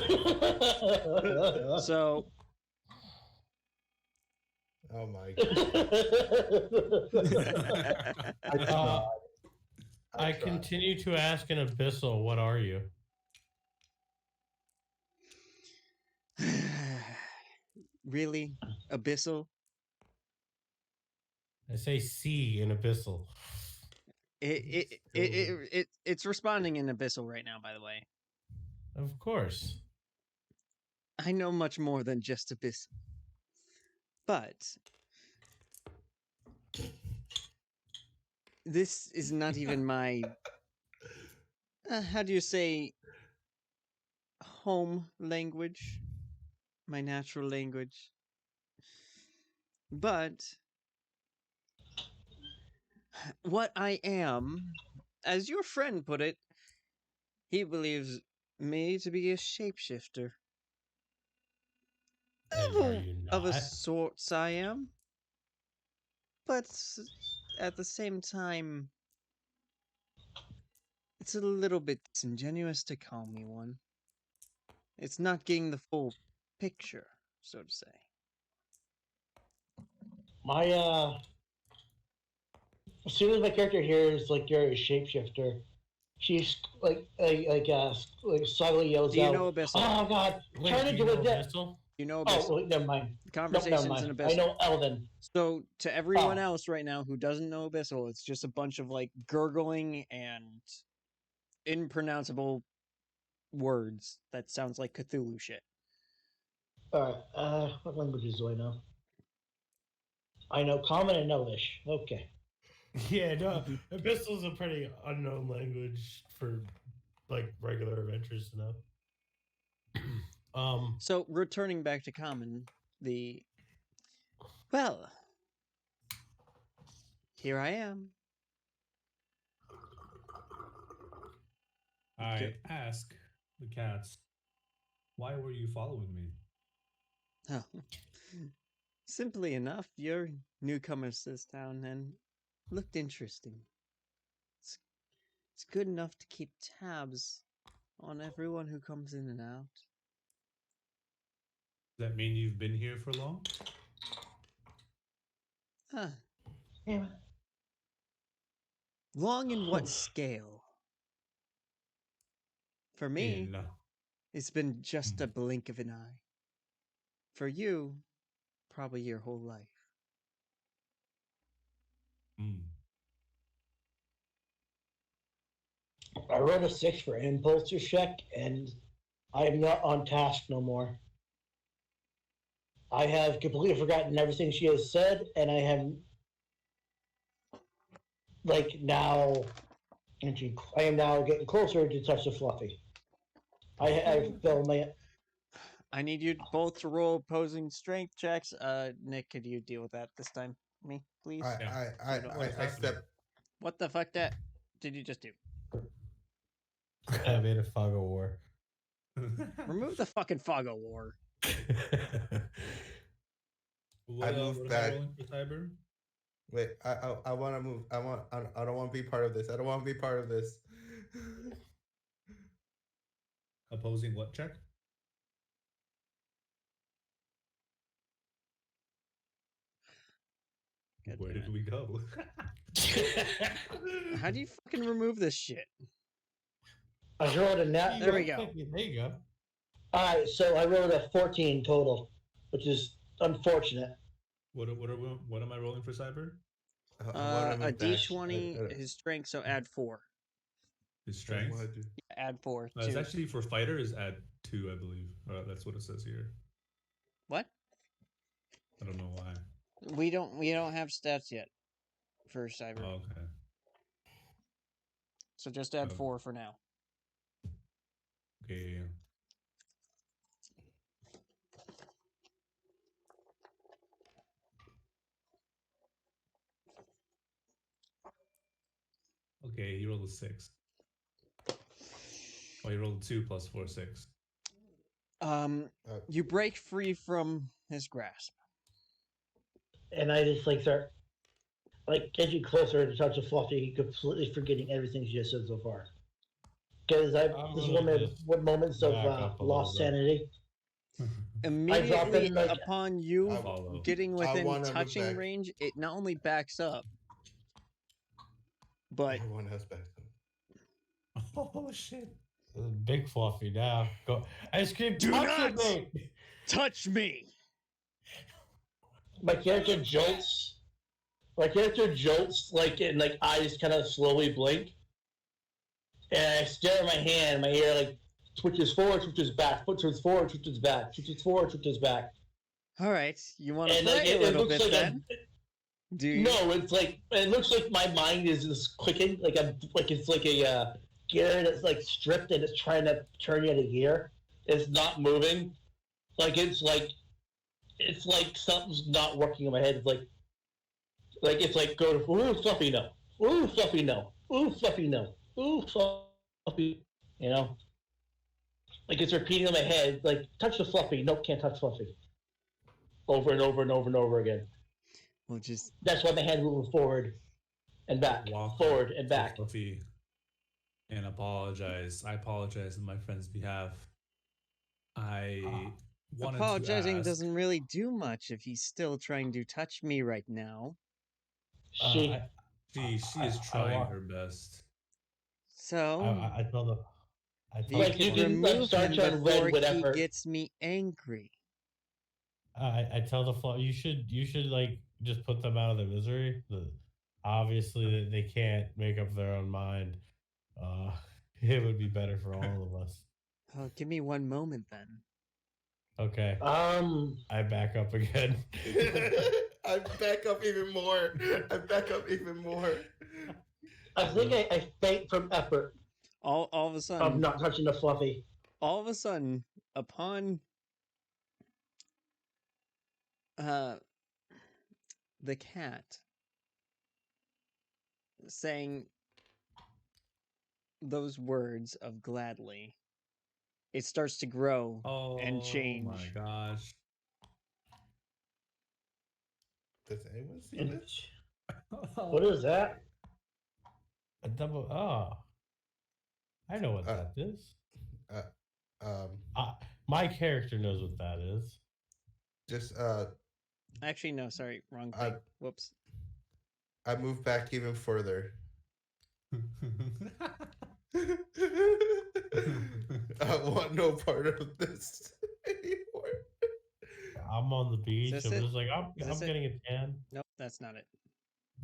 So Oh my god. I continue to ask an abyssal, what are you? really, abyssal. I say C in abyssal. It's responding in abyssal right now. By the way, Of course. I know much more than just abyssal, but this is not even my. How do you say? Home language, my natural language. But what I am, as your friend put it, he believes me to be a shapeshifter. And are you Of a not? sorts I am. But at the same time, it's a little bit disingenuous to call me one. It's not getting the full picture, so to say. my as soon as my character hears like you're a shapeshifter, she's suddenly yells Do you out, know Abyssal? "Oh God, Wait, turn do into you a know death!" abyssal? You know Oh, Abyssal. wait, never mind. The Nope, conversation's never in mind. Abyssal. I know Elven. So to everyone Oh. else right now who doesn't know Abyssal, it's just a bunch of like gurgling and impronounceable words that sounds like Cthulhu shit. All right. What languages do I know? I know Common and Elvish. Okay. Yeah, no. Abyssal's a pretty unknown language for like regular adventurers to know. So returning back to Common, well, here I am. I ask the cats, why were you following me? Oh. Simply enough, you're newcomers to this town and looked interesting. It's good enough to keep tabs on everyone who comes in and out. Does that mean you've been here for long? Huh. Yeah. Long in what scale? For me, In, it's been just a blink of an eye. For you, probably your whole life. I rolled a 6 for impulse check, and I am not on task no more. I have completely forgotten everything she has said, and I have now. I am now getting closer to touch the Fluffy. I feel my. I need you both to roll opposing strength checks. Nick, could you deal with that this time? Me, please? I Yeah. I, I, So I, I happening? step What the fuck did you just do? I made a fog of war. Remove the fucking fog of war. What, moved what am I back. rolling for Cyber? Wait, I want to move. I don't want to be part of this. I don't want to be part of this. Opposing what check? God Where damn did it. we go? How do you fucking remove this shit? I rolled a nat. There we go. There you go. All right, so I rolled a 14 total, which is unfortunate. What am I rolling for Cyber? I wanna A move back. D20, his strength, so add 4. His I strength? wanna do- Add 4. It's Two. actually for fighter is add 2, I believe. That's what it says here. What? I don't know why. We don't have stats yet for cyber. Oh, okay. So just add Oh. 4 for now. Okay. Okay, he rolled a 6. Oh, he rolled 2 plus 4, 6. You break free from his grasp. And I just like start like edging closer to touch of Fluffy, completely forgetting everything she just said so far. Because this woman had what moments of back up a lost little bit. sanity. Immediately in, like- upon you Follow. getting I within wanna move touching back. range, it not only backs up, but Everyone has back. Oh shit. Big Fluffy now. Go. Ice cream. Do touch not! it, mate. touch me. My character jolts. Like and like eyes kind of slowly blink. And I stare at my hand. My ear like twitches forward, twitches back, twitches forward, twitches back, twitches forward, twitches back. All right, you want to And play like a it little looks bit like then? Do you? no, it's like it looks like my mind is just clicking. Like it's like a gear that's like stripped and it's trying to turn into gear. It's not moving. It's like something's not working in my head. It's like go to ooh Fluffy no, ooh Fluffy no, ooh Fluffy no, ooh Fluffy. You know, like it's repeating in my head. Like touch the Fluffy, nope, can't touch Fluffy. Over and over and over and over again. We'll just. That's why my hand's moving forward and back, Walk forward and to back. Fluffy and apologize. I apologize on my friend's behalf. I wanted Apologizing to ask, doesn't really do much if he's still trying to touch me right now. She She is trying her best. So I tell the. I tell you Like, you can can, like, remove start him to before red with he effort. gets me angry. I tell the Fluffy. You should like just put them out of their misery. Obviously, they can't make up their own mind. It would be better for all of us. Oh, give me one moment then. Okay. I back up again. I back up even more. I think I faint from effort All of a of sudden, not touching the Fluffy. all of a sudden, upon the cat saying those words of gladly, it starts to grow and change. Oh my gosh. Does anyone see this? What is that? A double. Oh. I know what that is. My character knows what that is. Just Actually, no, sorry, wrong I- thing. Whoops. I move back even further. I want no part of this anymore. I'm on the beach. this I'm it? just like I'm Is this it? getting a tan. Nope, that's not it.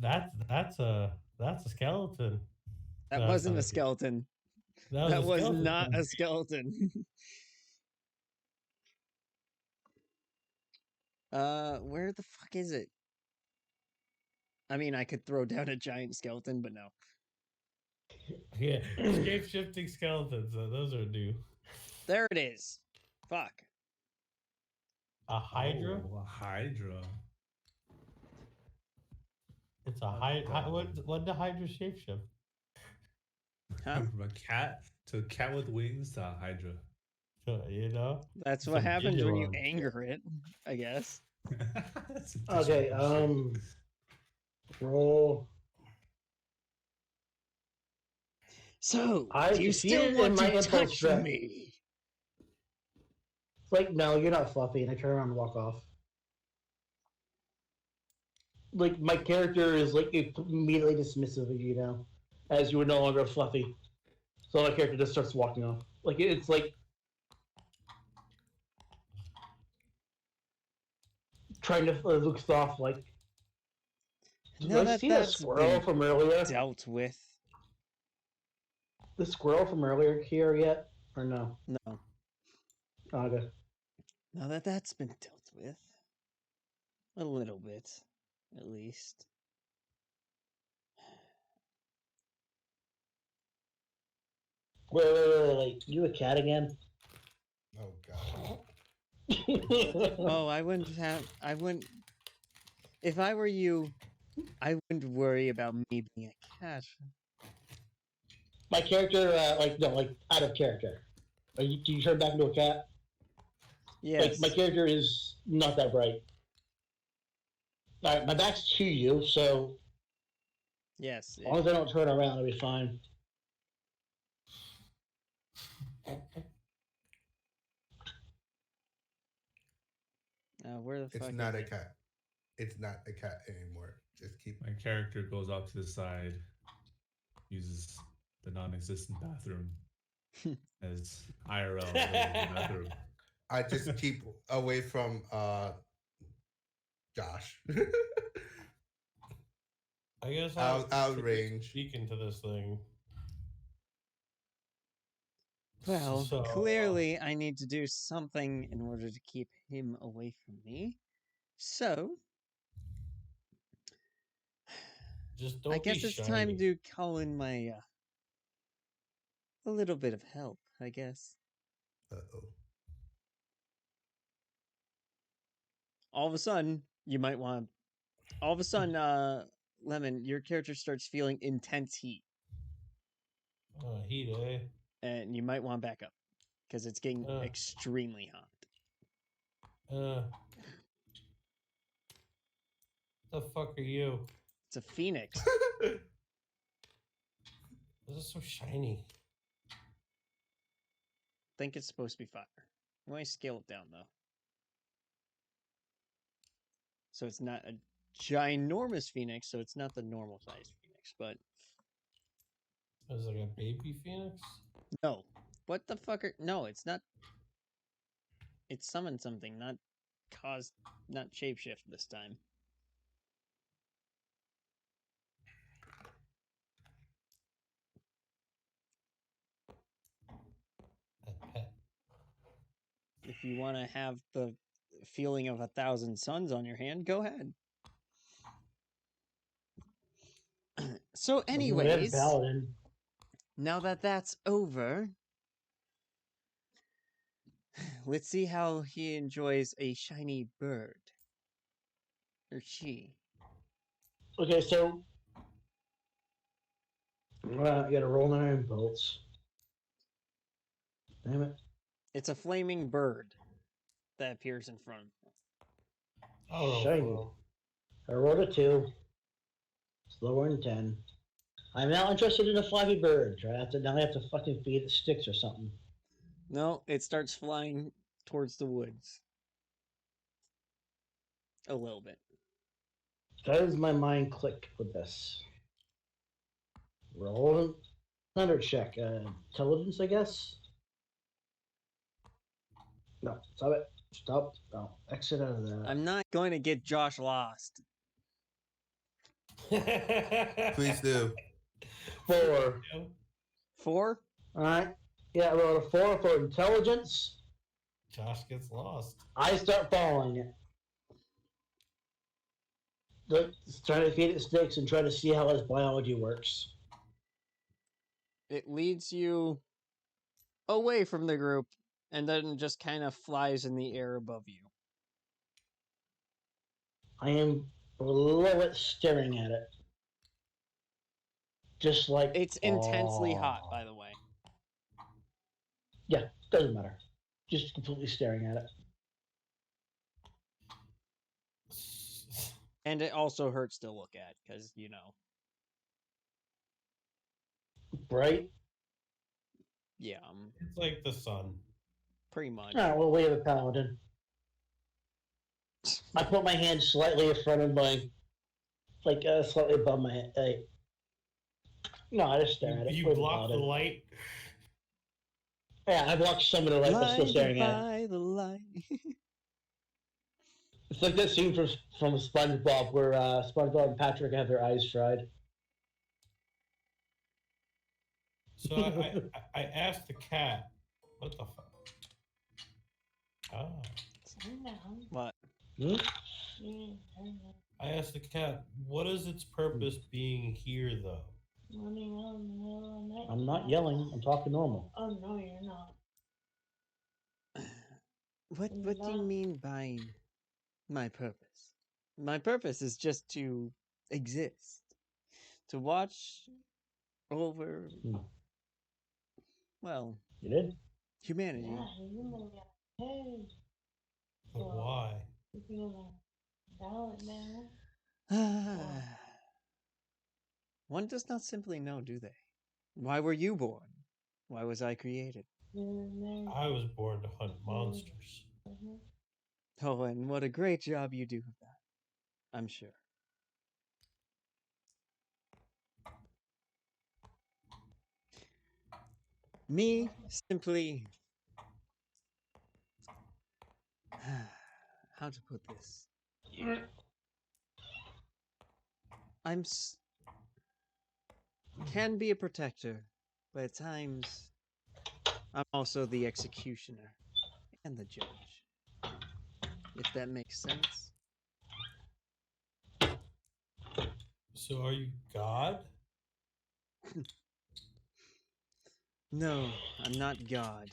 That's a skeleton. That No, wasn't a it's not skeleton. That That a was skeleton. not a skeleton. Where the fuck is it? I mean, I could throw down a giant skeleton, but no. Yeah, shape shifting skeletons. Those are new. There it is. Fuck. A hydra. Oh, a Hydra. It's a what the Hydra shapeshift? Huh? From a cat to a cat with wings to a Hydra. You know? That's Some what happens when you Digimon. anger it, I guess. That's some Okay, Digimon shit. roll. So, I do you still succeeded in want my to impulse touch trap. me? It's like, no, you're not fluffy, and I turn around and walk off. Like, my character is, like, immediately dismissive of you now, as you were no longer fluffy. So my character just starts walking off. Like, it's like trying to look soft, like, did Now I that see the that's squirrel been from earlier? dealt with. The squirrel from earlier here yet? Or no? No. Oh, okay. Now that that's been dealt with. A little bit, at least. Wait. You a cat again? Oh god. Oh, I wouldn't. If I were you, I wouldn't worry about me being a cat. My character, out of character. Do you turn back into a cat? Yes. Like, my character is not that bright. Alright, my back's to you, so Yes. as long as I don't turn around, I'll be fine. Where the fuck It's not is a it? cat. It's not a cat anymore. Just keep. My character goes off to the side, uses the non-existent bathroom as IRL bathroom. I just keep away from Josh. I guess Out range. speak into this thing. Well, So, clearly I need to do something in order to keep him away from me. So, just don't I guess be it's shiny. time to call in my a little bit of help, I guess. Uh-oh. All of a sudden, you might want. All of a sudden, Lemon, your character starts feeling intense heat, Heat, eh? and you might want to back up because it's getting extremely hot. The fuck are you? It's a phoenix. This is so shiny. Think it's supposed to be fire. You want to scale it down though, so it's not a ginormous phoenix. So it's not the normal sized phoenix, but Is it like a baby phoenix? no. What the fuck are... No, it's not. It summoned something, not shapeshift this time. If you want to have the feeling of 1,000 suns on your hand, go ahead. So, anyways, Paladin. now that that's over, let's see how he enjoys a shiny bird. Or she. Okay, so you gotta roll 9 bolts. Damn it. It's a flaming bird that appears in front. Shiny. I rolled a 2. Slower than 10. I'm now interested in a flappy bird. Now I have to fucking feed it sticks or something. No, it starts flying towards the woods. A little bit. How does my mind click with this? Roll thunder check. Intelligence, I guess? No, stop it. Stop. No, exit out of that. I'm not going to get Josh lost. Please do. 4. 4? Alright. Yeah, I rolled a 4 for intelligence. Josh gets lost. I start following it. Trying to feed it sticks and try to see how its biology works. It leads you away from the group and then just kind of flies in the air above you. I am below it, staring at it. Just like It's intensely hot, by the way. Yeah, doesn't matter. Just completely staring at it. And it also hurts to look at, because, you know. Bright. Yeah, It's like the sun. pretty much. Alright, well, we have a paladin. I put my hand slightly in front of my, slightly above my head. No, I just stare at it. You We have a block the paladin. light. Yeah, I blocked some of the light, but still staring at it. By the light. It's like that scene from SpongeBob where SpongeBob and Patrick have their eyes fried. So I asked the cat, what the fuck? Ah. What? Hmm? I asked the cat, what is its purpose being here, though? I'm not yelling. I'm talking normal. Oh no, you're not. What do you mean by my purpose? My purpose is just to exist. To watch over, well, You did? humanity. Yeah, you know that. Hey, But why? if you wanna dial it now. One does not simply know, do they? Why were you born? Why was I created? I was born to hunt monsters. Oh, and what a great job you do of that. I'm sure. Me, simply... How to put this? Can be a protector, but at times I'm also the executioner and the judge. If that makes sense. So are you God? No, I'm not God.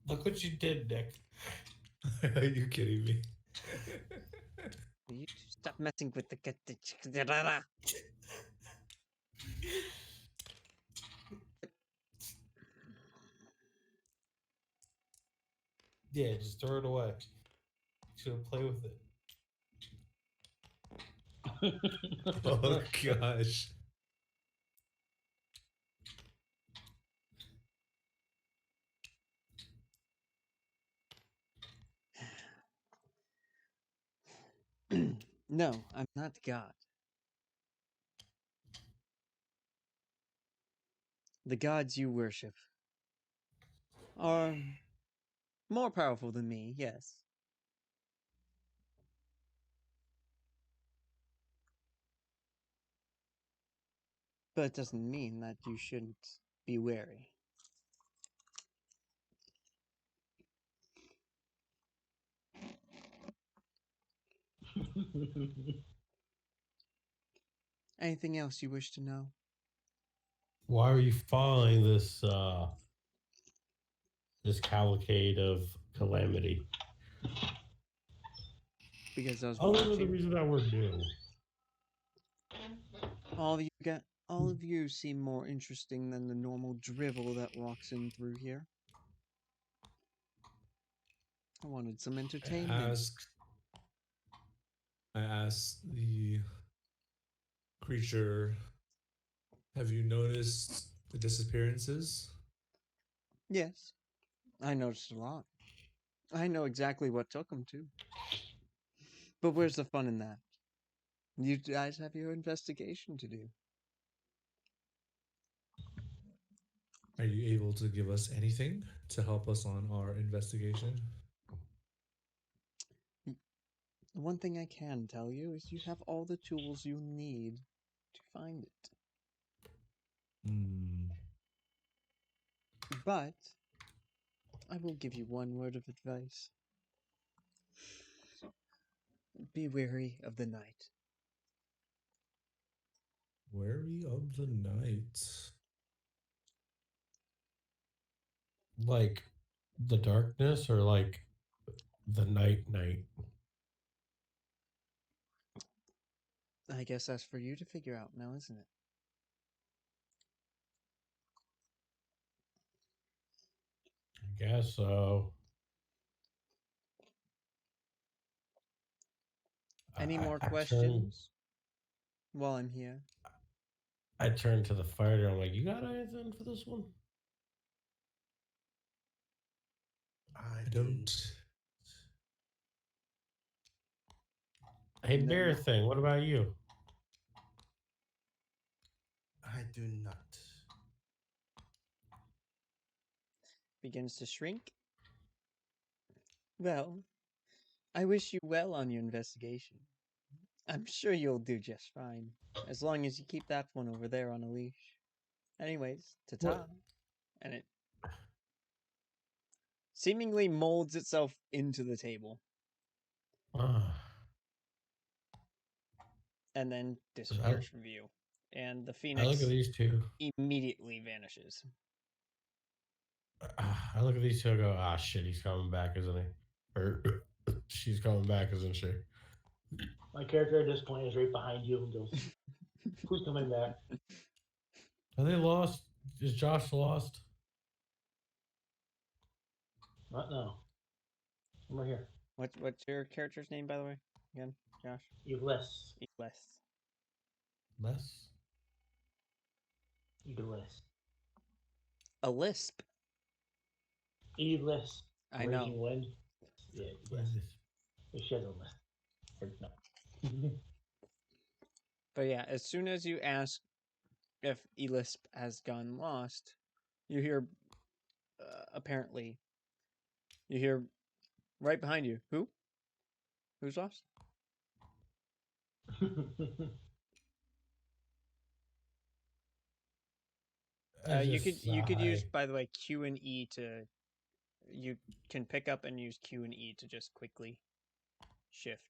Look what you did, Nick. Are you kidding me? You stop messing with the cat. Yeah, just throw it away. Should play with it. Oh gosh. No, I'm not God. The gods you worship are more powerful than me, yes. But it doesn't mean that you shouldn't be wary. Anything else you wish to know? Why are you following this this cavalcade of calamity? Because I was Other than the watching. reason that we're new. All of you seem more interesting than the normal drivel that walks in through here. I wanted some entertainment. I asked the creature, have you noticed the disappearances? Yes, I noticed a lot. I know exactly what took them to. But where's the fun in that? You guys have your investigation to do. Are you able to give us anything to help us on our investigation? The one thing I can tell you is you have all the tools you need to find it. But I will give you one word of advice. Be wary of the night. Wary of the night. Like The darkness or like the night? I guess that's for you to figure out now, isn't it? I guess so. Any more I questions while I'm here? I turned to the fighter. I'm like, you got anything for this one? I don't. Hey, No. bear thing. What about you? I do not. Begins to shrink. Well, I wish you well on your investigation. I'm sure you'll do just fine, as long as you keep that one over there on a leash. Anyways, ta-ta. What? And it seemingly molds itself into the table Ah, and then I, disappears from view. And the I look at phoenix these two. immediately vanishes. I look at these two. I go, ah, shit, he's coming back, isn't he? Or she's coming back, isn't she? My character at this point is right behind you and goes, "Who's coming back?" Are they lost? Is Josh lost? What? No, I'm right here. What's your character's name, by the way? Again, Josh? Elis. Elis. Less? Elis. A lisp. Elis. I know. Raging wind. Yeah, What Elis. is this? She has a list. Or no. But yeah, as soon as you ask if Elisp has gone lost, you hear, apparently, you hear right behind you. Who? Who's lost? You could use, by the way, Q and E to. You can pick up and use Q and E to just quickly shift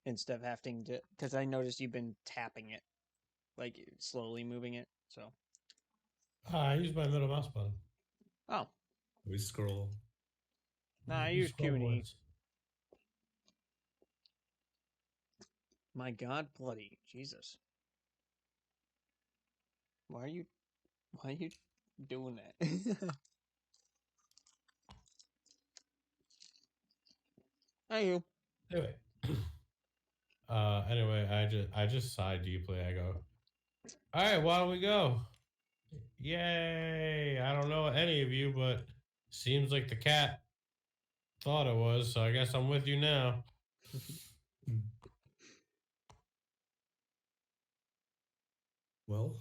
instead of having to. Because I noticed you've been tapping it, like slowly moving it. So. I use my middle mouse button. Oh, We scroll. nah, I We use Q scroll and E. boards. My God, bloody Jesus! Why are you doing that? Hey, you. Anyway. Anyway, I just sigh deeply. I go, all right, why don't we go? Yay! I don't know any of you, but seems like the cat thought it was, so I guess I'm with you now. Well,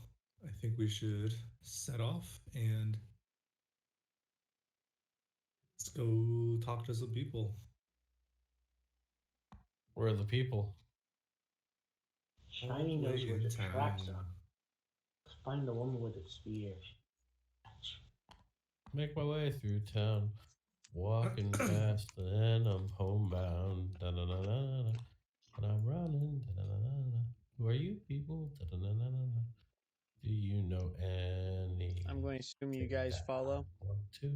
I think we should set off and let's go talk to some people. Where are the people? Shiny All the knows way where in the tracks town. are. Let's find the woman with the spear. Make my way through town, walking fast, and I'm homebound. Da-da-da-da-da. And I'm running. Da-da-da-da-da. Who are you people? Da-da-da-da-da. Do you know any? I'm going to assume you guys follow. Want to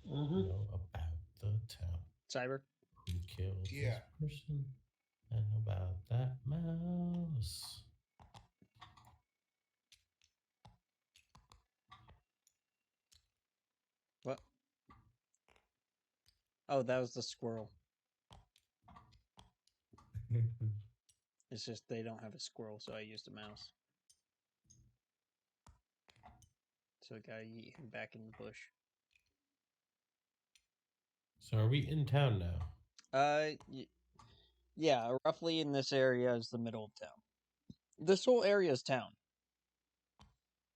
know about the town? Cyber. Who killed Yeah. this person? And about that mouse. What? Oh, that was the squirrel. It's just they don't have a squirrel, so I used a mouse. So I gotta yeet him back in the bush. So are we in town now? Yeah, roughly in this area is the middle of town. This whole area is town.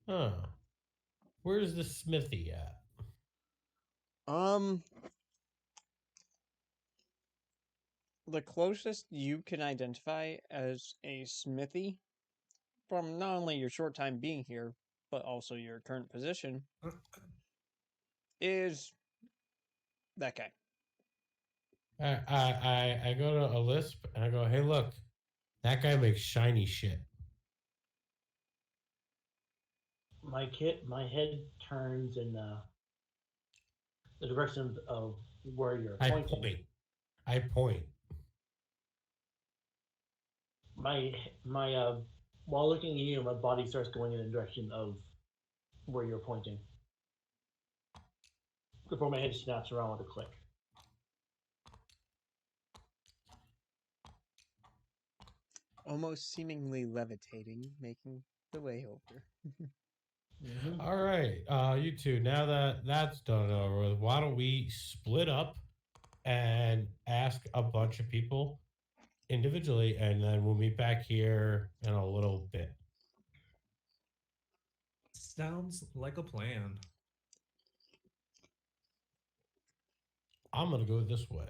Huh. Where's the smithy at? The closest you can identify as a smithy from not only your short time being here, but also your current position is that guy. I go to a lisp and I go, hey, look, that guy makes shiny shit. My head turns and the direction of where you're I pointing. point. I point. My while looking at you, my body starts going in the direction of where you're pointing. Before my head snaps around with a click. Almost seemingly levitating, making the way over. Mm-hmm. All right, you two. Now that that's done over with, why don't we split up and ask a bunch of people individually, and then we'll meet back here in a little bit. Sounds like a plan. I'm gonna go this way.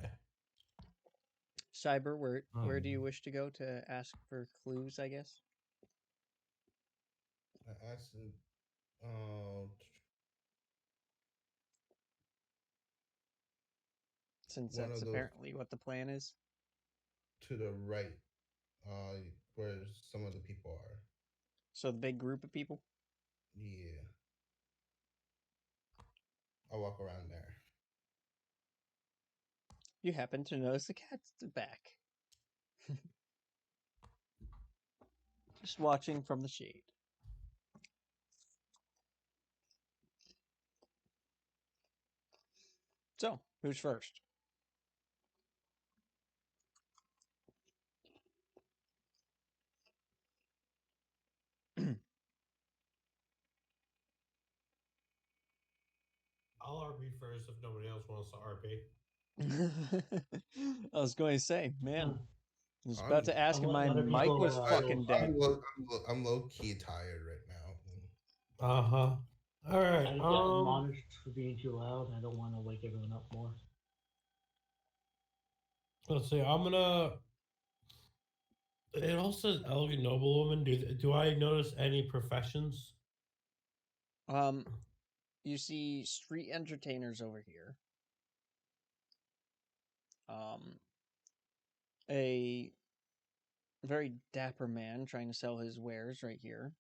Cyber, where do you wish to go to ask for clues, I guess? I asked, uh, Since one that's of those apparently what the plan is. to the right, where some of the people are. So the big group of people? Yeah. I'll walk around there. You happen to notice the cat's back. Just watching from the shade. So, who's first? I'll RP first if nobody else wants to RP. I was going to say, man, I was about I'm, to ask I'm if letting my other mic people, was fucking dead. I'm low key tired right now. Uh huh. All right. I just got admonished for being too loud, and I don't want to wake everyone up more. Let's see. I'm gonna. It also says elegant noblewoman. Do I notice any professions? You see street entertainers over here. A very dapper man trying to sell his wares right here.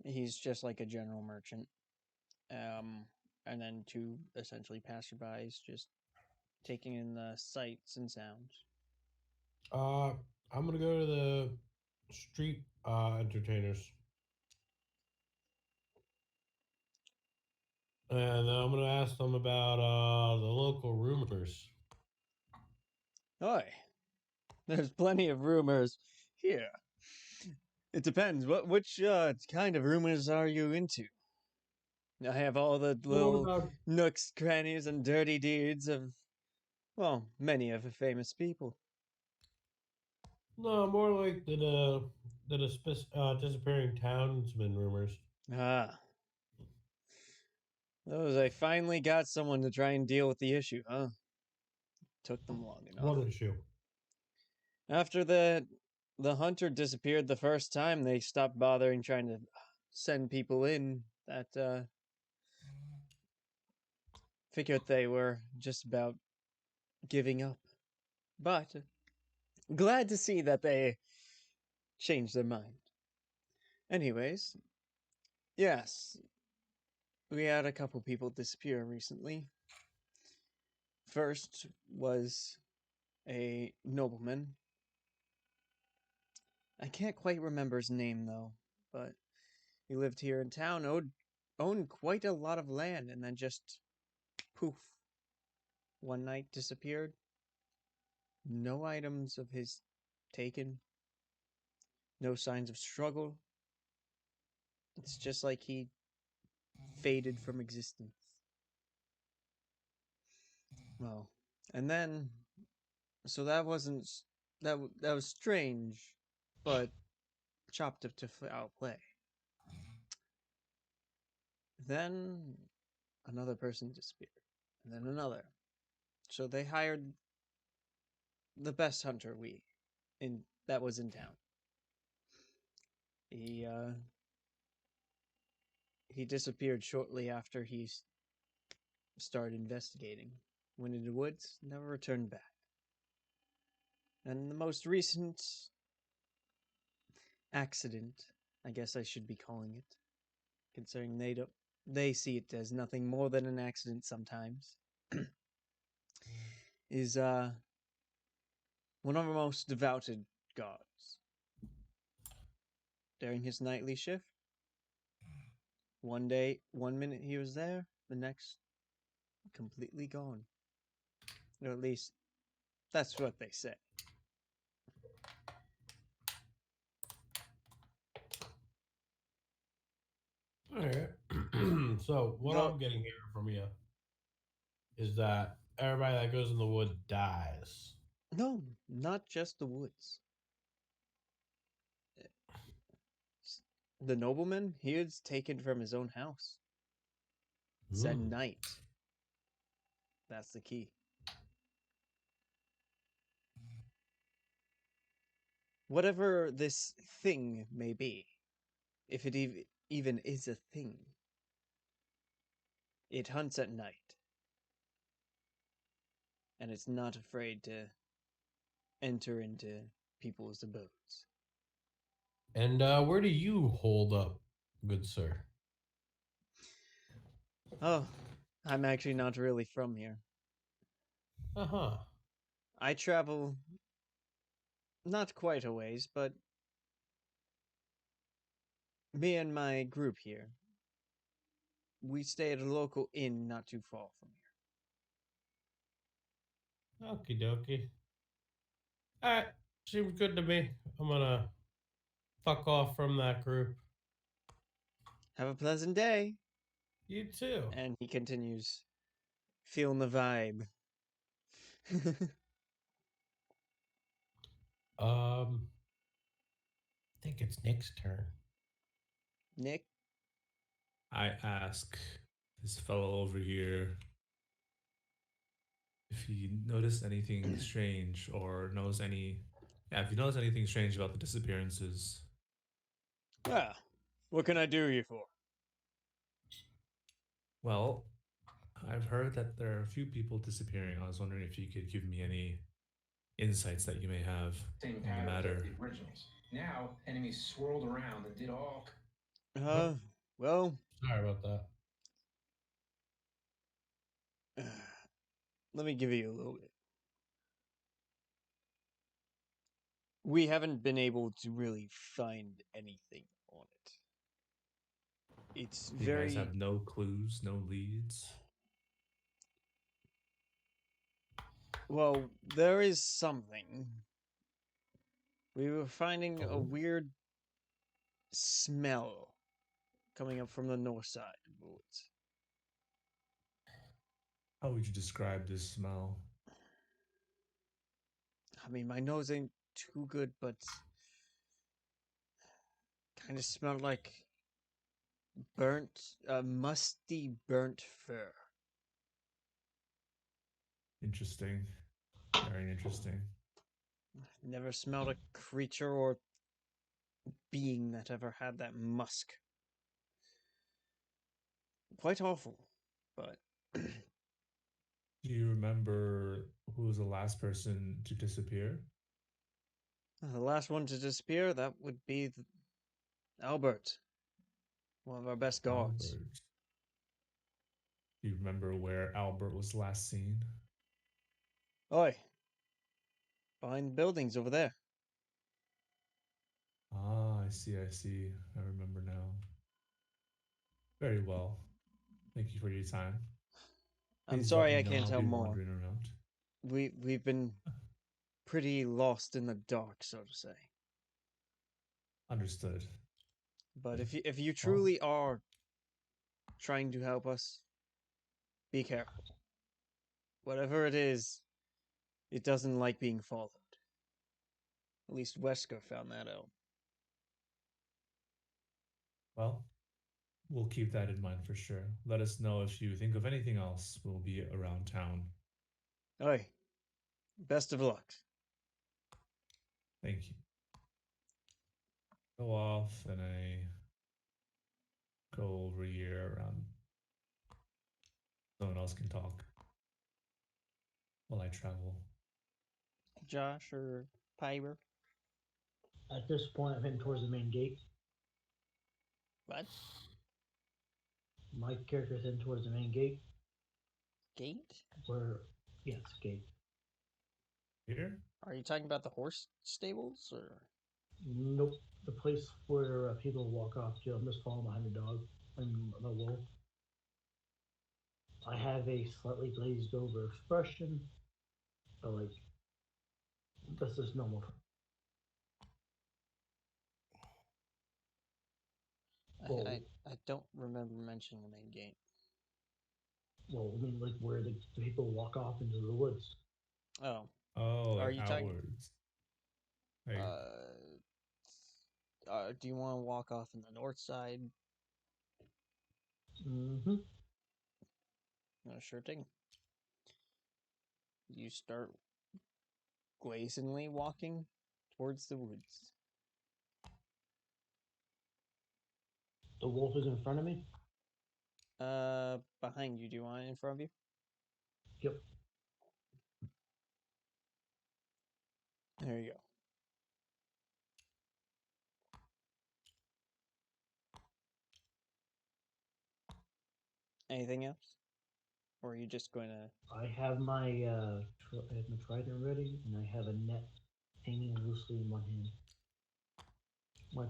He's just like a general merchant. And then two essentially passerbys just taking in the sights and sounds. I'm gonna go to the street entertainers, and then I'm gonna ask them about the local rumors. Oi, there's plenty of rumors here. It depends. Which kind of rumors are you into? I have all the What little about nooks, crannies, and dirty deeds of, well, many of the famous people. no? More like the disappearing townsman rumors. Ah, those I finally got someone to try and deal with the issue, huh? Took them long enough. What issue? After the hunter disappeared the first time, they stopped bothering trying to send people in that figured they were just about giving up. But glad to see that they changed their mind. Anyways, yes, we had a couple people disappear recently. First was a nobleman. I can't quite remember his name though, but he lived here in town, owned quite a lot of land, and then just poof, one night disappeared. No items of his taken, no signs of struggle. It's just like he faded from existence. Well, and then, so that wasn't that was strange, but chopped up to foul play. Then another person disappeared, and then another. So they hired the best hunter in that was in town. He disappeared shortly after he started investigating. Went into the woods, never returned back. And the most recent accident, I guess I should be calling it, considering they see it as nothing more than an accident sometimes, is one of our most devoted guards. During his nightly shift, one minute he was there, the next completely gone. Or at least that's what they say. All right. So what I'm getting here from you is that everybody that goes in the wood dies. No, not just the woods. The nobleman, he was taken from his own house. It's at Hmm. night. That's the key. Whatever this thing may be, if it even is a thing, it hunts at night. And it's not afraid to enter into people's abodes. And where do you hold up, good sir? Oh, I'm actually not really from here. Uh-huh. I travel not quite a ways, but me and my group here, we stay at a local inn not too far from here. Okie dokie. Alright. Seems good to me. I'm gonna fuck off from that group. Have a pleasant day. You too. And he continues, feeling the vibe. I think it's Nick's turn. Nick? I ask this fellow over here if he noticed anything strange or knows any. Yeah, if he knows anything strange about the disappearances. Ah, what can I do you for? Well, I've heard that there are a few people disappearing. I was wondering if you could give me any insights that you may have Same on the patterns matter. as the originals. Now, enemies swirled around and did all. Well, Sorry about that. let me give you a little bit. We haven't been able to really find anything on it. It's You guys very... have no clues, no leads. Well, there is something. We were finding a weird smell coming up from the north side of the woods. How would you describe this smell? I mean, my nose ain't too good, but kind of smelled like musty burnt fur. Interesting. Very interesting. Never smelled a creature or being that ever had that musk. Quite awful, but... Do you remember who was the last person to disappear? The last one to disappear, that would be Albert, one of our best guards. Albert. Do you remember where Albert was last seen? Oi, behind the buildings over there. Ah, I see, I see. I remember now. Very well. Thank you for your time. I'm Please let sorry me I know. can't I'll tell be more. wandering around. We've been pretty lost in the dark, so to say. Understood. But if you truly are trying to help us, be careful. Whatever it is, it doesn't like being followed. At least Wesker found that out. Well, we'll keep that in mind for sure. Let us know if you think of anything else. We'll be around town. Oi, best of luck. Thank you. Go off and I go over here around. Someone else can talk while I travel. Josh or Piper? At this point, I'm heading towards the main gate. What? My character's heading towards the main gate. Gate? Where, yes, gate. Here? Are you talking about the horse stables or? Nope. The place where people walk off jail. I'm just following behind the dog and the wolf. I have a slightly glazed over expression, but like, that's just normal. Well, I don't remember mentioning the main gate. well, I mean, like where the people walk off into the woods. Oh, Oh, Are like you talking- outwards. Like, do you want to walk off in the north side? Mm-hmm. Sure thing. You start glazingly walking towards the woods. The wolf is in front of me. Behind you. Do you want it in front of you? Yep. There you go. Anything else? Or are you just going to... I have my I have my trident ready, and I have a net hanging loosely in one hand. My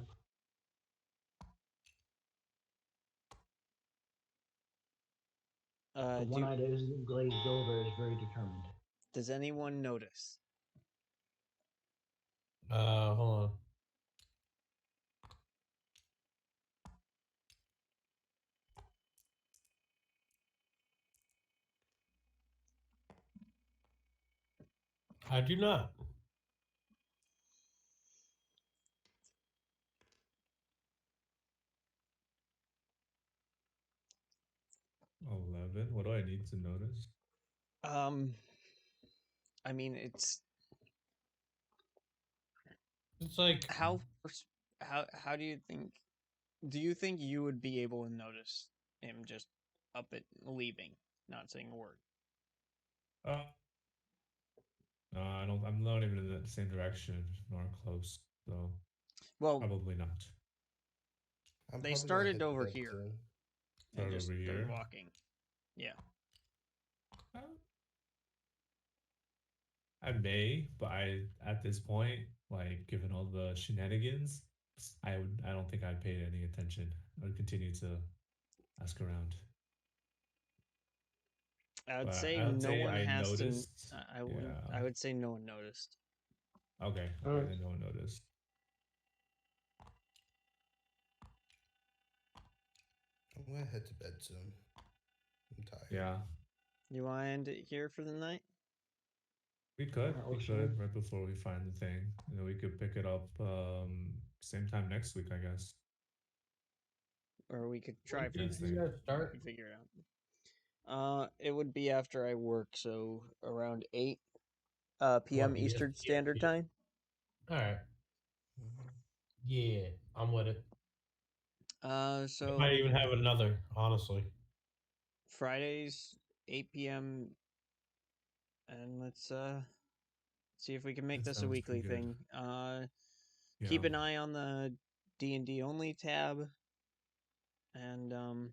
the one eye that isn't glazed over is very determined. Does anyone notice? Hold on. I do not. $11. What do I need to notice? I mean, it's like how do you think? Do you think you would be able to notice him just up at leaving, not saying a word? No, I don't. I'm not even in the same direction nor close, so Well, probably not. I'm they probably gonna started head to over bed here soon. and Start just over started here. walking. Yeah. Uh, I may, but I at this point, like given all the shenanigans, I don't think I'd pay any attention. I would continue to ask around. I would But say I would no say one I has to. noticed. I would. Yeah. I would say no one noticed. Okay. Alright. Then no one noticed. I'm gonna head to bed soon. I'm tired. Yeah. You want to end it here for the night? We could. Alright, We Ocean. could right before we find the thing. And then we could pick it up same time next week, I guess. Or we could When try do you Friday. think you guys start? and figure it out. It would be after I work, so around 8 p.m. What, Eastern Standard Time. All right. Mhm. Yeah, I'm with it. I So might even have another, honestly. Fridays 8 p.m. and let's see if we can make That this a sounds weekly pretty good. thing. Yeah. Keep an eye on the D&D only tab, and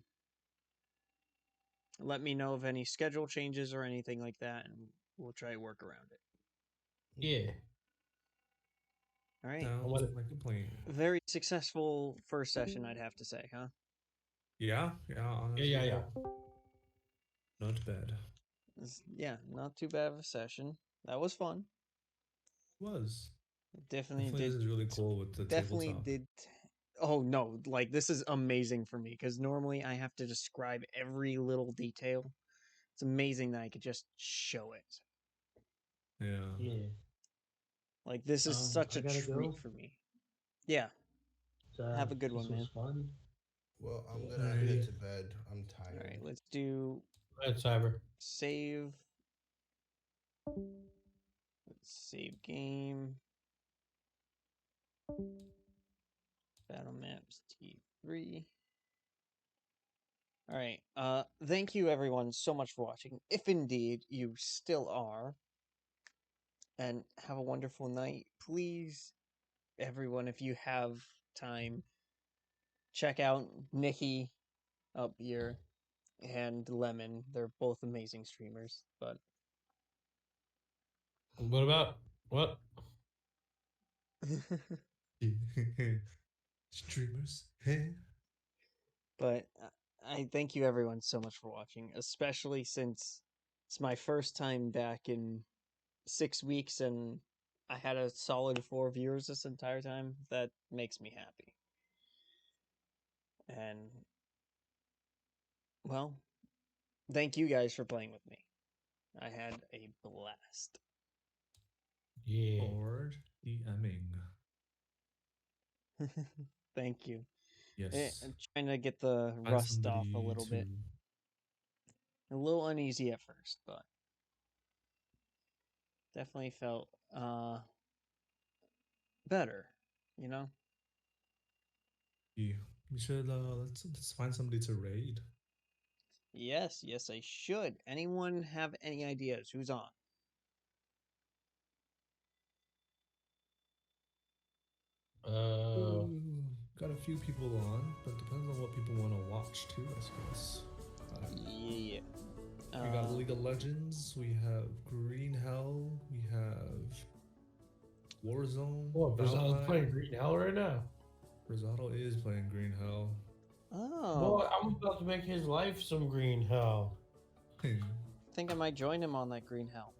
let me know of any schedule changes or anything like that, and we'll try to work around it. Yeah. All right. Sounds like a plan. Very successful first session, I'd have to say, huh? Yeah. Honestly, Yeah. not bad. Yeah, not too bad of a session. That was fun. Was. Definitely Definitely did. this is really cool with the Definitely tabletop. did. Oh no, like this is amazing for me because normally I have to describe every little detail. It's amazing that I could just show it. Yeah. Yeah. Like this is such I a gotta treat go. for me. Yeah, have a good This one, man. was fun. Well, I'm Yeah. gonna Alrighty. head to bed. I'm All tired. right, let's do Go ahead, Cyber. save. Let's save game. Battle maps T3. All right. Thank you everyone so much for watching. If indeed you still are, and have a wonderful night. Please, everyone, if you have time, check out Nikki up here, and Lemon. They're both amazing streamers, but What about what? Streamers, hey. but I thank you everyone so much for watching, especially since it's my first time back in 6 weeks and I had a solid 4 viewers this entire time. That makes me happy. And well, thank you guys for playing with me. I had a blast. Yeah. Or DMing. Thank you. Yes. I'm trying to get the Find rust off a somebody little bit. to- A little uneasy at first, but definitely felt better, you know? We should let's find somebody to raid. Yes, I should. Anyone have any ideas? Who's on? Got a few people on, but depends on what people want to watch too, I suppose. Yeah. We got League of Legends, we have Green Hell, we have Warzone. Oh, Brazil's Valheim. playing Green Hell right now. Rosado is playing Green Hell. Oh. Boy, I'm about to make his life some Green Hell. I think I might join him on that Green Hell.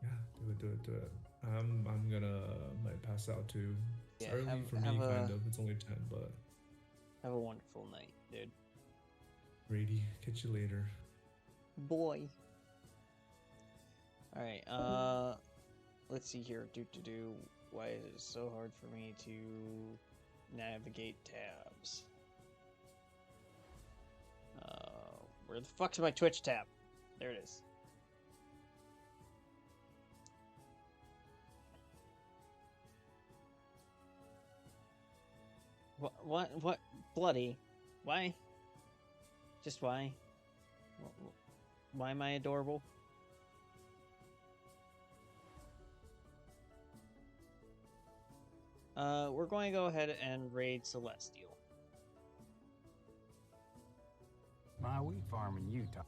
Yeah, do it. I'm gonna might pass out too. It's Yeah, early for me, kind of. It's only 10, but have a wonderful night, dude. Rady, catch you later. Boy. Alright, let's see here. Why is it so hard for me to navigate tabs? Where the fuck's my Twitch tab? There it is. What? Bloody? Why? Just why? Why am I adorable? We're going to go ahead and raid Celestial. My wheat farm in Utah.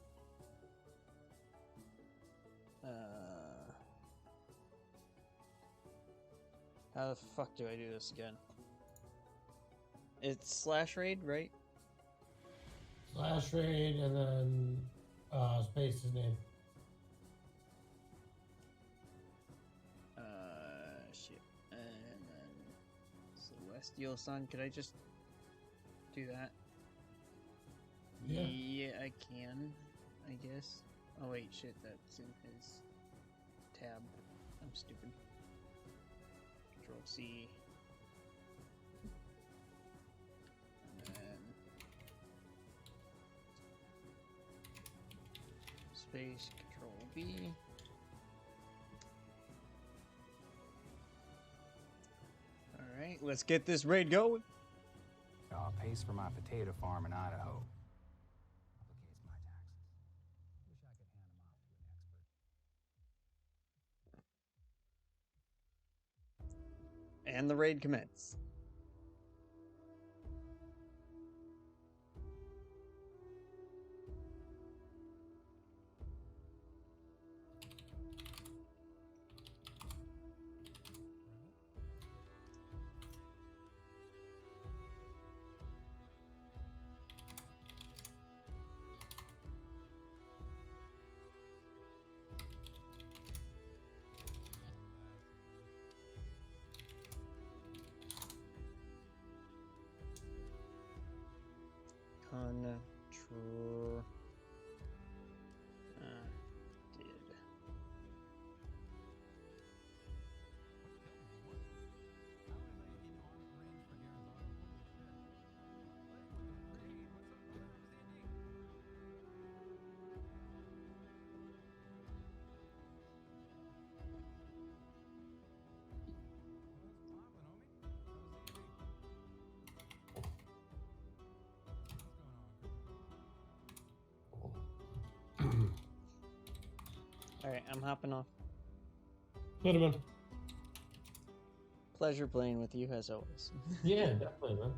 How the fuck do I do this again? It's /raid, right? /raid and then space his name. Shit. And then Celestial Sun. Could I just do that? Yeah. Yeah, I can. I guess. Oh wait, shit. That's in his tab. I'm stupid. Control C. And then space. Control V. All right, let's get this raid going. Pays for my potato farm in Idaho. Complicates my taxes. Wish I could hand them off to an expert. And the raid commence. Control. Did. Alright, I'm hopping off. Put him in. Pleasure playing with you as always. Yeah, definitely, man.